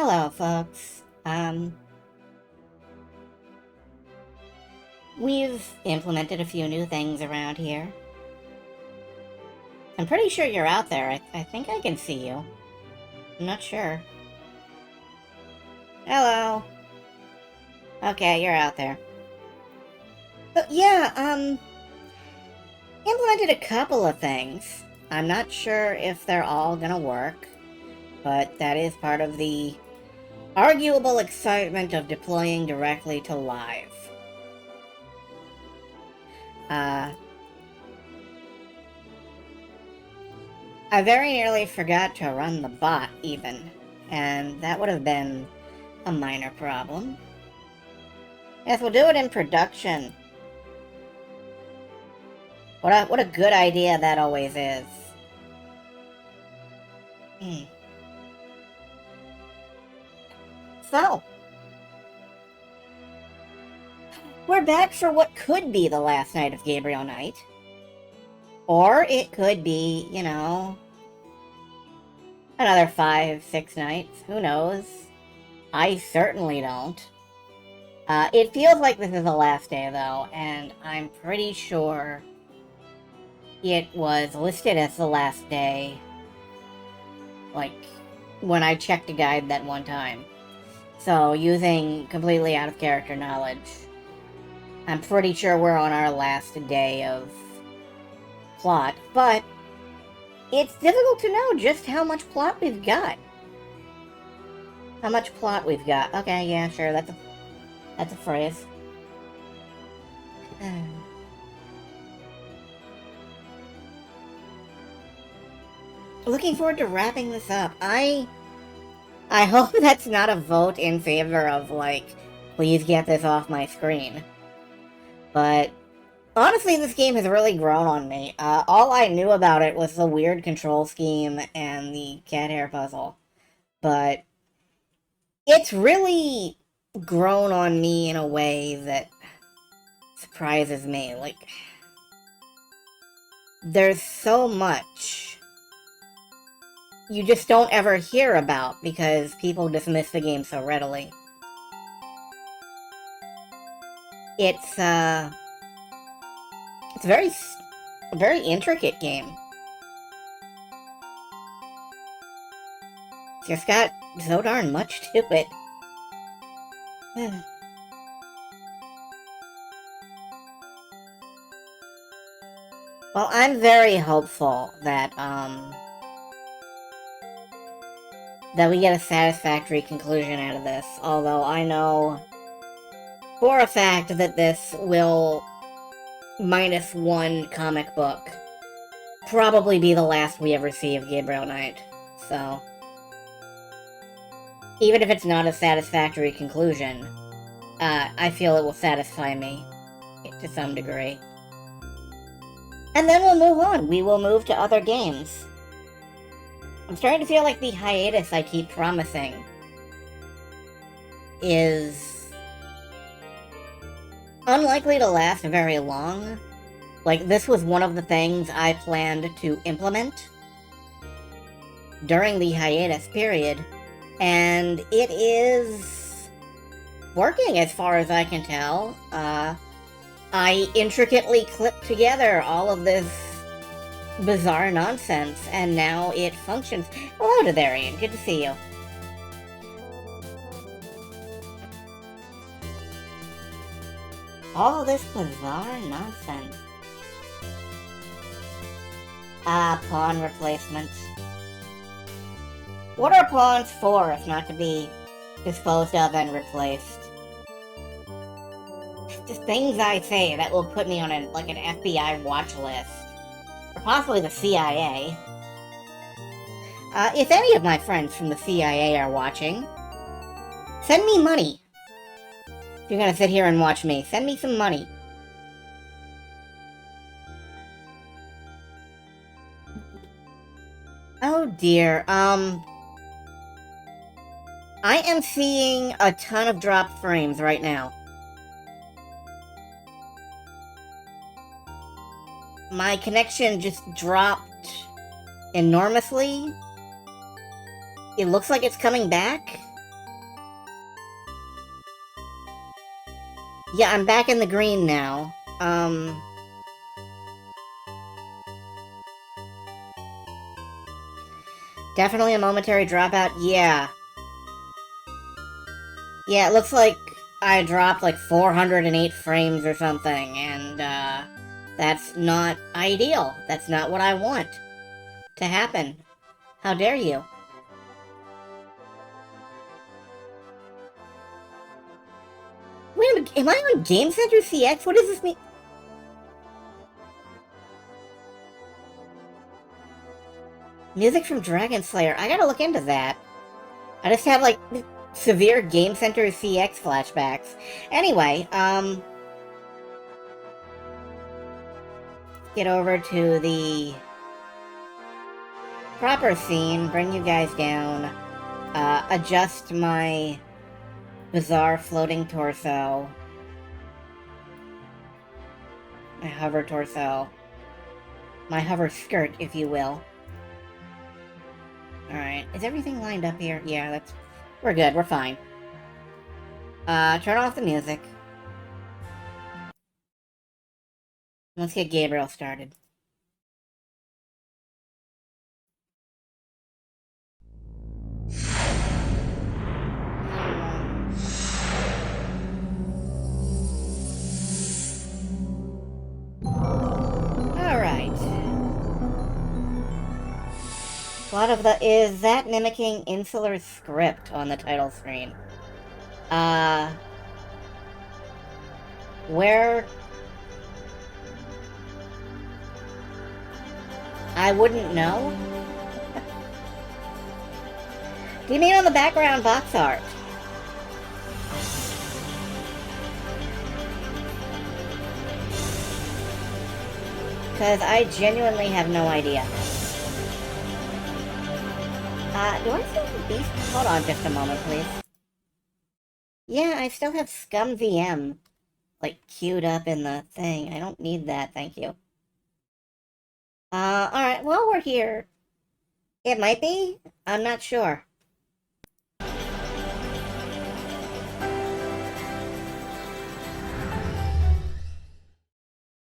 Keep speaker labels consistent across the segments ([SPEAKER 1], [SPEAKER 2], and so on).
[SPEAKER 1] Hello, folks. We've implemented a few new things around here. I'm pretty sure you're out there. I think I can see you. I'm not sure. Hello. Okay, you're out there. But yeah, implemented a couple of things. I'm not sure if they're all gonna work, but that is part of the arguable excitement of deploying directly to live. I very nearly forgot to run the bot, even, and that would have been a minor problem. Yes, we'll do it in production. What a good idea that always is. So, we're back for what could be the last night of Gabriel Night. Or it could be, you know, another 5, 6 nights. Who knows? I certainly don't. It feels like this is the last day, though, and I'm pretty sure it was listed as the last day, like, when I checked the guide that one time. So, using completely out-of-character knowledge, I'm pretty sure we're on our last day of plot, but it's difficult to know just how much plot we've got. How much plot we've got. Okay, yeah, sure, that's a phrase. Looking forward to wrapping this up. I hope that's not a vote in favor of, like, please get this off my screen. But honestly, this game has really grown on me. All I knew about it was the weird control scheme and the cat hair puzzle. But it's really grown on me in a way that surprises me. Like, there's so much you just don't ever hear about because people dismiss the game so readily. It's a very intricate game. It's just got so darn much to it. Well, I'm very hopeful that we get a satisfactory conclusion out of this, although I know for a fact that this will, minus one comic book, probably be the last we ever see of Gabriel Knight, so even if it's not a satisfactory conclusion, I feel it will satisfy me to some degree. And then we'll move on. We will move to other games. I'm starting to feel like the hiatus I keep promising is unlikely to last very long. Like, this was one of the things I planned to implement during the hiatus period, and it is working as far as I can tell. I intricately clipped together all of this bizarre nonsense, and now it functions. Hello to there, Ian. Good to see you. All this bizarre nonsense. Pawn replacement. What are pawns for if not to be disposed of and replaced? Just things I say that will put me on an FBI watch list. Or possibly the CIA. If any of my friends from the CIA are watching, send me money. If you're gonna sit here and watch me, send me some money. Oh dear, I am seeing a ton of dropped frames right now. My connection just dropped enormously. It looks like it's coming back. Yeah, I'm back in the green now. Definitely a momentary dropout. Yeah. Yeah, it looks like I dropped like 408 frames or something, and, that's not ideal. That's not what I want to happen. How dare you? Wait a minute, am I on Game Center CX? What does this mean? Music from Dragon Slayer. I gotta look into that. I just have, like, severe Game Center CX flashbacks. Anyway, get over to the proper scene, bring you guys down, adjust my bizarre floating torso, my hover torso, my hover skirt, if you will. Alright, is everything lined up here? Yeah, we're good, we're fine. Turn off the music. Let's get Gabriel started. Alright. Is that mimicking Insular script on the title screen? Where... I wouldn't know? Do you mean on the background box art? Because I genuinely have no idea. Do I still have Beast? Hold on just a moment, please. Yeah, I still have Scum VM, like, queued up in the thing. I don't need that, thank you. Alright, while we're here... It might be? I'm not sure.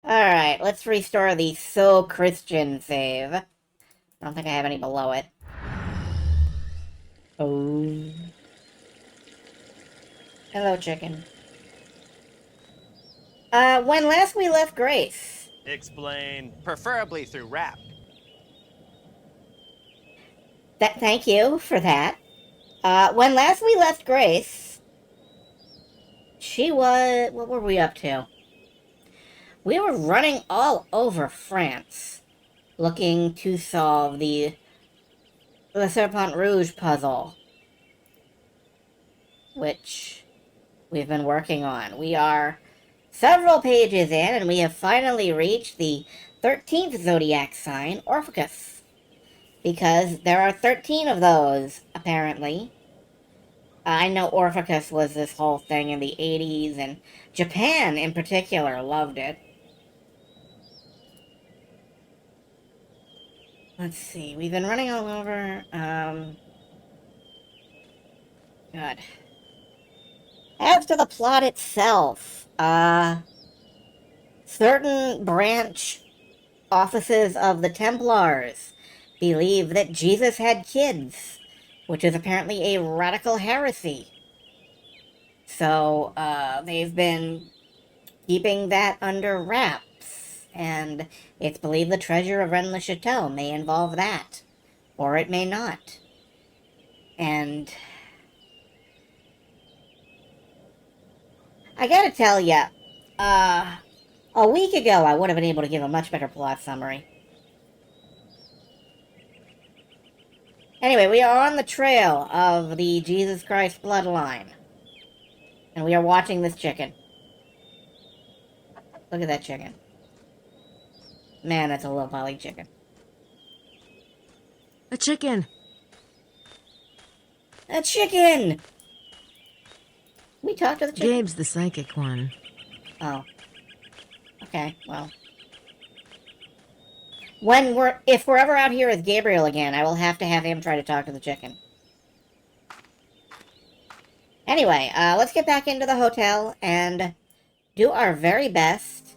[SPEAKER 1] Alright, let's restore the So Christian save. I don't think I have any below it. Oh. Hello, chicken. When last we left Grace.
[SPEAKER 2] Explain. Preferably through rap.
[SPEAKER 1] Thank you for that. When last we left Grace, she was... What were we up to? We were running all over France, looking to solve the Serpent Rouge puzzle, which we've been working on. We are several pages in, and we have finally reached the 13th zodiac sign, Orpheus. Because there are 13 of those, apparently. I know Orpheus was this whole thing in the 80s, and Japan, in particular, loved it. Let's see, we've been running all over, God. As to the plot itself, certain branch offices of the Templars believe that Jesus had kids, which is apparently a radical heresy. So, they've been keeping that under wraps, and it's believed the treasure of Rennes-le-Chateau may involve that, or it may not. And I gotta tell ya, a week ago I would have been able to give a much better plot summary. Anyway, we are on the trail of the Jesus Christ bloodline. And we are watching this chicken. Look at that chicken. Man, that's a low poly chicken.
[SPEAKER 3] A chicken!
[SPEAKER 1] A chicken! We talked to the chicken.
[SPEAKER 3] Gabe's the psychic one.
[SPEAKER 1] Oh. Okay, well. If we're ever out here with Gabriel again, I will have to have him try to talk to the chicken. Anyway, let's get back into the hotel and do our very best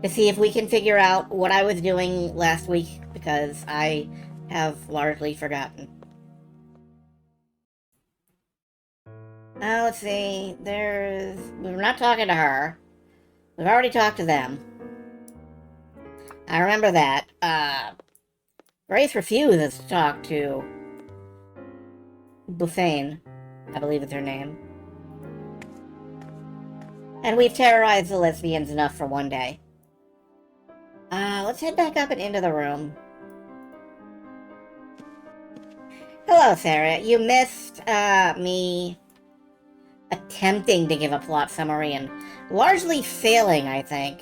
[SPEAKER 1] to see if we can figure out what I was doing last week, because I have largely forgotten. Let's see. We're not talking to her. We've already talked to them. I remember that. Grace refuses to talk to Buffane, I believe is her name. And we've terrorized the lesbians enough for one day. Let's head back up and into the room. Hello, Sarah. You missed, me attempting to give a plot summary and largely failing, I think.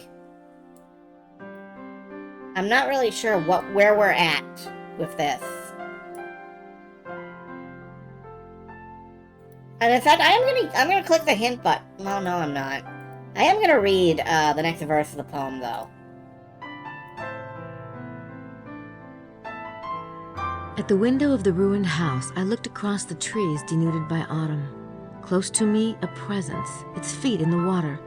[SPEAKER 1] I'm not really sure where we're at with this. And in fact, I'm gonna click the hint button. Well, no, I'm not. I am gonna read the next verse of the poem, though.
[SPEAKER 3] At the window of the ruined house, I looked across the trees denuded by autumn. Close to me, a presence, its feet in the water,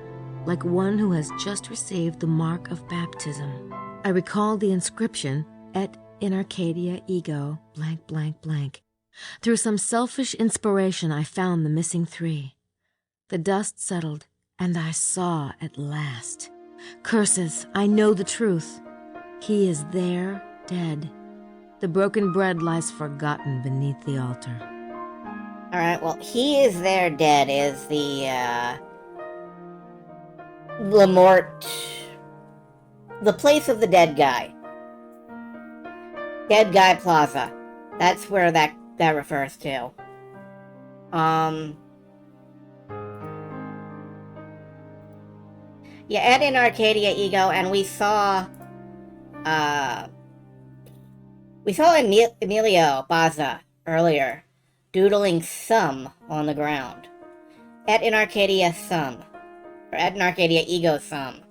[SPEAKER 3] like one who has just received the mark of baptism. I recalled the inscription, Et in Arcadia ego, blank, blank, blank. Through some selfish inspiration, I found the missing three. The dust settled, and I saw at last. Curses, I know the truth. He is there, dead. The broken bread lies forgotten beneath the altar.
[SPEAKER 1] Alright, well, he is there dead is the, Lamort... The place of the dead guy. Dead Guy Plaza. That's where that refers to. Yeah, Ed in Arcadia Ego, and we saw Emilio Baza earlier, doodling sum on the ground. Ed in Arcadia sum. Or Ed in Arcadia Ego sum.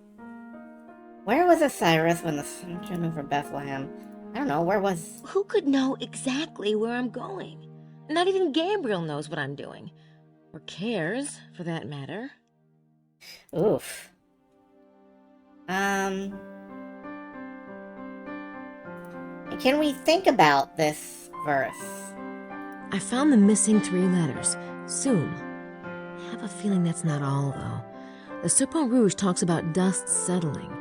[SPEAKER 1] Where was Osiris when the sun shone over Bethlehem? I don't know, where was...
[SPEAKER 3] Who could know exactly where I'm going? Not even Gabriel knows what I'm doing. Or cares, for that matter.
[SPEAKER 1] Oof. Can we think about this verse?
[SPEAKER 3] I found the missing three letters. Soon. I have a feeling that's not all, though. The Serpent Rouge talks about dust settling.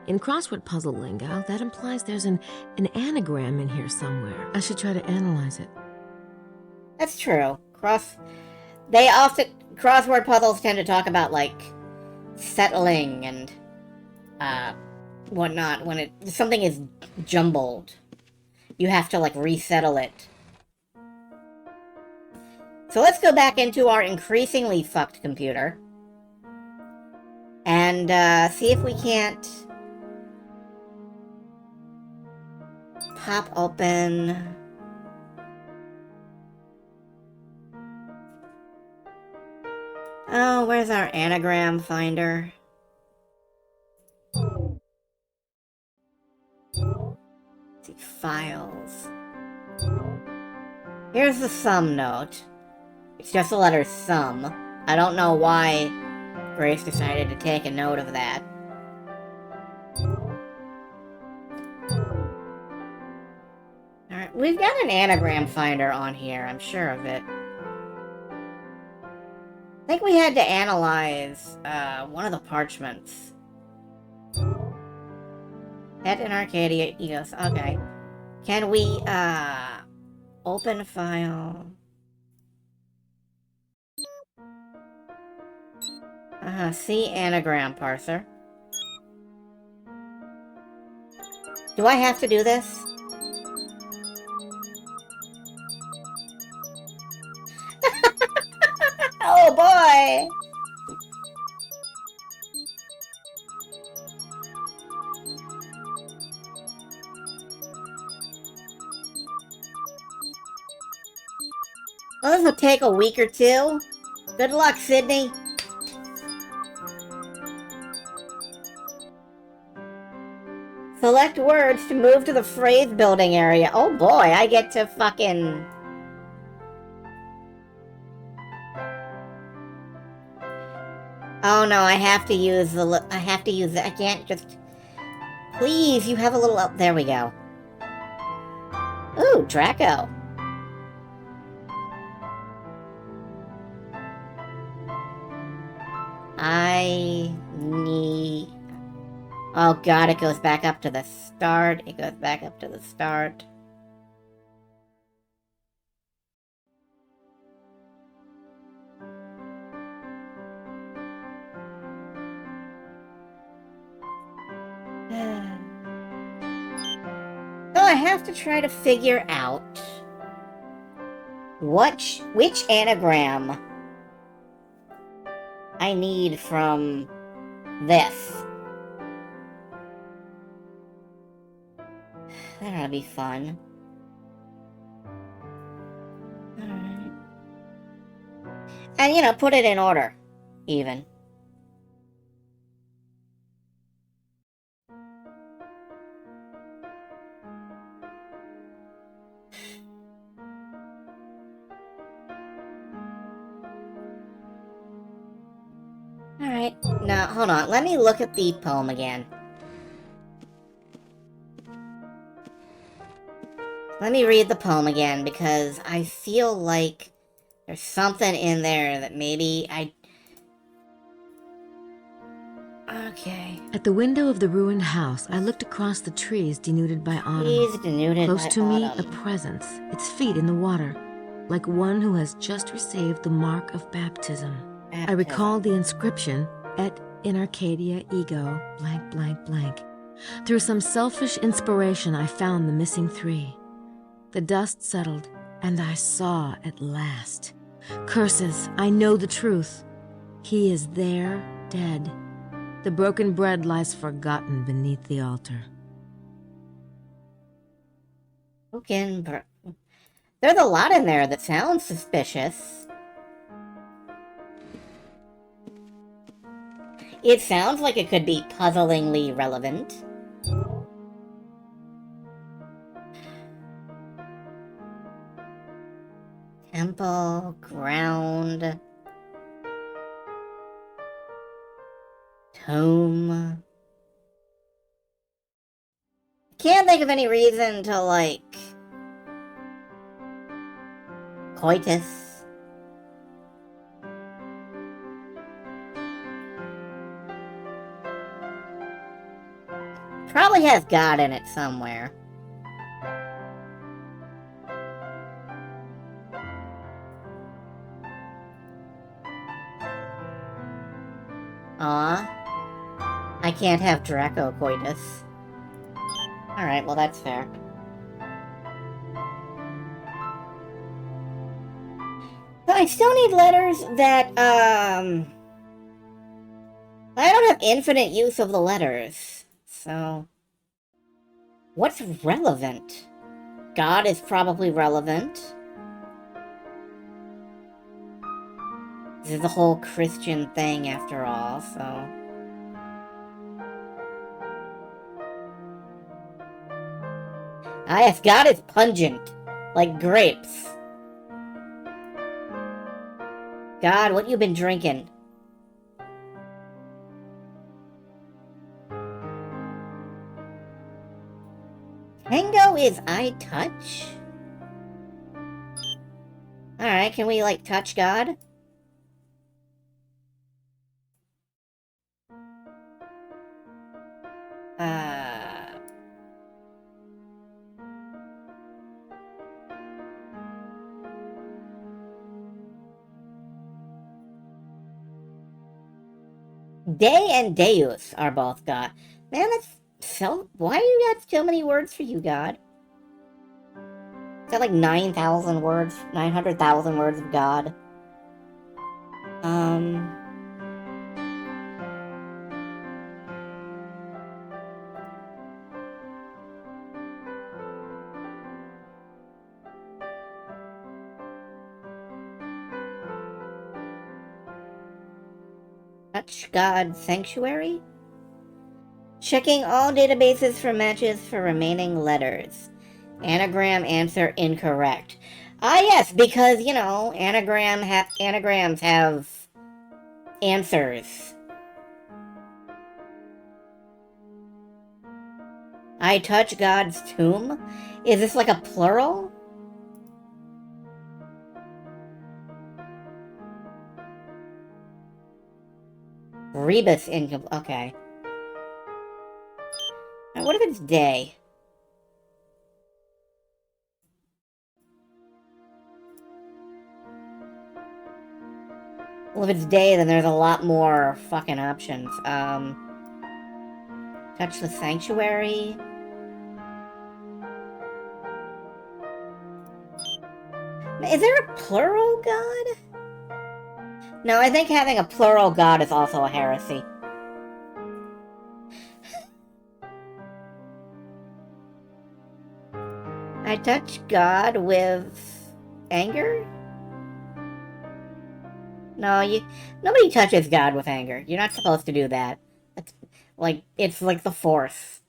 [SPEAKER 3] In crossword puzzle lingo, that implies there's an anagram in here somewhere. I should try to analyze it.
[SPEAKER 1] That's true. Crossword puzzles tend to talk about, like, settling and, whatnot. When something is jumbled, you have to, like, resettle it. So let's go back into our increasingly fucked computer. And, see if we can't... pop open... Oh, where's our anagram finder? Let's see, files. Here's the sum note. It's just the letter sum. I don't know why Grace decided to take a note of that. Alright, we've got an anagram finder on here, I'm sure of it. I think we had to analyze one of the parchments. Head in Arcadia Egos. Okay. Can we open file? See anagram parser. Do I have to do this? Oh boy! Well, this will take a week or two. Good luck, Sydney. Select words to move to the phrase building area. Oh boy, I get to fucking... Oh no, I have to use I have to use it. I can't just... Please, you have a little... Oh, there we go. Ooh, Draco. I need... Oh god, it goes back up to the start. It goes back up to the start. So I have to try to figure out which anagram I need from this. That ought to be fun. Alright. And, you know, put it in order, even. Alright, now, hold on. Let me look at the poem again. Let me read the poem again, because I feel like there's something in there that maybe I... Okay.
[SPEAKER 3] At the window of the ruined house, I looked across the trees denuded by autumn.
[SPEAKER 1] Trees denuded
[SPEAKER 3] Close
[SPEAKER 1] by
[SPEAKER 3] to me, a
[SPEAKER 1] autumn.
[SPEAKER 3] presence, its feet in the water, like one who has just received the mark of baptism. I recalled the inscription, Et in Arcadia ego, blank, blank, blank. Through some selfish inspiration, I found the missing three. The dust settled, and I saw at last. Curses, I know the truth. He is there, dead. The broken bread lies forgotten beneath the altar.
[SPEAKER 1] There's a lot in there that sounds suspicious. It sounds like it could be puzzlingly relevant. Temple, ground, tomb. Can't think of any reason to, like, coitus. Probably has God in it somewhere. Aw. I can't have Draco coitus. Alright, well that's fair. But I still need letters that, I don't have infinite use of the letters. So... what's relevant? God is probably relevant. This is the whole Christian thing after all, so... Ah, yes, God is pungent. Like grapes. God, what you been drinking? Tango is I touch? Alright, can we, like, touch God? Day and Deus are both God. Man, that's so... why do you got so many words for you, God? Is that like 9,000 words? 900,000 words of God? Touch God Sanctuary? Checking all databases for matches for remaining letters. Anagram answer incorrect. Ah, yes, because, you know, anagrams have answers. I touch God's tomb? Is this like a plural? Rebus incomplete. Okay. Now, what if it's day? Well, if it's day, then there's a lot more fucking options. Touch the sanctuary. Is there a plural god? No, I think having a plural god is also a heresy. I touch God with anger? No, nobody touches God with anger. You're not supposed to do that. It's like the Force.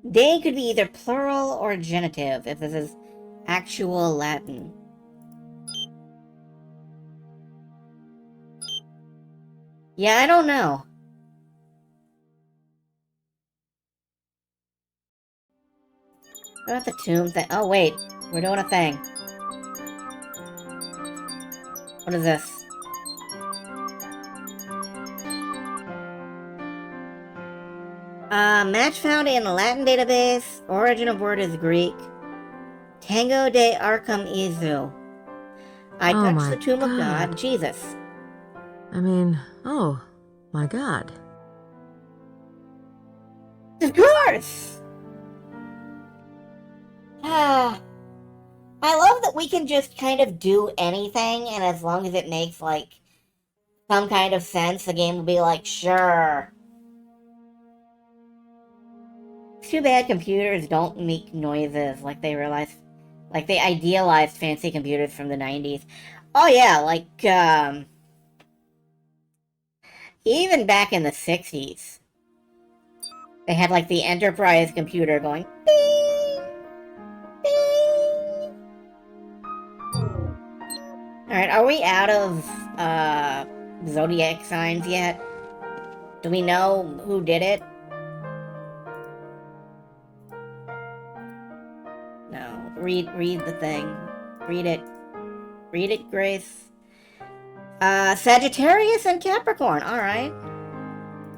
[SPEAKER 1] Day could be either plural or genitive, if this is actual Latin. Yeah, I don't know. What about the tomb thing? Oh, wait. We're doing a thing. What is this? Match found in Latin database. Origin of word is Greek. Tango de Arkham Izu. I touched the tomb of God, Jesus.
[SPEAKER 3] I mean, oh my God.
[SPEAKER 1] Of course! I love that we can just kind of do anything, and as long as it makes, like, some kind of sense, the game will be like, sure. It's too bad computers don't make noises like they idealized fancy computers from the 90s. Oh yeah, like, even back in the 60s, they had, like, the Enterprise computer going, bing, bing. Alright, are we out of, zodiac signs yet? Do we know who did it? No. Read the thing. Read it. Read it, Grace. Sagittarius and Capricorn, alright.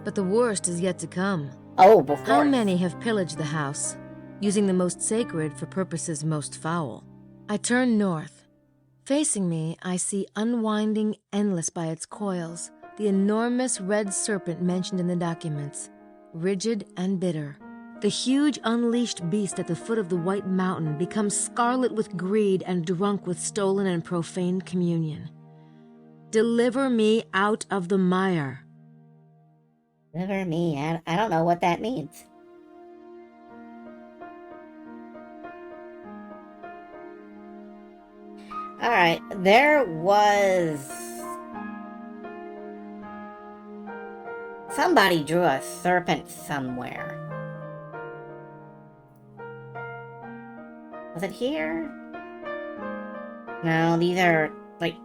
[SPEAKER 3] But the worst is yet to come.
[SPEAKER 1] Oh, before.
[SPEAKER 3] How many have pillaged the house, using the most sacred for purposes most foul? I turn north. Facing me, I see unwinding endless by its coils, the enormous red serpent mentioned in the documents, rigid and bitter. The huge unleashed beast at the foot of the White Mountain becomes scarlet with greed and drunk with stolen and profaned communion. Deliver me out of the mire.
[SPEAKER 1] Deliver me out. I don't know what that means. Alright, there was... Somebody drew a serpent somewhere. Was it here? No, these are, like,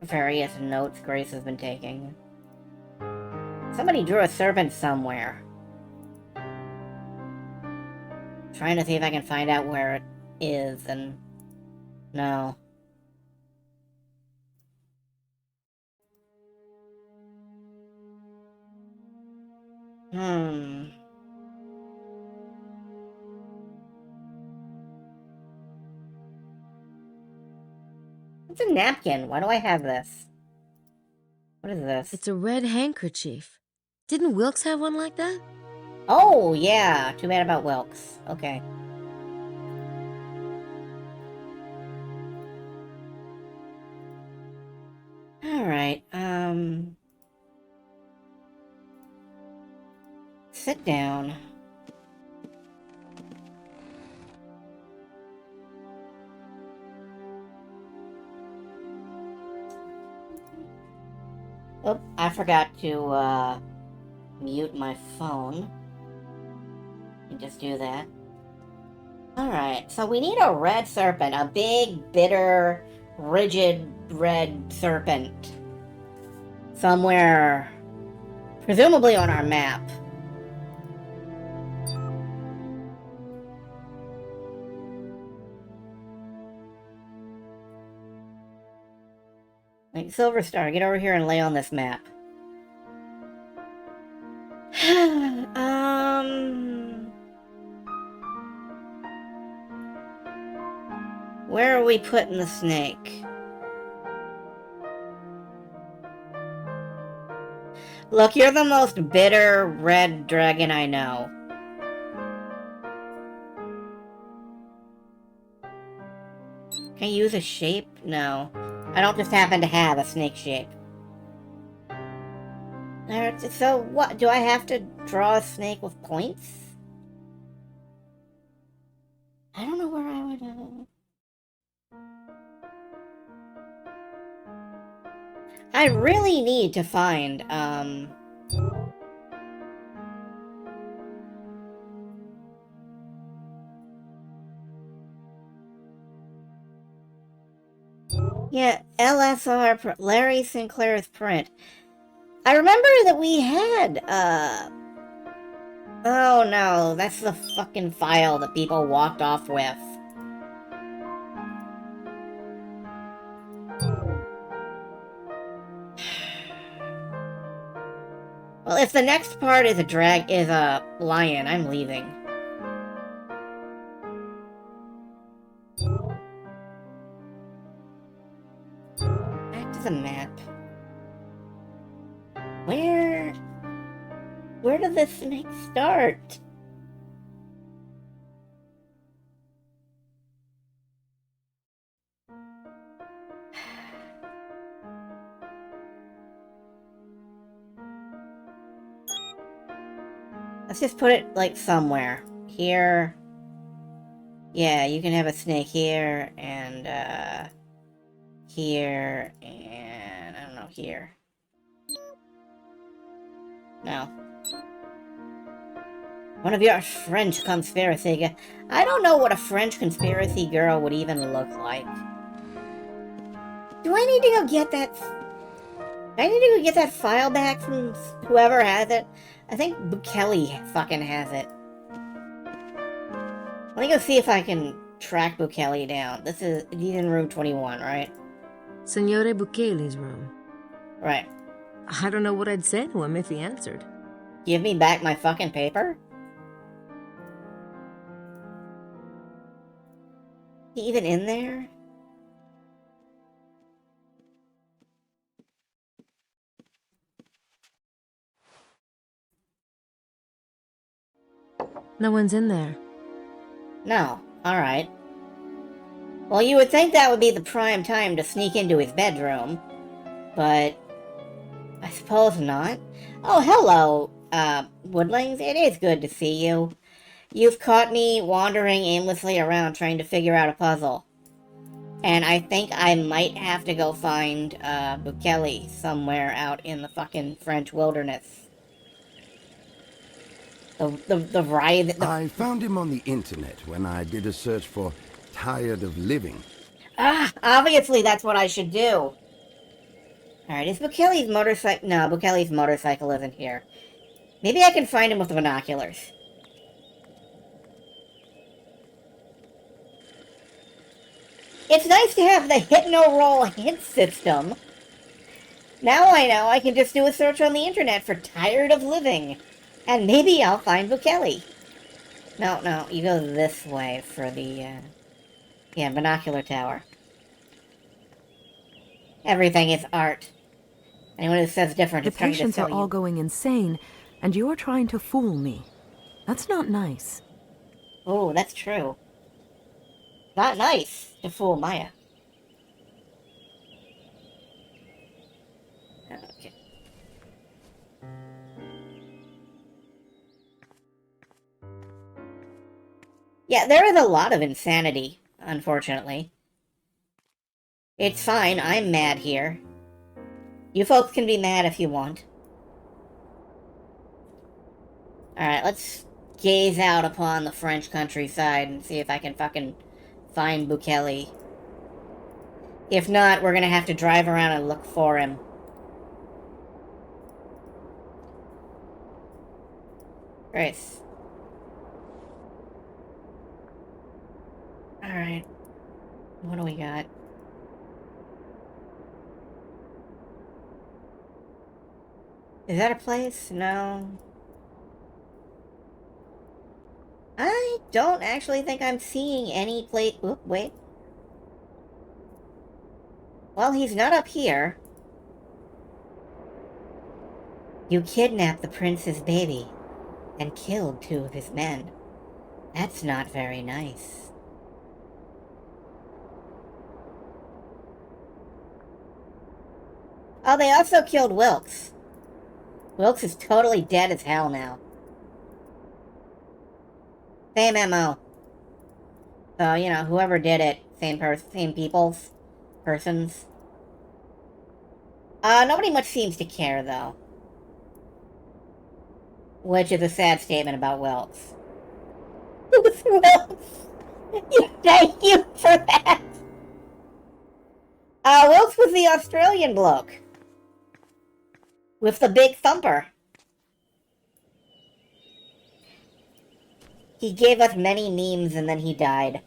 [SPEAKER 1] various notes Grace has been taking. Somebody drew a serpent somewhere. Trying to see if I can find out where it is, and... No. It's a napkin. Why do I have this? What is this?
[SPEAKER 3] It's a red handkerchief. Didn't Wilkes have one like that?
[SPEAKER 1] Oh, yeah. Too bad about Wilkes. Okay. Alright, sit down. Oh, I forgot to, mute my phone. Let me just do that. Alright, so we need a red serpent. A big, bitter, rigid red serpent somewhere, presumably on our map. Like, Silver Star, get over here and lay on this map. Where are we putting the snake? Look, you're the most bitter red dragon I know. Can I use a shape? No. I don't just happen to have a snake shape. So what? Do I have to draw a snake with points? I don't know where I would... I really need to find, yeah, LSR, Larry Sinclair's print. I remember that we had, oh no, that's the fucking file that people walked off with. Well, if the next part is a lion, I'm leaving. Back to the map. Where did the snake start? Let's just put it, like, somewhere. Here. Yeah, you can have a snake here, and, here, and, I don't know, here. No. One of your French conspiracy... I don't know what a French conspiracy girl would even look like. Do I need to go get that... I need to go get that file back from whoever has it. I think Bukele fucking has it. Let me go see if I can track Bukele down. He's in room 21, right?
[SPEAKER 3] Signore Bukele's room.
[SPEAKER 1] Right.
[SPEAKER 3] I don't know what I'd say to him if he answered.
[SPEAKER 1] Give me back my fucking paper? He even in there?
[SPEAKER 3] No one's in there.
[SPEAKER 1] No. Alright. Well, you would think that would be the prime time to sneak into his bedroom, but I suppose not. Oh, hello, Woodlings. It is good to see you. You've caught me wandering aimlessly around trying to figure out a puzzle. And I think I might have to go find, Bukele somewhere out in the fucking French wilderness.
[SPEAKER 4] I found him on the internet when I did a search for tired of living.
[SPEAKER 1] Ah, obviously that's what I should do. Alright, is Bukele's motorcycle... No, Bukele's motorcycle isn't here. Maybe I can find him with the binoculars. It's nice to have the hit-no-roll hint system. Now I know I can just do a search on the internet for tired of living. And maybe I'll find Bukele. No, you go this way for the, yeah, binocular tower. Everything is art. Anyone who says different is trying to sell you.
[SPEAKER 5] The patients are all going insane, and you're trying to fool me. That's not nice.
[SPEAKER 1] Oh, that's true. Not nice to fool Maya. Okay. Yeah, there is a lot of insanity, unfortunately. It's fine, I'm mad here. You folks can be mad if you want. Alright, let's gaze out upon the French countryside and see if I can fucking find Bukele. If not, we're gonna have to drive around and look for him. Grace. Alright. What do we got? Is that a place? No. I don't actually think I'm seeing any place... Oop, wait. Well, he's not up here. You kidnapped the prince's baby and killed 2 of his men. That's not very nice. Oh, they also killed Wilkes. Wilkes is totally dead as hell now. Same MO. So, you know, whoever did it, same persons. Nobody much seems to care, though. Which is a sad statement about Wilkes. Who's Wilkes? Thank you for that! Wilkes was the Australian bloke. With the big thumper. He gave us many memes and then he died.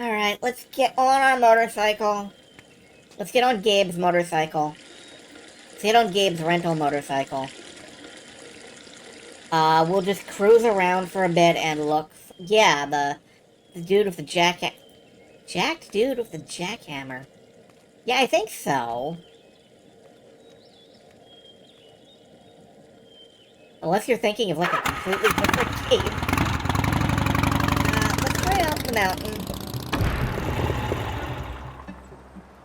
[SPEAKER 1] Alright, let's get on our motorcycle. Let's get on Gabe's motorcycle. Let's get on Gabe's rental motorcycle. We'll just cruise around for a bit and look. Yeah, the dude with the jacked dude with the jackhammer. Yeah, I think so. Unless you're thinking of like a completely different Gabe. Let's try up the mountain.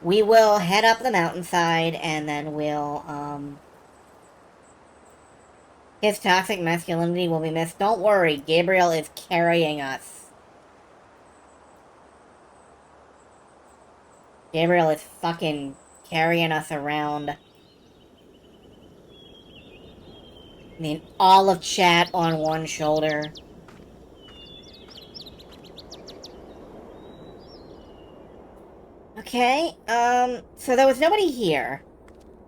[SPEAKER 1] We will head up the mountainside and then we'll, his toxic masculinity will be missed. Don't worry, Gabriel is carrying us. Gabriel is fucking carrying us around. I mean, all of chat on one shoulder. Okay, so there was nobody here.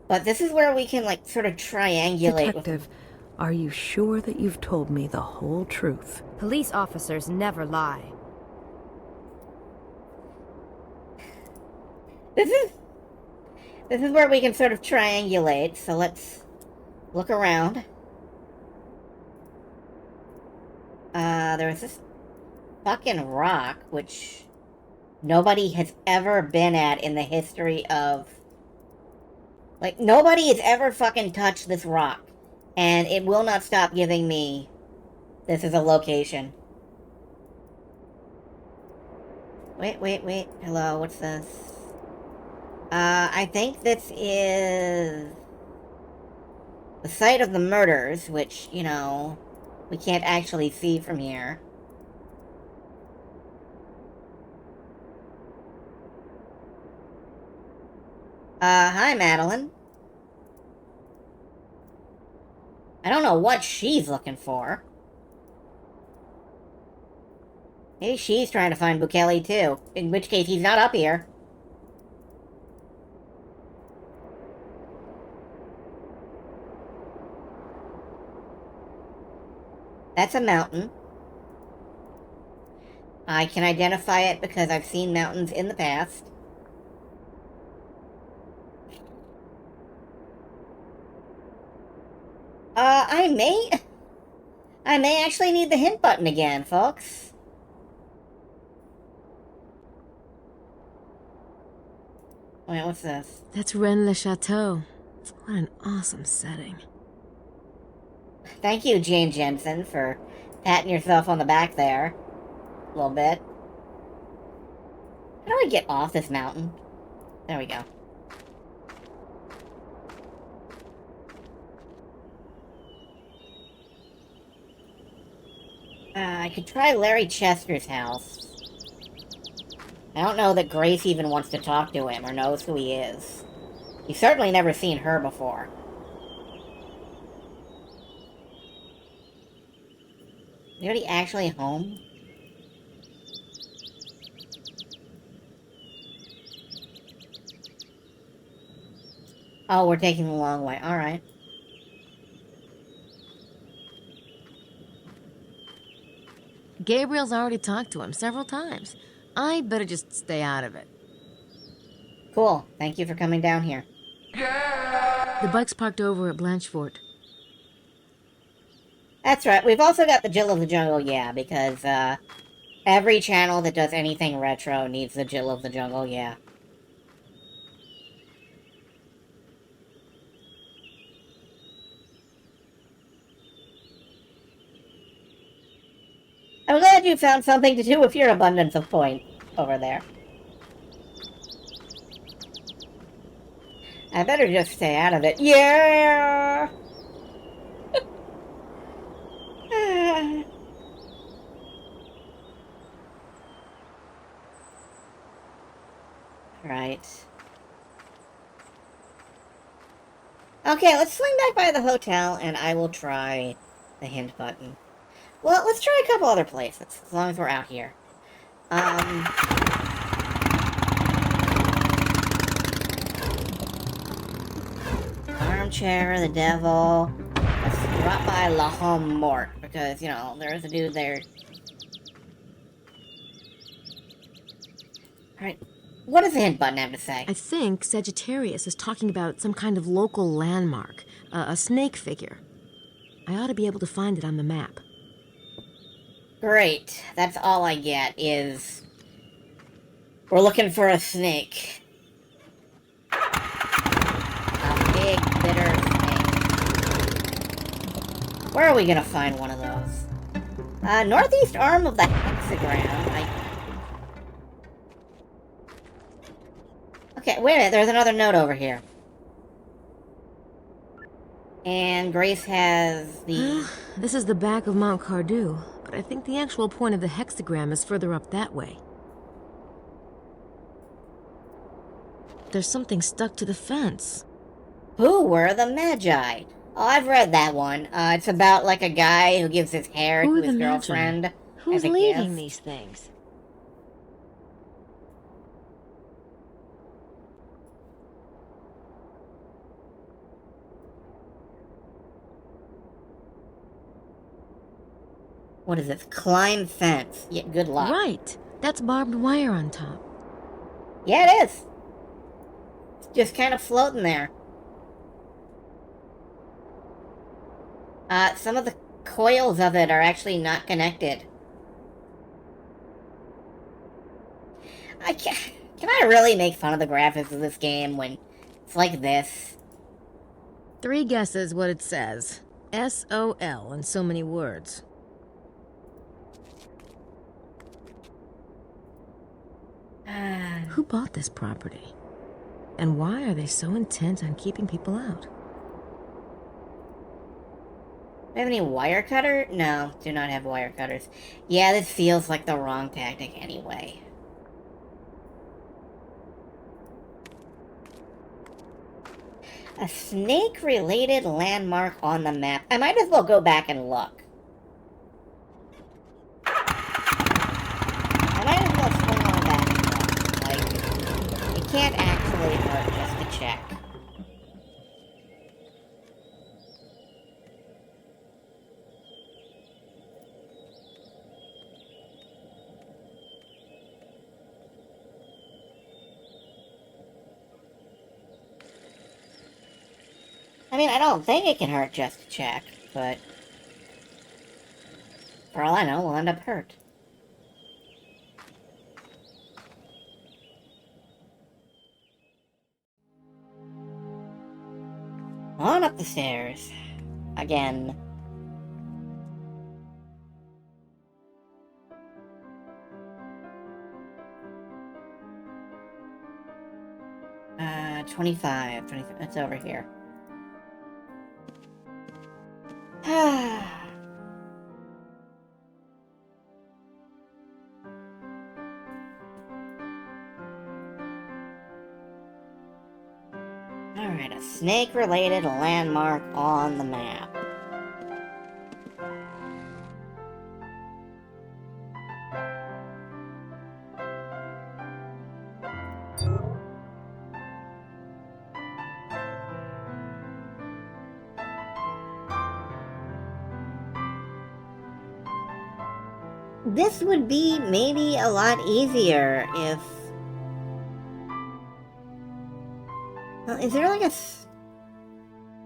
[SPEAKER 1] But this is where we can, like, sort of triangulate.
[SPEAKER 5] Detective, are you sure that you've told me the whole truth?
[SPEAKER 6] Police officers never lie.
[SPEAKER 1] This is where we can sort of triangulate, so let's look around. There's this fucking rock, which nobody has ever been at in the history of... Like, nobody has ever fucking touched this rock. And it will not stop giving me... This is a location. Wait. Hello, what's this? I think this is... the site of the murders, which, you know, we can't actually see from here. Hi, Madeline. I don't know what she's looking for. Maybe she's trying to find Bukele, too. In which case, he's not up here. That's a mountain. I can identify it because I've seen mountains in the past. I may actually need the hint button again, folks. Wait, what's this?
[SPEAKER 3] That's Rennes-le-Chateau. What an awesome setting.
[SPEAKER 1] Thank you, Jane Jensen, for patting yourself on the back there. A little bit. How do I get off this mountain? There we go. I could try Larry Chester's house. I don't know that Grace even wants to talk to him or knows who he is. He's certainly never seen her before. Anybody actually home? Oh, we're taking the long way. Alright.
[SPEAKER 3] Gabriel's already talked to him several times. I better just stay out of it.
[SPEAKER 1] Cool. Thank you for coming down here.
[SPEAKER 3] The bike's parked over at Blanchefort.
[SPEAKER 1] That's right. We've also got the Jill of the Jungle, yeah, because, every channel that does anything retro needs the Jill of the Jungle, yeah. I'm glad you found something to do with your abundance of points over there. I better just stay out of it. Yeah! Right. Okay, let's swing back by the hotel, and I will try the hint button. Well, let's try a couple other places, as long as we're out here. Armchair, the devil. Let's drop by La Homme Mort, because, you know, there's a dude there. Alright, what does the hint button have to say?
[SPEAKER 3] I think Sagittarius is talking about some kind of local landmark, a snake figure. I ought to be able to find it on the map.
[SPEAKER 1] Great. That's all I get, is... we're looking for a snake. A big, bitter snake. Where are we gonna find one of those? Northeast arm of the hexagram. Okay, wait a minute. There's another note over here. And Grace has the...
[SPEAKER 3] This is the back of Mount Cardew, but I think the actual point of the hexagram is further up that way. There's something stuck to the fence.
[SPEAKER 1] Who were the Magi? Oh, I've read that one. It's about, like, a guy who gives his hair
[SPEAKER 3] Who
[SPEAKER 1] to
[SPEAKER 3] are the
[SPEAKER 1] his
[SPEAKER 3] Magi?
[SPEAKER 1] girlfriend
[SPEAKER 3] Who's
[SPEAKER 1] as a
[SPEAKER 3] leaving
[SPEAKER 1] gift.
[SPEAKER 3] these things?
[SPEAKER 1] What is this? Climb fence. Yeah, good luck.
[SPEAKER 3] Right. That's barbed wire on top.
[SPEAKER 1] Yeah, it is. It's just kind of floating there. Some of the coils of it are actually not connected. Can I really make fun of the graphics of this game when it's like this?
[SPEAKER 3] 3 guesses what it says. S-O-L in so many words. Who bought this property? And why are they so intent on keeping people out?
[SPEAKER 1] Do I have any wire cutter? No, do not have wire cutters. Yeah, this feels like the wrong tactic anyway. A snake-related landmark on the map. I might as well go back and look. I might as well swing on back and look. Like, it can't actually hurt just to check. I mean, I don't think it can hurt just to check, but... for all I know, we'll end up hurt. On up the stairs. Again. Uh, 25. It's over here. Alright, a snake-related landmark on the map. this would be maybe a lot easier if... Well, is there like a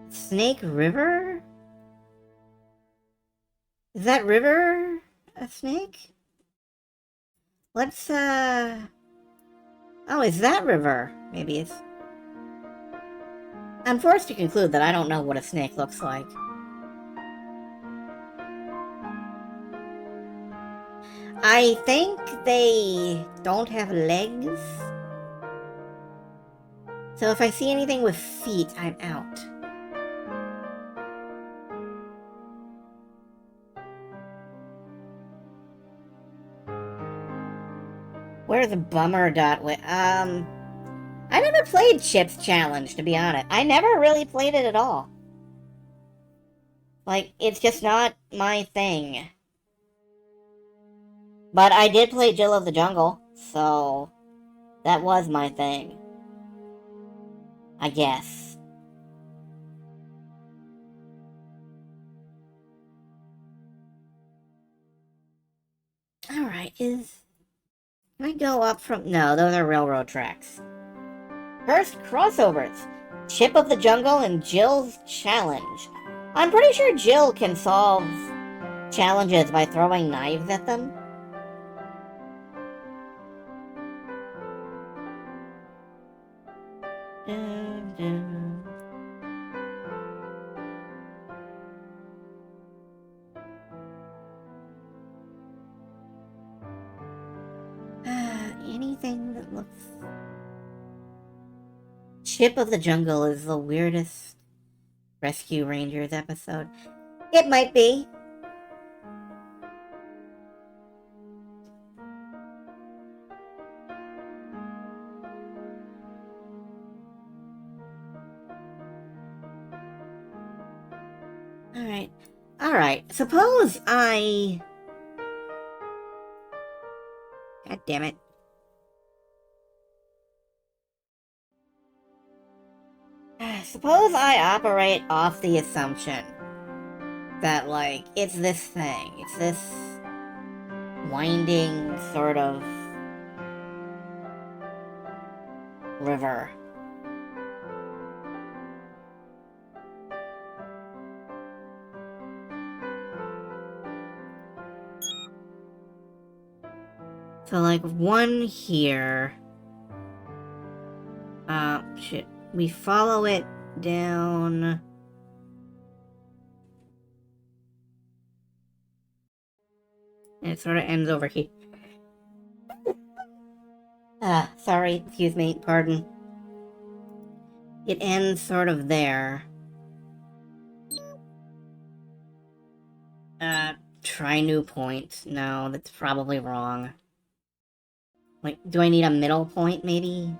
[SPEAKER 1] snake river? Is that river a snake? Let's, Oh, is that river? Maybe it's... I'm forced to conclude that I don't know what a snake looks like. I think they don't have legs. So if I see anything with feet, I'm out. Where's the bummer dot with I never played Chip's Challenge, to be honest. I never really played it at all. Like, it's just not my thing. But I did play Jill of the Jungle, so that was my thing. I guess. Alright, can I go up from... No, those are railroad tracks. First, crossovers. Chip of the Jungle and Jill's Challenge. I'm pretty sure Jill can solve challenges by throwing knives at them. Dun, dun. Anything that looks... Chip of the Jungle is the weirdest Rescue Rangers episode. It might be. Alright. Alright. Suppose I... God damn it. Suppose I operate off the assumption that, like, it's this thing. It's this winding sort of river. So, like, one here. Shit. We follow it down. And it sort of ends over here. Sorry, excuse me, pardon. It ends sort of there. Try new point. No, that's probably wrong. Like, do I need a middle point, maybe?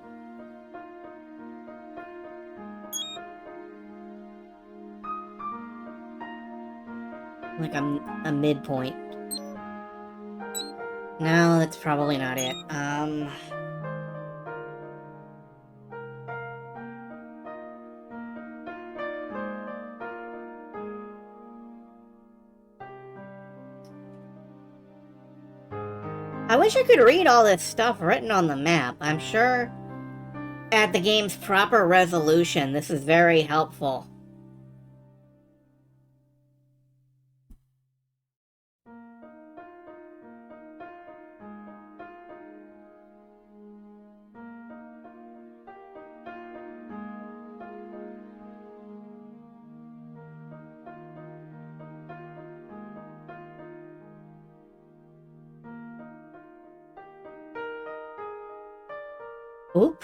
[SPEAKER 1] Like a midpoint. No, that's probably not it. I wish I could read all this stuff written on the map. I'm sure at the game's proper resolution, this is very helpful. Oop.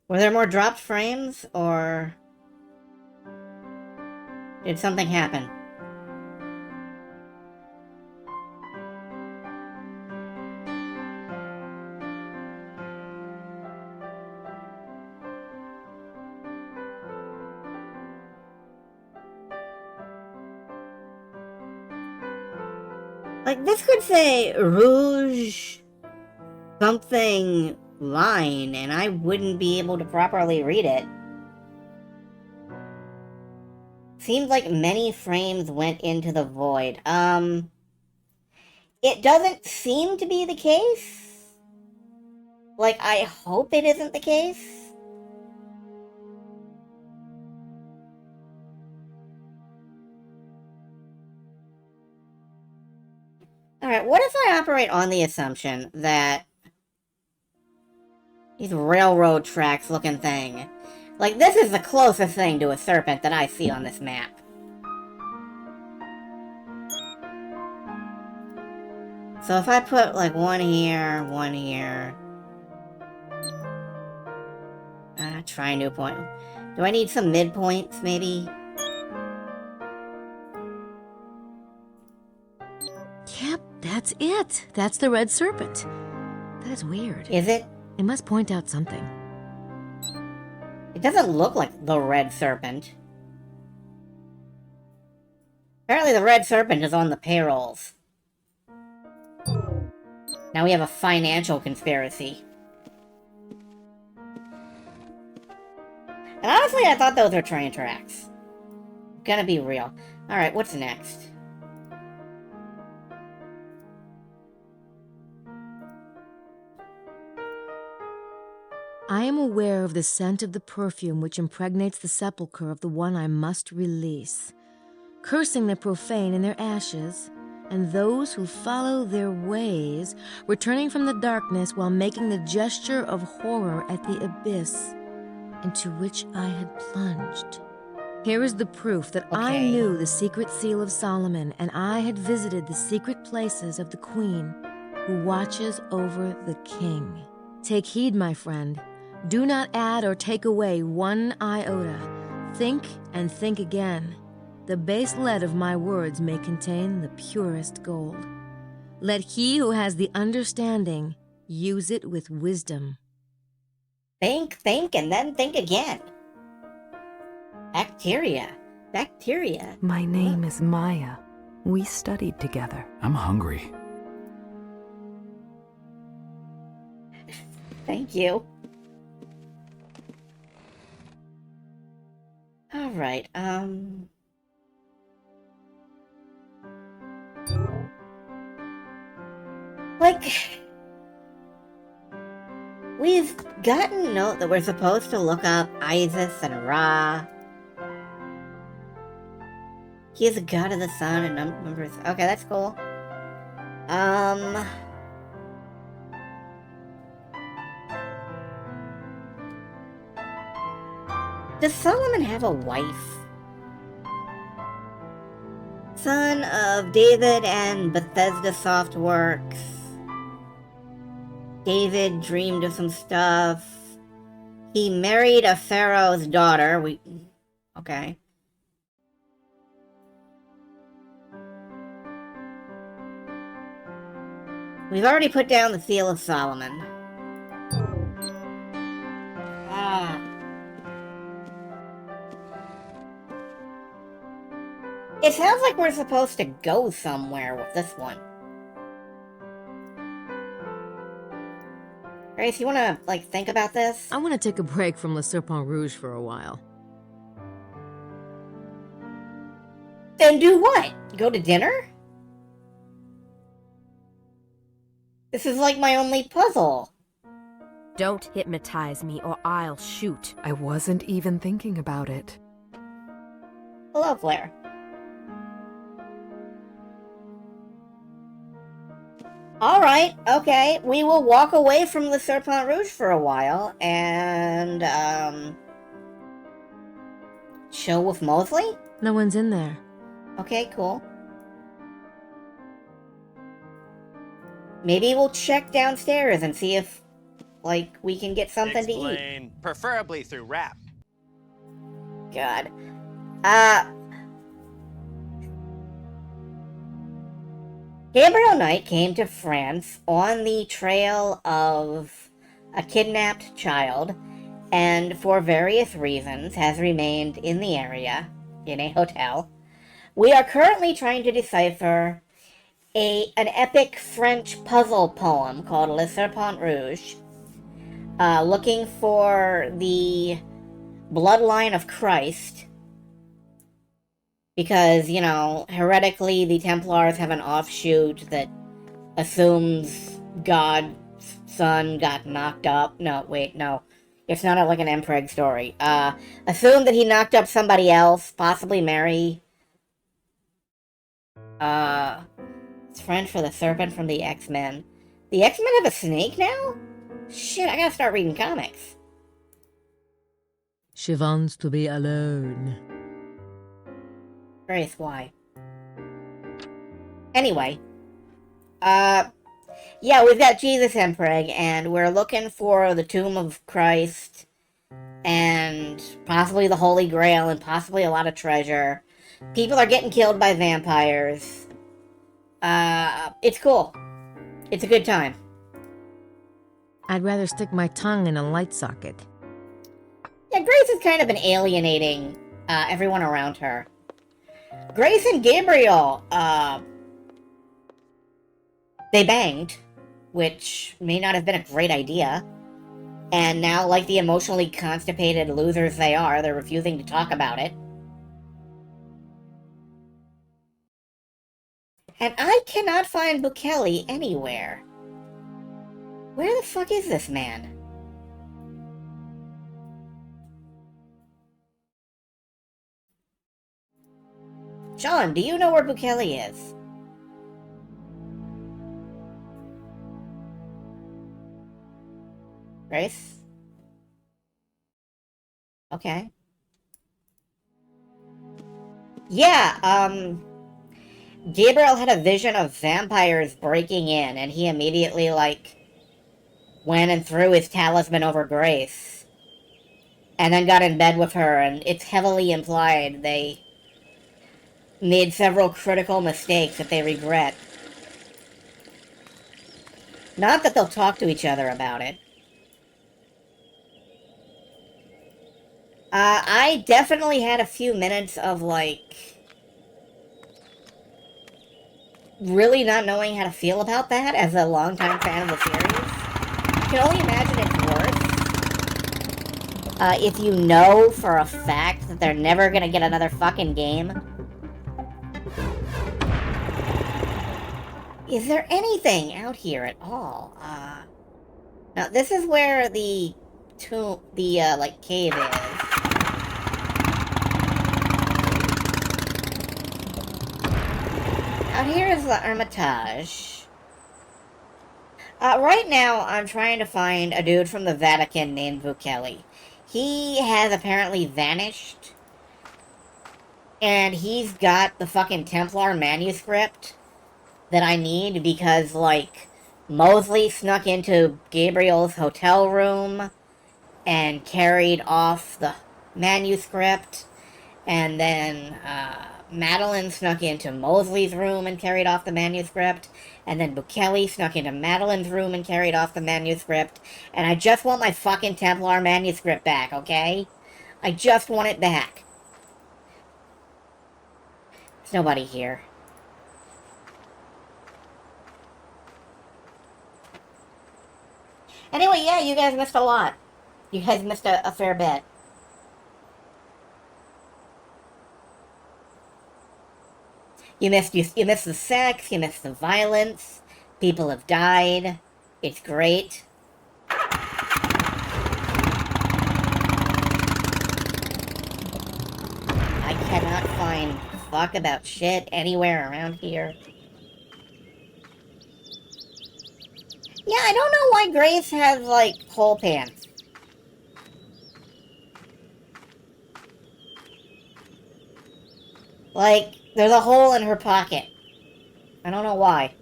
[SPEAKER 1] Were there more dropped frames, or did something happen? Like, this could say Rouge something line, and I wouldn't be able to properly read it. Seems like many frames went into the void. It doesn't seem to be the case. Like, I hope it isn't the case. Alright, what if I operate on the assumption that these railroad tracks looking thing, like, this is the closest thing to a serpent that I see on this map. So if I put, like, one here, try a new point. Do I need some midpoints, maybe?
[SPEAKER 3] Yep, that's it. That's the red serpent. That is weird.
[SPEAKER 1] Is it?
[SPEAKER 3] It must point out something.
[SPEAKER 1] It doesn't look like the red serpent. Apparently the red serpent is on the payrolls. Now we have a financial conspiracy. And honestly, I thought those were train tracks. Gonna be real. Alright, what's next?
[SPEAKER 3] I am aware of the scent of the perfume which impregnates the sepulchre of the one I must release, cursing the profane in their ashes, and those who follow their ways, returning from the darkness while making the gesture of horror at the abyss into which I had plunged. Here is the proof that I knew the secret seal of Solomon, and I had visited the secret places of the queen who watches over the king. Take heed, my friend. Do not add or take away one iota. Think and think again. The base lead of my words may contain the purest gold. Let he who has the understanding use it with wisdom.
[SPEAKER 1] Think, and then think again. Bacteria.
[SPEAKER 5] My name is Maya. We studied together.
[SPEAKER 7] I'm hungry.
[SPEAKER 1] Thank you. Alright, like, we've gotten a note that we're supposed to look up Isis and Ra. He is a god of the sun and numbers. Okay, that's cool. Does Solomon have a wife? Son of David and Bethesda Softworks. David dreamed of some stuff. He married a pharaoh's daughter. Okay. We've already put down the seal of Solomon. It sounds like we're supposed to go somewhere with this one. Grace, you wanna, like, think about this?
[SPEAKER 3] I want to take a break from Le Serpent Rouge for a while.
[SPEAKER 1] Then do what? Go to dinner? This is like my only puzzle.
[SPEAKER 6] Don't hypnotize me or I'll shoot.
[SPEAKER 5] I wasn't even thinking about it.
[SPEAKER 1] Hello, Flair. Alright, okay, we will walk away from the Serpent Rouge for a while, and, chill with Mosley?
[SPEAKER 3] No one's in there.
[SPEAKER 1] Okay, cool. Maybe we'll check downstairs and see if, like, we can get something to eat.
[SPEAKER 2] Explain, preferably through rap.
[SPEAKER 1] God. Gabriel Knight came to France on the trail of a kidnapped child, and for various reasons has remained in the area, in a hotel. We are currently trying to decipher an epic French puzzle poem called Le Serpent Rouge, looking for the bloodline of Christ, Because, you know, heretically, the Templars have an offshoot that assumes God's son got knocked up. No, wait, no. It's not like an Empreg story. Assume that he knocked up somebody else, possibly Mary. It's French for the serpent from the X-Men. The X-Men have a snake now? Shit, I gotta start reading comics.
[SPEAKER 3] She wants to be alone.
[SPEAKER 1] Grace, why? Anyway. Yeah, we've got Jesus Empreg, and we're looking for the Tomb of Christ, and possibly the Holy Grail, and possibly a lot of treasure. People are getting killed by vampires. It's cool. It's a good time.
[SPEAKER 3] I'd rather stick my tongue in a light socket.
[SPEAKER 1] Yeah, Grace has kind of been alienating everyone around her. Grace and Gabriel, they banged, which may not have been a great idea. And now, like the emotionally constipated losers they are, they're refusing to talk about it. And I cannot find Bukele anywhere. Where the fuck is this man? Sean, do you know where Bukele is? Grace? Okay. Yeah, Gabriel had a vision of vampires breaking in, and he immediately, like, went and threw his talisman over Grace. And then got in bed with her, and it's heavily implied they made several critical mistakes that they regret. Not that they'll talk to each other about it. I definitely had a few minutes of, like, really not knowing how to feel about that as a longtime fan of the series. I can only imagine it's worse. If you know for a fact that they're never gonna get another fucking game. Is there anything out here at all? Now this is where the like, cave is. Out here is the Hermitage. Right now, I'm trying to find a dude from the Vatican named Bukele. He has apparently vanished. And he's got the fucking Templar manuscript that I need because, like, Mosley snuck into Gabriel's hotel room and carried off the manuscript. And then, Madeline snuck into Mosley's room and carried off the manuscript. And then Bukele snuck into Madeline's room and carried off the manuscript. And I just want my fucking Templar manuscript back, okay? I just want it back. There's nobody here. Anyway, yeah, you guys missed a lot. You guys missed a fair bit. You missed the sex, you missed the violence, people have died, it's great. I cannot find fuck about shit anywhere around here. Yeah, I don't know why Grace has, like, hole pants. Like, there's a hole in her pocket. I don't know why.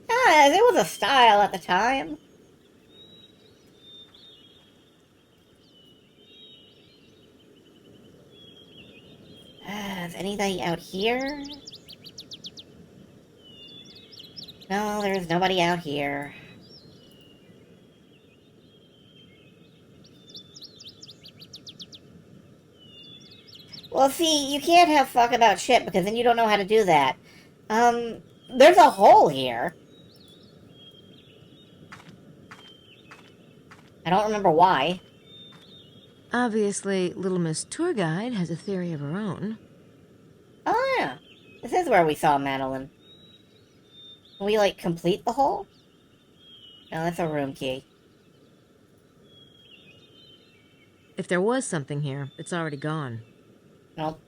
[SPEAKER 1] It was a style at the time. Is anything out here? No, there's nobody out here. Well, see, you can't have fuck about shit because then you don't know how to do that. There's a hole here. I don't remember why.
[SPEAKER 3] Obviously, Little Miss Tour Guide has a theory of her own.
[SPEAKER 1] Oh, yeah. This is where we saw Madeline. Can we, like, complete the hole? No, that's a room key.
[SPEAKER 3] If there was something here, it's already gone.
[SPEAKER 1] Nope.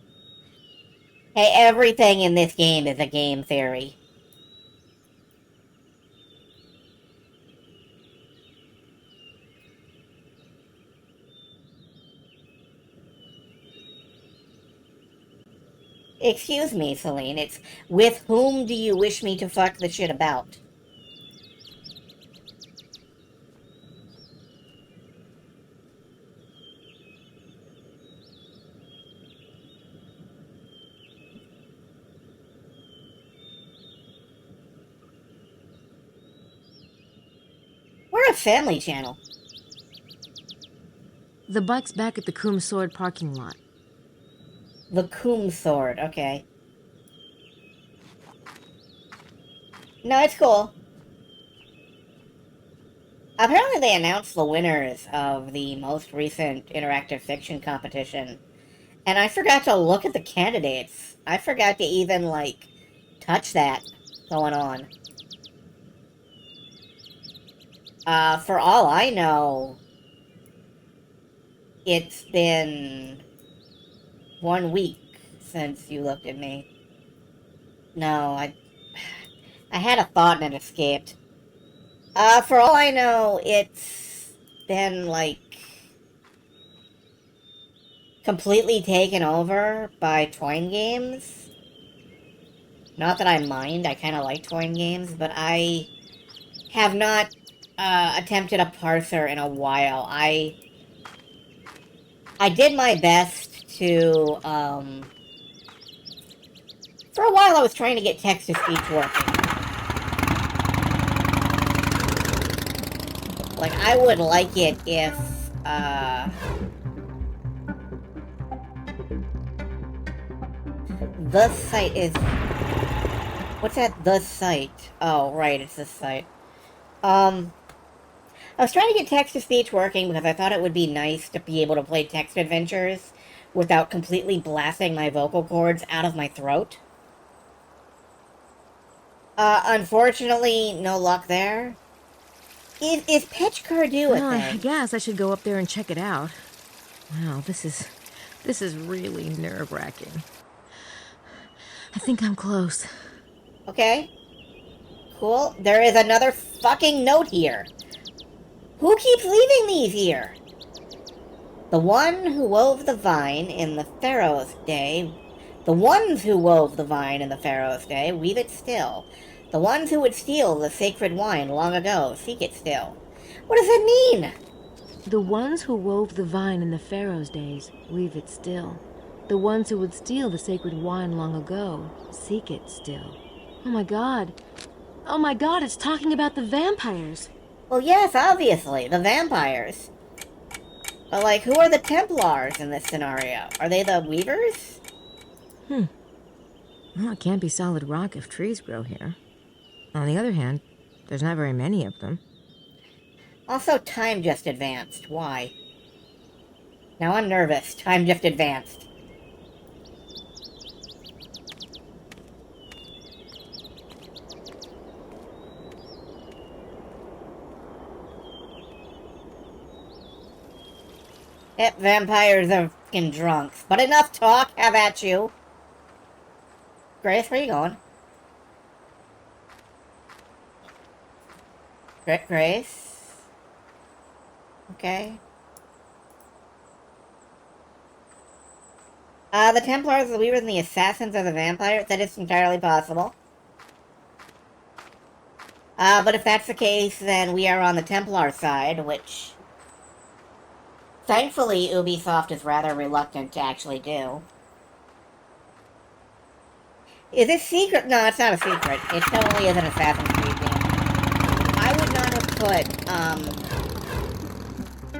[SPEAKER 1] Hey, everything in this game is a game theory. Excuse me, Celine, it's with whom do you wish me to fuck the shit about? We're a family channel.
[SPEAKER 3] The bike's back at the Coombe Sword parking lot.
[SPEAKER 1] The Coombe Sword, okay. No, it's cool. Apparently they announced the winners of the most recent interactive fiction competition. And I forgot to look at the candidates. I forgot to even, like, touch that going on. For all I know, it's been 1 week since you looked at me. No, I had a thought and it escaped. For all I know, it's been, like, completely taken over by Twine Games. Not that I mind, I kind of like Twine Games, but I have not attempted a parser in a while. I did my best to, for a while I was trying to get text-to-speech working. Like, I would like it if, the site is... What's that, the site? Oh, right, it's this site. I was trying to get text-to-speech working because I thought it would be nice to be able to play text adventures without completely blasting my vocal cords out of my throat. Unfortunately, no luck there. Is Pitch Cardew a thing?
[SPEAKER 3] I guess I should go up there and check it out. Wow, this is really nerve-wracking. I think I'm close.
[SPEAKER 1] Okay. Cool. There is another fucking note here. Who keeps leaving these here? The one who wove the vine in the Pharaoh's day. The ones who wove the vine in the Pharaoh's day, weave it still. The ones who would steal the sacred wine long ago, seek it still. What does that mean?
[SPEAKER 3] The ones who wove the vine in the Pharaoh's days, weave it still. The ones who would steal the sacred wine long ago, seek it still. Oh my god. Oh my god, it's talking about the vampires.
[SPEAKER 1] Well, yes, obviously, the vampires. But, like, who are the Templars in this scenario? Are they the Weavers?
[SPEAKER 3] Well, it can't be solid rock if trees grow here. On the other hand, there's not very many of them.
[SPEAKER 1] Also, time just advanced. Why? Now I'm nervous. Time just advanced. Yep, vampires are fucking drunks. But enough talk, have at you. Grace, where you going? Grace? Okay. The Templars, the Weavers, and the Assassins are the vampires? That is entirely possible. But if that's the case, then we are on the Templar side, which... thankfully, Ubisoft is rather reluctant to actually do. Is this secret? No, it's not a secret. It totally is an Assassin's Creed game. I would not have put,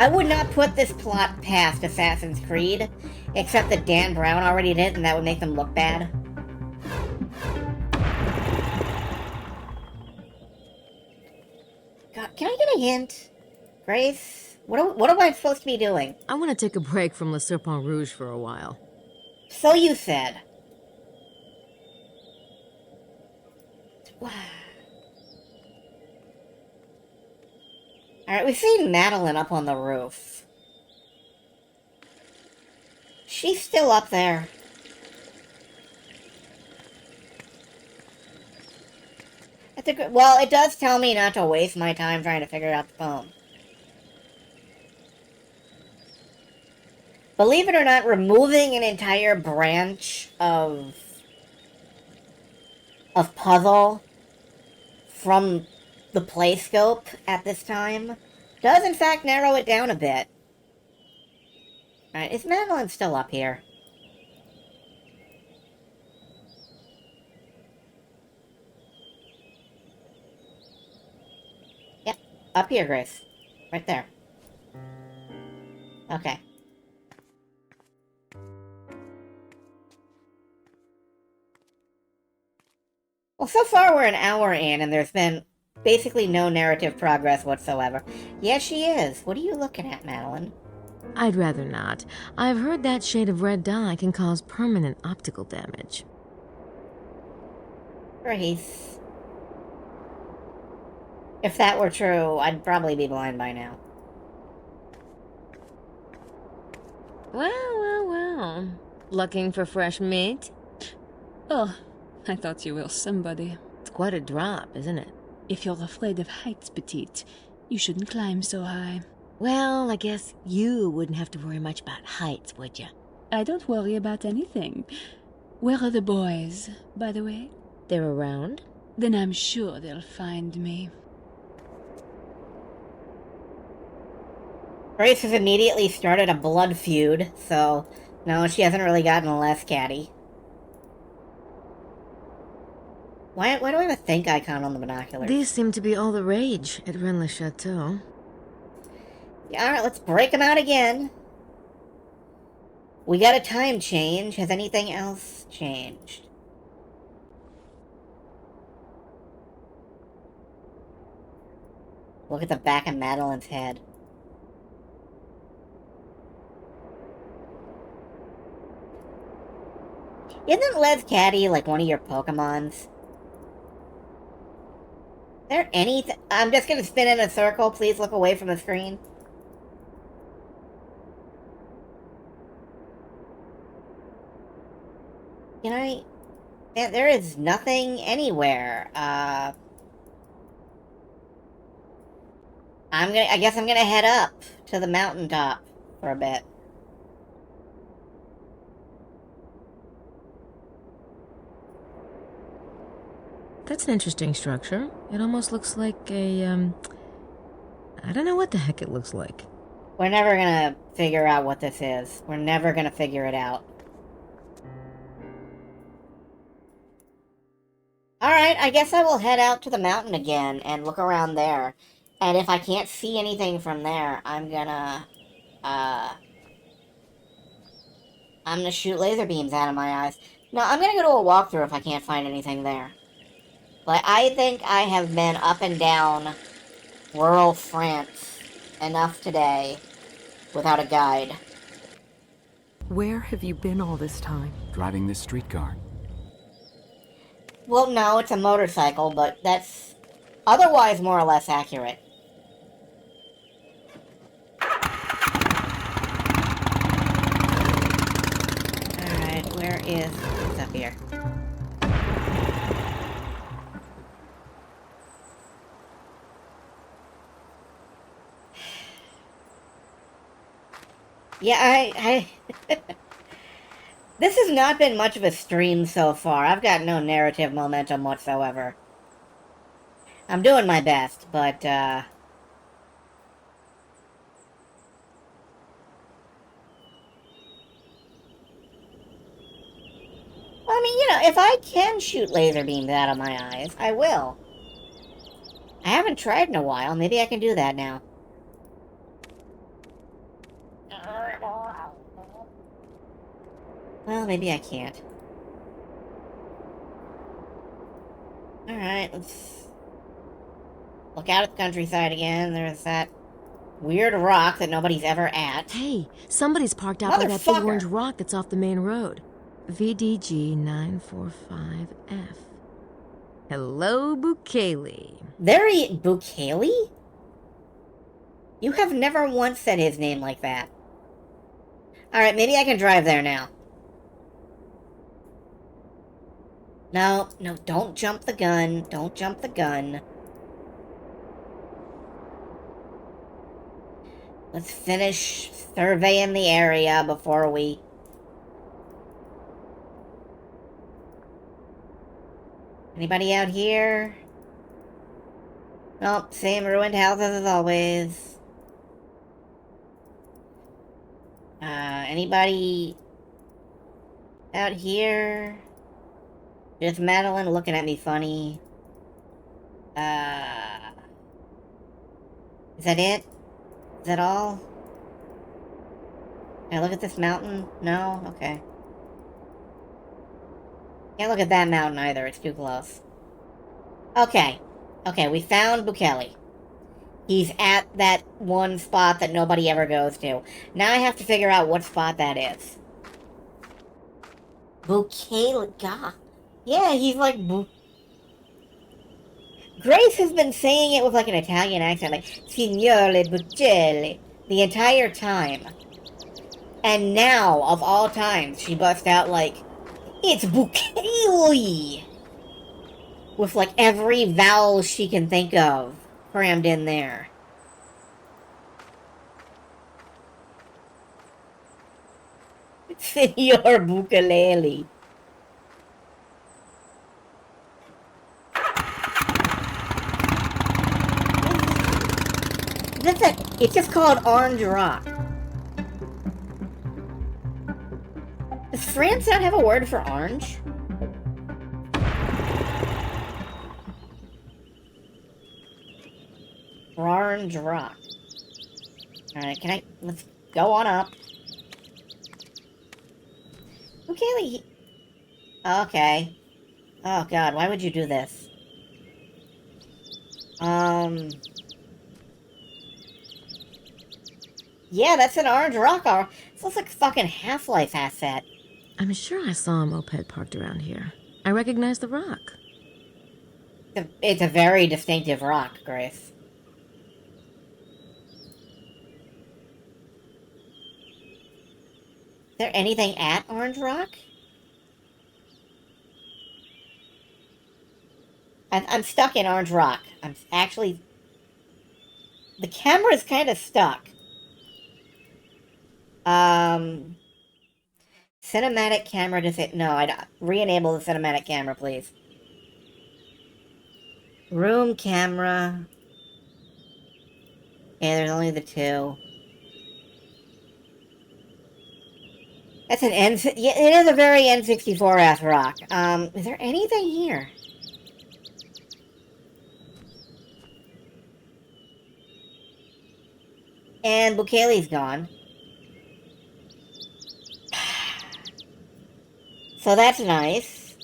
[SPEAKER 1] I would not put this plot past Assassin's Creed, except that Dan Brown already did, and that would make them look bad. God, can I get a hint? Grace? What am I supposed to be doing?
[SPEAKER 3] I want to take a break from Le Serpent Rouge for a while.
[SPEAKER 1] So you said. Wow. Alright, we've seen Madeline up on the roof. She's still up there. That's a good, well, it does tell me not to waste my time trying to figure out the phone. Believe it or not, removing an entire branch of puzzle from the play scope at this time does in fact narrow it down a bit. Alright, is Madeline still up here? Yep, up here, Grace. Right there. Okay. Well, so far we're an hour in, and there's been basically no narrative progress whatsoever. Yes, she is. What are you looking at, Madeline?
[SPEAKER 3] I'd rather not. I've heard that shade of red dye can cause permanent optical damage.
[SPEAKER 1] Grace. If that were true, I'd probably be blind by now.
[SPEAKER 3] Well. Looking for fresh meat?
[SPEAKER 7] Oh, I thought you were somebody.
[SPEAKER 3] It's quite a drop, isn't it?
[SPEAKER 7] If you're afraid of heights, petite, you shouldn't climb so high.
[SPEAKER 3] Well, I guess you wouldn't have to worry much about heights, would you?
[SPEAKER 7] I don't worry about anything. Where are the boys, by the way?
[SPEAKER 3] They're around?
[SPEAKER 7] Then I'm sure they'll find me.
[SPEAKER 1] Grace has immediately started a blood feud, so no, she hasn't really gotten less catty. Why do I have a think icon on the binoculars?
[SPEAKER 3] These seem to be all the rage at Rennes-le-Château.
[SPEAKER 1] Yeah, alright, let's break them out again. We got a time change. Has anything else changed? Look at the back of Madeline's head. Isn't Lescatty like one of your Pokemons? Is there anything? I'm just gonna spin in a circle. Please look away from the screen. Can I? Man, there is nothing anywhere. I guess I'm gonna head up to the mountaintop for a bit.
[SPEAKER 3] That's an interesting structure. It almost looks like a, I don't know what the heck it looks like.
[SPEAKER 1] We're never gonna figure out what this is. We're never gonna figure it out. Alright, I guess I will head out to the mountain again and look around there. And if I can't see anything from there, I'm gonna shoot laser beams out of my eyes. No, I'm gonna go to a walkthrough if I can't find anything there. But I think I have been up and down rural France enough today without a guide.
[SPEAKER 5] Where have you been all this time?
[SPEAKER 8] Driving this streetcar.
[SPEAKER 1] Well, no, it's a motorcycle, but that's otherwise more or less accurate. Alright, where is... It's up here. Yeah, I This has not been much of a stream so far. I've got no narrative momentum whatsoever. I'm doing my best, but, well, I mean, you know, if I can shoot laser beams out of my eyes, I will. I haven't tried in a while. Maybe I can do that now. Well, maybe I can't. Alright, let's look out at the countryside again. There's that weird rock that nobody's ever at.
[SPEAKER 3] Hey, somebody's parked out by that big
[SPEAKER 1] Motherfucker.
[SPEAKER 3] orange rock that's off the main road. VDG 945F. Hello, Bukele.
[SPEAKER 1] Bukele? You have never once said his name like that. Alright, maybe I can drive there now. No, don't jump the gun. Don't jump the gun. Let's finish surveying the area before we... Anybody out here? Nope, same ruined houses as always. Anybody out here? Just Madeline looking at me funny. Is that it? Is that all? Can I look at this mountain? No? Okay. Can't look at that mountain either, it's too close. Okay. Okay, we found Bukele. He's at that one spot that nobody ever goes to. Now I have to figure out what spot that is. Bukele, God. Yeah, he's like... Grace has been saying it with like an Italian accent, like, Signore Bukele, the entire time. And now, of all times, she busts out like, it's Bukele! With like every vowel she can think of crammed in there. Senor Bukelele. It's just called Orange Rock. Does France not have a word for orange? Orange Rock. Alright, let's go on up. Okay, okay. Oh god, why would you do this? Yeah, that's an orange rock. This looks like a fucking Half-Life asset.
[SPEAKER 3] I'm sure I saw a moped parked around here. I recognize the rock.
[SPEAKER 1] It's a very distinctive rock, Grace. Is there anything at Orange Rock? I'm stuck in Orange Rock. I'm actually... The camera's kind of stuck. Cinematic camera no, I'd re-enable the cinematic camera, please. Room camera. Yeah, there's only the two. That's an yeah, it is a very N64-ass rock. Is there anything here? And Bukele's gone. So that's nice.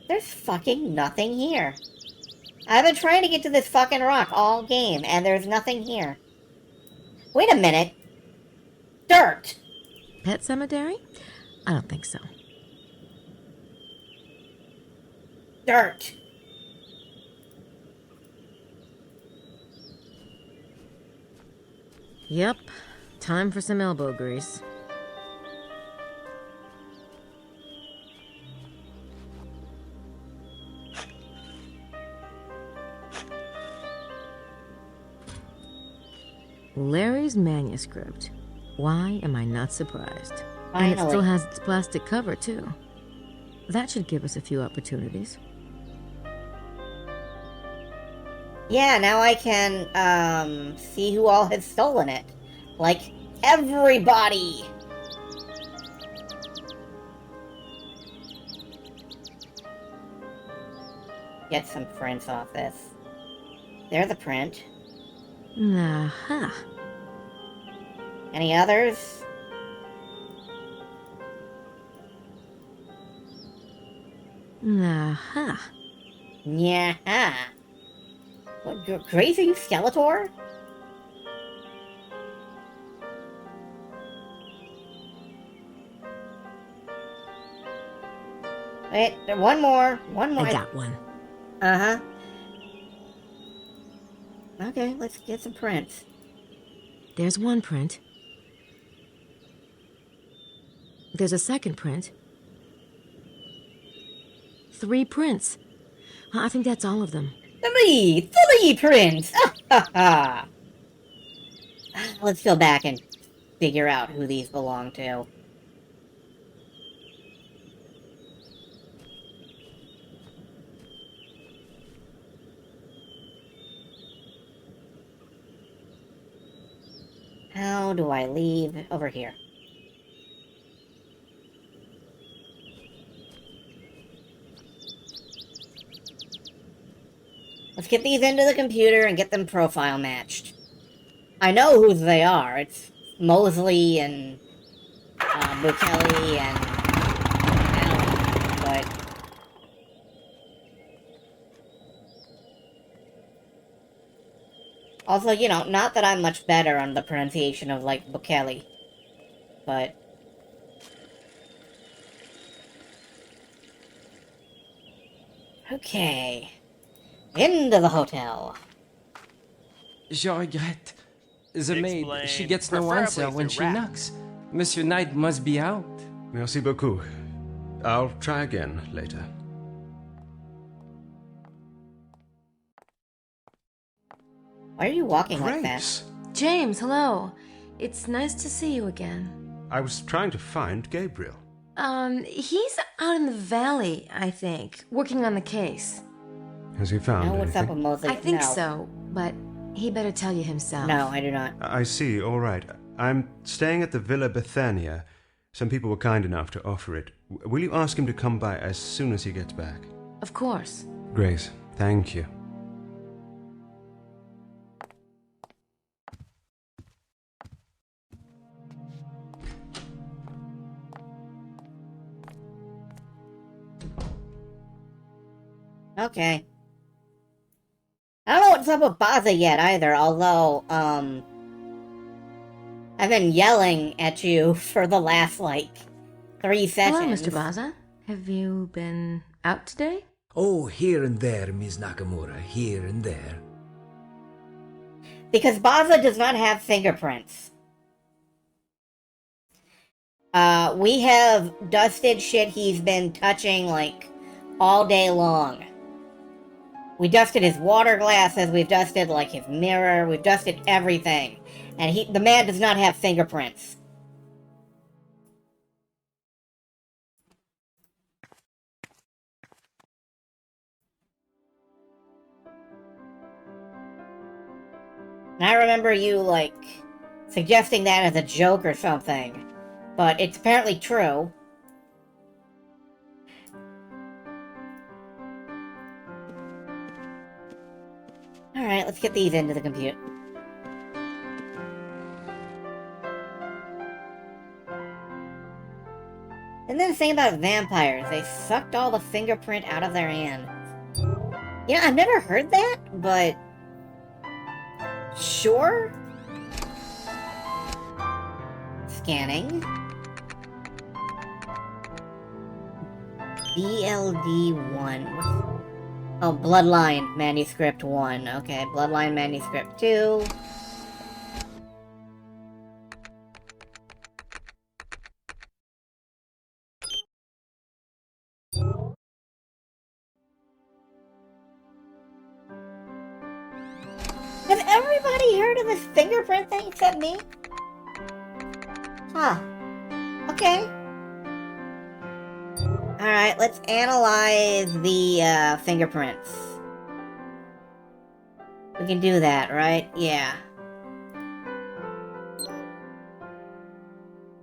[SPEAKER 1] There's fucking nothing here. I've been trying to get to this fucking rock all game, and there's nothing here. Wait a minute. Dirt!
[SPEAKER 3] Pet cemetery? I don't think so.
[SPEAKER 1] Dirt.
[SPEAKER 3] Yep. Time for some elbow grease. Larry's manuscript. Why am I not surprised?
[SPEAKER 1] Finally.
[SPEAKER 3] And it still has its plastic cover, too. That should give us a few opportunities.
[SPEAKER 1] Yeah, now I can, see who all has stolen it. Like, everybody! Get some prints off this. There's a print.
[SPEAKER 3] Aha.
[SPEAKER 1] Any others?
[SPEAKER 3] Aha.
[SPEAKER 1] Yeah. What, grazing Skeletor? Wait, one more.
[SPEAKER 3] I got one.
[SPEAKER 1] Uh-huh. Okay, let's get some prints.
[SPEAKER 3] There's one print. There's a second print. 3 prints. I think that's all of them.
[SPEAKER 1] Three prints! Let's go back and figure out who these belong to. How do I leave? Over here. Let's get these into the computer and get them profile matched. I know who they are. It's Mosley and Bukele and Allen, but also, you know, not that I'm much better on the pronunciation of, like, Bukele, but okay. Into the hotel.
[SPEAKER 8] Je regrette. The maid, she
[SPEAKER 2] Explain.
[SPEAKER 8] gets no
[SPEAKER 2] Preferably
[SPEAKER 8] answer when
[SPEAKER 2] through
[SPEAKER 8] she
[SPEAKER 2] rap.
[SPEAKER 8] knocks. Monsieur Knight must be out.
[SPEAKER 9] Merci beaucoup. I'll try again later.
[SPEAKER 1] Why are you walking like that?
[SPEAKER 9] Grace!
[SPEAKER 3] James, hello. It's nice to see you again.
[SPEAKER 9] I was trying to find Gabriel.
[SPEAKER 3] He's out in the valley, I think, working on the case.
[SPEAKER 9] Has he found
[SPEAKER 1] Know what's up
[SPEAKER 9] anything?
[SPEAKER 1] with Mosley?
[SPEAKER 3] I think
[SPEAKER 1] No.
[SPEAKER 3] so, but he better tell you himself.
[SPEAKER 1] No, I do not.
[SPEAKER 9] I see, all right. I'm staying at the Villa Bethania. Some people were kind enough to offer it. Will you ask him to come by as soon as he gets back?
[SPEAKER 3] Of course.
[SPEAKER 9] Grace, thank you.
[SPEAKER 1] Okay. I don't know what's up with Baza yet either, although, I've been yelling at you for the last, like, 3 sessions.
[SPEAKER 3] Hello, Mr. Baza. Have you been out today?
[SPEAKER 10] Oh, here and there, Ms. Nakamura, here and there.
[SPEAKER 1] Because Baza does not have fingerprints. We have dusted shit he's been touching, like, all day long. We dusted his water glasses, we've dusted, like, his mirror, we've dusted everything. And the man does not have fingerprints. And I remember you, like, suggesting that as a joke or something. But it's apparently true. Alright, let's get these into the computer. And then the thing about vampires, they sucked all the fingerprint out of their hand. You know, I've never heard that, but... sure? Scanning. BLD1. Oh, Bloodline Manuscript 1. Okay, Bloodline Manuscript 2. Has everybody heard of this fingerprint thing except me? Huh. Okay. Alright, let's analyze the fingerprints. We can do that, right? Yeah.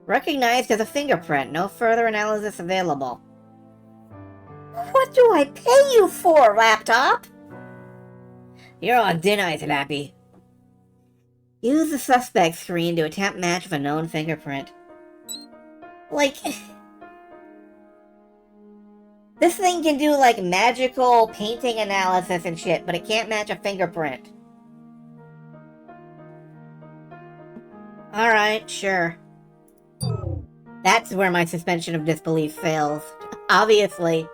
[SPEAKER 1] Recognized as a fingerprint. No further analysis available. What do I pay you for, laptop? You're on thin ice, Lappy. Use the suspect screen to attempt match of a known fingerprint. Like... This thing can do, like, magical painting analysis and shit, but it can't match a fingerprint. Alright, sure. That's where my suspension of disbelief fails. Obviously.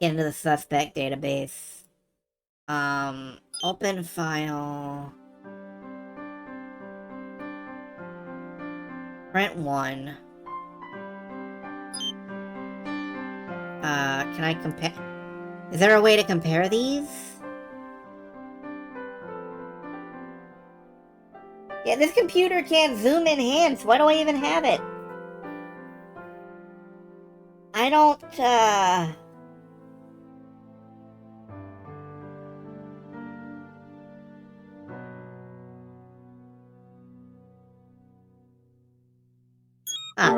[SPEAKER 1] Get into the suspect database. Open file. Print 1. Can I compare? Is there a way to compare these? Yeah, this computer can't zoom enhance. Why do I even have it? I don't,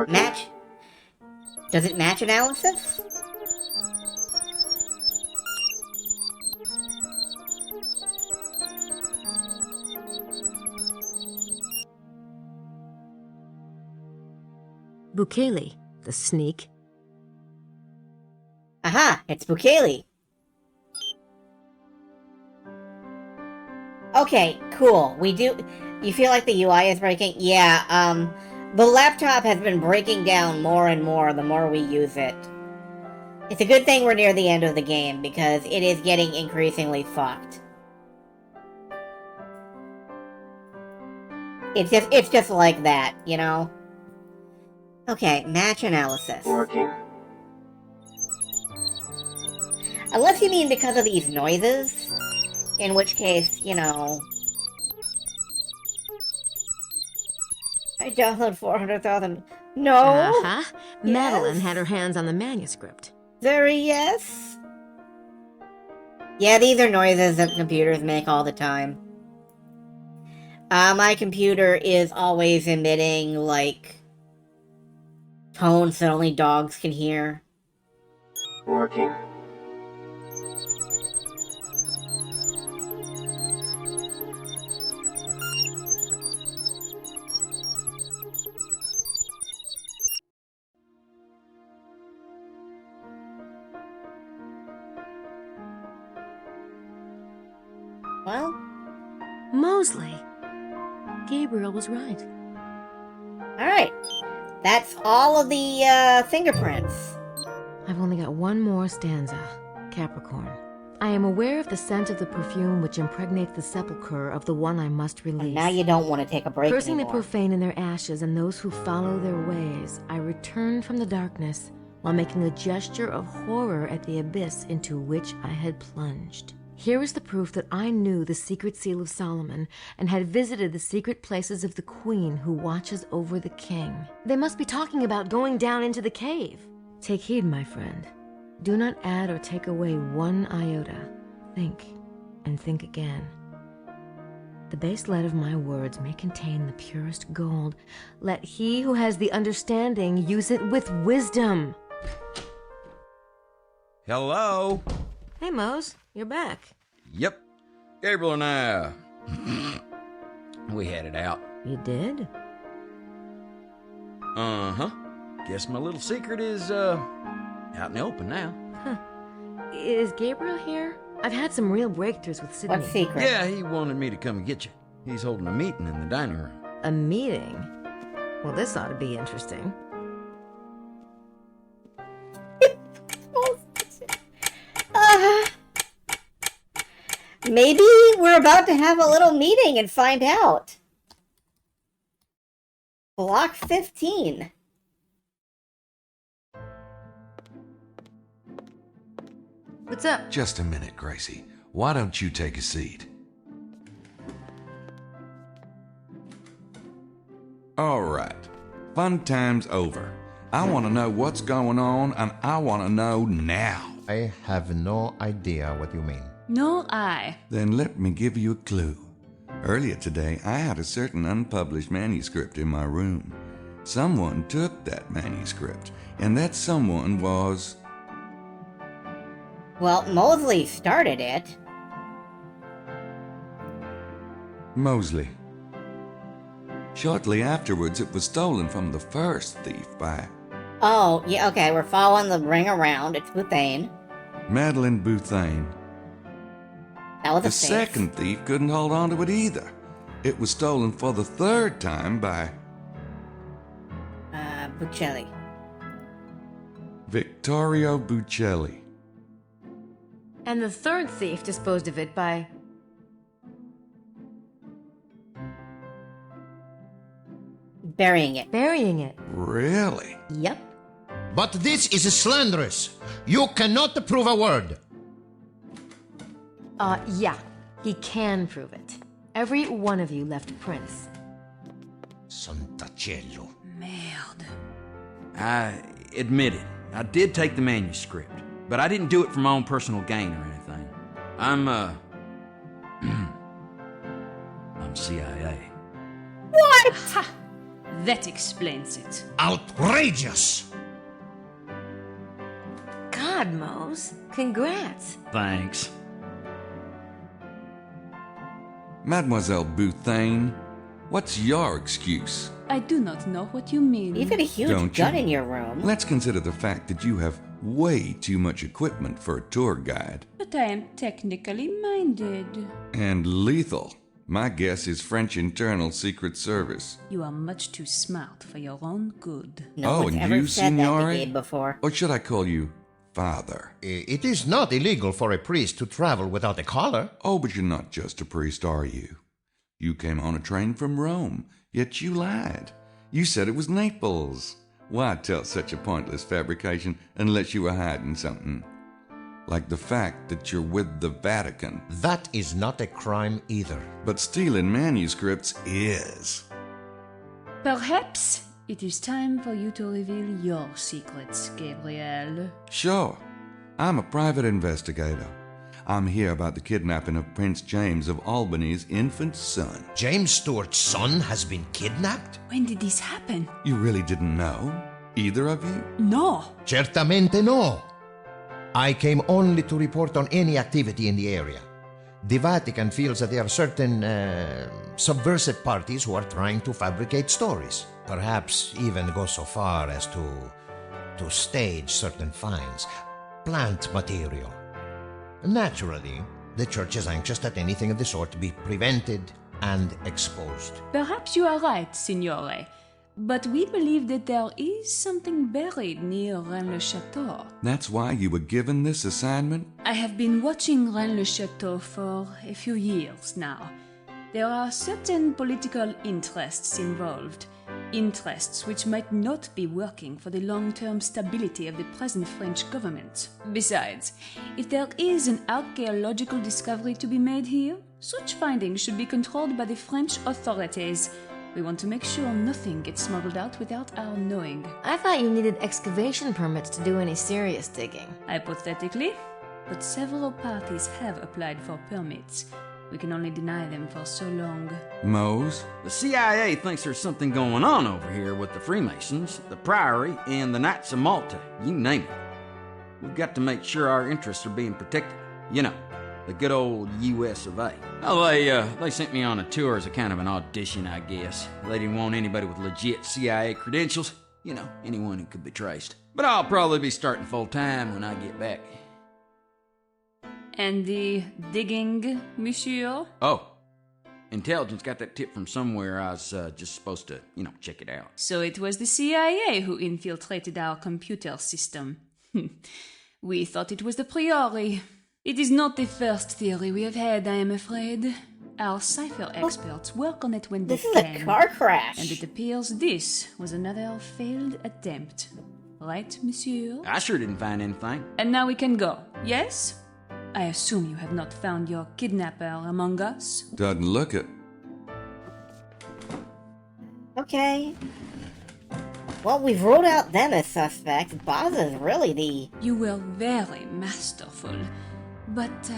[SPEAKER 1] match? Does it match analysis?
[SPEAKER 3] Bukele, the sneak.
[SPEAKER 1] Aha, it's Bukele. Okay, cool. We do... You feel like the UI is breaking? Yeah, the laptop has been breaking down more and more the more we use it. It's a good thing we're near the end of the game, because it is getting increasingly fucked. It's just like that, you know? Okay, match analysis.
[SPEAKER 11] Working.
[SPEAKER 1] Unless you mean because of these noises, in which case, you know... I download 400,000. No!
[SPEAKER 3] Uh-huh.
[SPEAKER 1] Yes.
[SPEAKER 3] Madeline had her hands on the manuscript.
[SPEAKER 1] Very yes. Yeah, these are noises that computers make all the time. My computer is always emitting, like, tones that only dogs can hear.
[SPEAKER 11] Working.
[SPEAKER 1] Well,
[SPEAKER 3] Mosley. Gabriel was right.
[SPEAKER 1] alright. That's all of the, fingerprints.
[SPEAKER 3] I've only got one more stanza. Capricorn. I am aware of the scent of the perfume which impregnates the sepulchre of the one I must release.
[SPEAKER 1] And now you don't want to take a break
[SPEAKER 3] Cursing
[SPEAKER 1] anymore.
[SPEAKER 3] the profane in their ashes and those who follow their ways, I returned from the darkness while making a gesture of horror at the abyss into which I had plunged. Here is the proof that I knew the secret seal of Solomon and had visited the secret places of the queen who watches over the king. They must be talking about going down into the cave. Take heed, my friend. Do not add or take away one iota. Think, and think again. The base lead of my words may contain the purest gold. Let he who has the understanding use it with wisdom.
[SPEAKER 12] Hello?
[SPEAKER 3] Hey, Mose, you're back.
[SPEAKER 12] Yep. Gabriel and I, we had it out.
[SPEAKER 3] You did?
[SPEAKER 12] Uh-huh. Guess my little secret is, out in the open now.
[SPEAKER 3] Huh. Is Gabriel here? I've had some real breakthroughs with Sydney.
[SPEAKER 1] What secret?
[SPEAKER 12] Yeah, he wanted me to come and get you. He's holding a meeting in the dining room.
[SPEAKER 3] A meeting? Well, this ought to be interesting.
[SPEAKER 1] Maybe we're about to have a little meeting and find out. Block 15.
[SPEAKER 3] What's up?
[SPEAKER 13] Just a minute, Gracie. Why don't you take a seat? All right. Fun time's over. I want to know what's going on, and I want to know now.
[SPEAKER 14] I have no idea what you mean.
[SPEAKER 7] Nor I.
[SPEAKER 13] Then let me give you a clue. Earlier today, I had a certain unpublished manuscript in my room. Someone took that manuscript, and that someone was...
[SPEAKER 1] Well, Mosley started it.
[SPEAKER 13] Mosley. Shortly afterwards, it was stolen from the first thief by
[SPEAKER 1] Oh, yeah, okay, we're following the ring around. It's Bouthane.
[SPEAKER 13] Madeline Bouthane.
[SPEAKER 1] That was
[SPEAKER 13] The
[SPEAKER 1] a safe.
[SPEAKER 13] second thief couldn't hold on to it either. It was stolen for the third time by
[SPEAKER 1] Buccelli.
[SPEAKER 13] Vittorio Buccelli.
[SPEAKER 3] And the third thief disposed of it by...
[SPEAKER 1] Burying it.
[SPEAKER 3] burying it.
[SPEAKER 13] Really?
[SPEAKER 3] Yep.
[SPEAKER 14] But this is slanderous. You cannot prove a word.
[SPEAKER 3] Yeah. He can prove it. Every one of you left prints.
[SPEAKER 10] Santa cielo.
[SPEAKER 7] Merde.
[SPEAKER 12] I admit it. I did take the manuscript, but I didn't do it for my own personal gain or anything. I'm CIA.
[SPEAKER 7] What? Ha! That explains it.
[SPEAKER 14] Outrageous!
[SPEAKER 3] God, Mose. Congrats.
[SPEAKER 12] Thanks.
[SPEAKER 13] Mademoiselle Bouthane, what's your excuse?
[SPEAKER 7] I do not know what you mean.
[SPEAKER 1] You've got a huge
[SPEAKER 13] Don't
[SPEAKER 1] gun
[SPEAKER 13] you?
[SPEAKER 1] in your room.
[SPEAKER 13] Let's consider the fact that you have way too much equipment for a tour guide.
[SPEAKER 7] But I am technically minded.
[SPEAKER 13] And lethal. My guess is French Internal Secret Service.
[SPEAKER 7] You are much too smart for your own good.
[SPEAKER 1] No one's
[SPEAKER 13] and
[SPEAKER 1] ever
[SPEAKER 13] you,
[SPEAKER 1] said
[SPEAKER 13] signore?
[SPEAKER 1] that to Gabe before.
[SPEAKER 13] Or should I call you Father?
[SPEAKER 14] It is not illegal for a priest to travel without a collar.
[SPEAKER 13] Oh, but you're not just a priest, are you? You came on a train from Rome, yet you lied. You said it was Naples. Why tell such a pointless fabrication unless you were hiding something? Like the fact that you're with the Vatican.
[SPEAKER 14] That is not a crime either.
[SPEAKER 13] But stealing manuscripts is.
[SPEAKER 7] Perhaps it is time for you to reveal your secrets, Gabriel.
[SPEAKER 13] Sure. I'm a private investigator. I'm here about the kidnapping of Prince James of Albany's infant son.
[SPEAKER 14] James Stewart's son has been kidnapped?
[SPEAKER 7] When did this happen?
[SPEAKER 13] You really didn't know? Either of you?
[SPEAKER 7] No.
[SPEAKER 14] Certamente no. I came only to report on any activity in the area. The Vatican feels that there are certain subversive parties who are trying to fabricate stories. Perhaps even go so far as to stage certain finds. Plant material. Naturally, the church is anxious that anything of the sort be prevented and exposed.
[SPEAKER 7] Perhaps you are right, signore. But we believe that there is something buried near Rennes-le-Château.
[SPEAKER 13] That's why you were given this assignment?
[SPEAKER 7] I have been watching Rennes-le-Château for a few years now. There are certain political interests involved. Interests which might not be working for the long-term stability of the present French government. Besides, if there is an archaeological discovery to be made here, such findings should be controlled by the French authorities. We want to make sure nothing gets smuggled out without our knowing.
[SPEAKER 3] I thought you needed excavation permits to do any serious digging.
[SPEAKER 7] Hypothetically, but several parties have applied for permits. We can only deny them for so long.
[SPEAKER 13] Mose?
[SPEAKER 12] The CIA thinks there's something going on over here with the Freemasons, the Priory, and the Knights of Malta. You name it. We've got to make sure our interests are being protected. You know, the good old US of A. Well, they sent me on a tour as a kind of an audition, I guess. They didn't want anybody with legit CIA credentials. You know, anyone who could be traced. But I'll probably be starting full-time when I get back.
[SPEAKER 7] And the digging, monsieur?
[SPEAKER 12] Oh, intelligence got that tip from somewhere. I was just supposed to, check it out.
[SPEAKER 7] So it was the CIA who infiltrated our computer system. We thought it was the Priory. It is not the first theory we have had, I am afraid. Our cipher experts work on it when they can.
[SPEAKER 1] This is a car crash.
[SPEAKER 7] And it appears this was another failed attempt. Right, monsieur?
[SPEAKER 12] I sure didn't find anything.
[SPEAKER 7] And now we can go, yes? I assume you have not found your kidnapper among us?
[SPEAKER 13] Doesn't look it.
[SPEAKER 1] Okay. Well, we've ruled out them as suspects. Boz is really the...
[SPEAKER 7] You were very masterful, but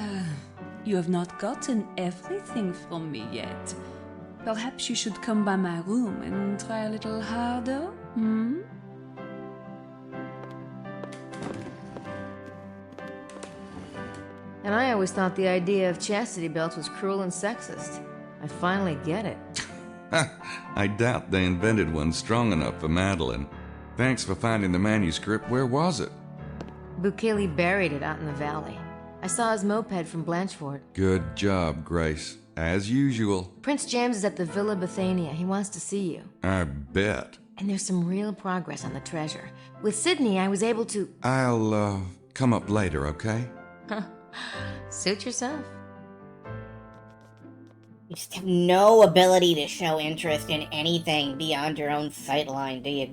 [SPEAKER 7] you have not gotten everything from me yet. Perhaps you should come by my room and try a little harder, hmm?
[SPEAKER 3] And I always thought the idea of chastity belts was cruel and sexist. I finally get it.
[SPEAKER 13] I doubt they invented one strong enough for Madeline. Thanks for finding the manuscript. Where was it?
[SPEAKER 3] Bukele buried it out in the valley. I saw his moped from Blanchford.
[SPEAKER 13] Good job, Grace. As usual.
[SPEAKER 3] Prince James is at the Villa Bethania. He wants to see you.
[SPEAKER 13] I bet.
[SPEAKER 3] And there's some real progress on the treasure. With Sydney, I was able to...
[SPEAKER 13] I'll, come up later, okay?
[SPEAKER 3] Suit yourself.
[SPEAKER 1] You just have no ability to show interest in anything beyond your own sightline, do you?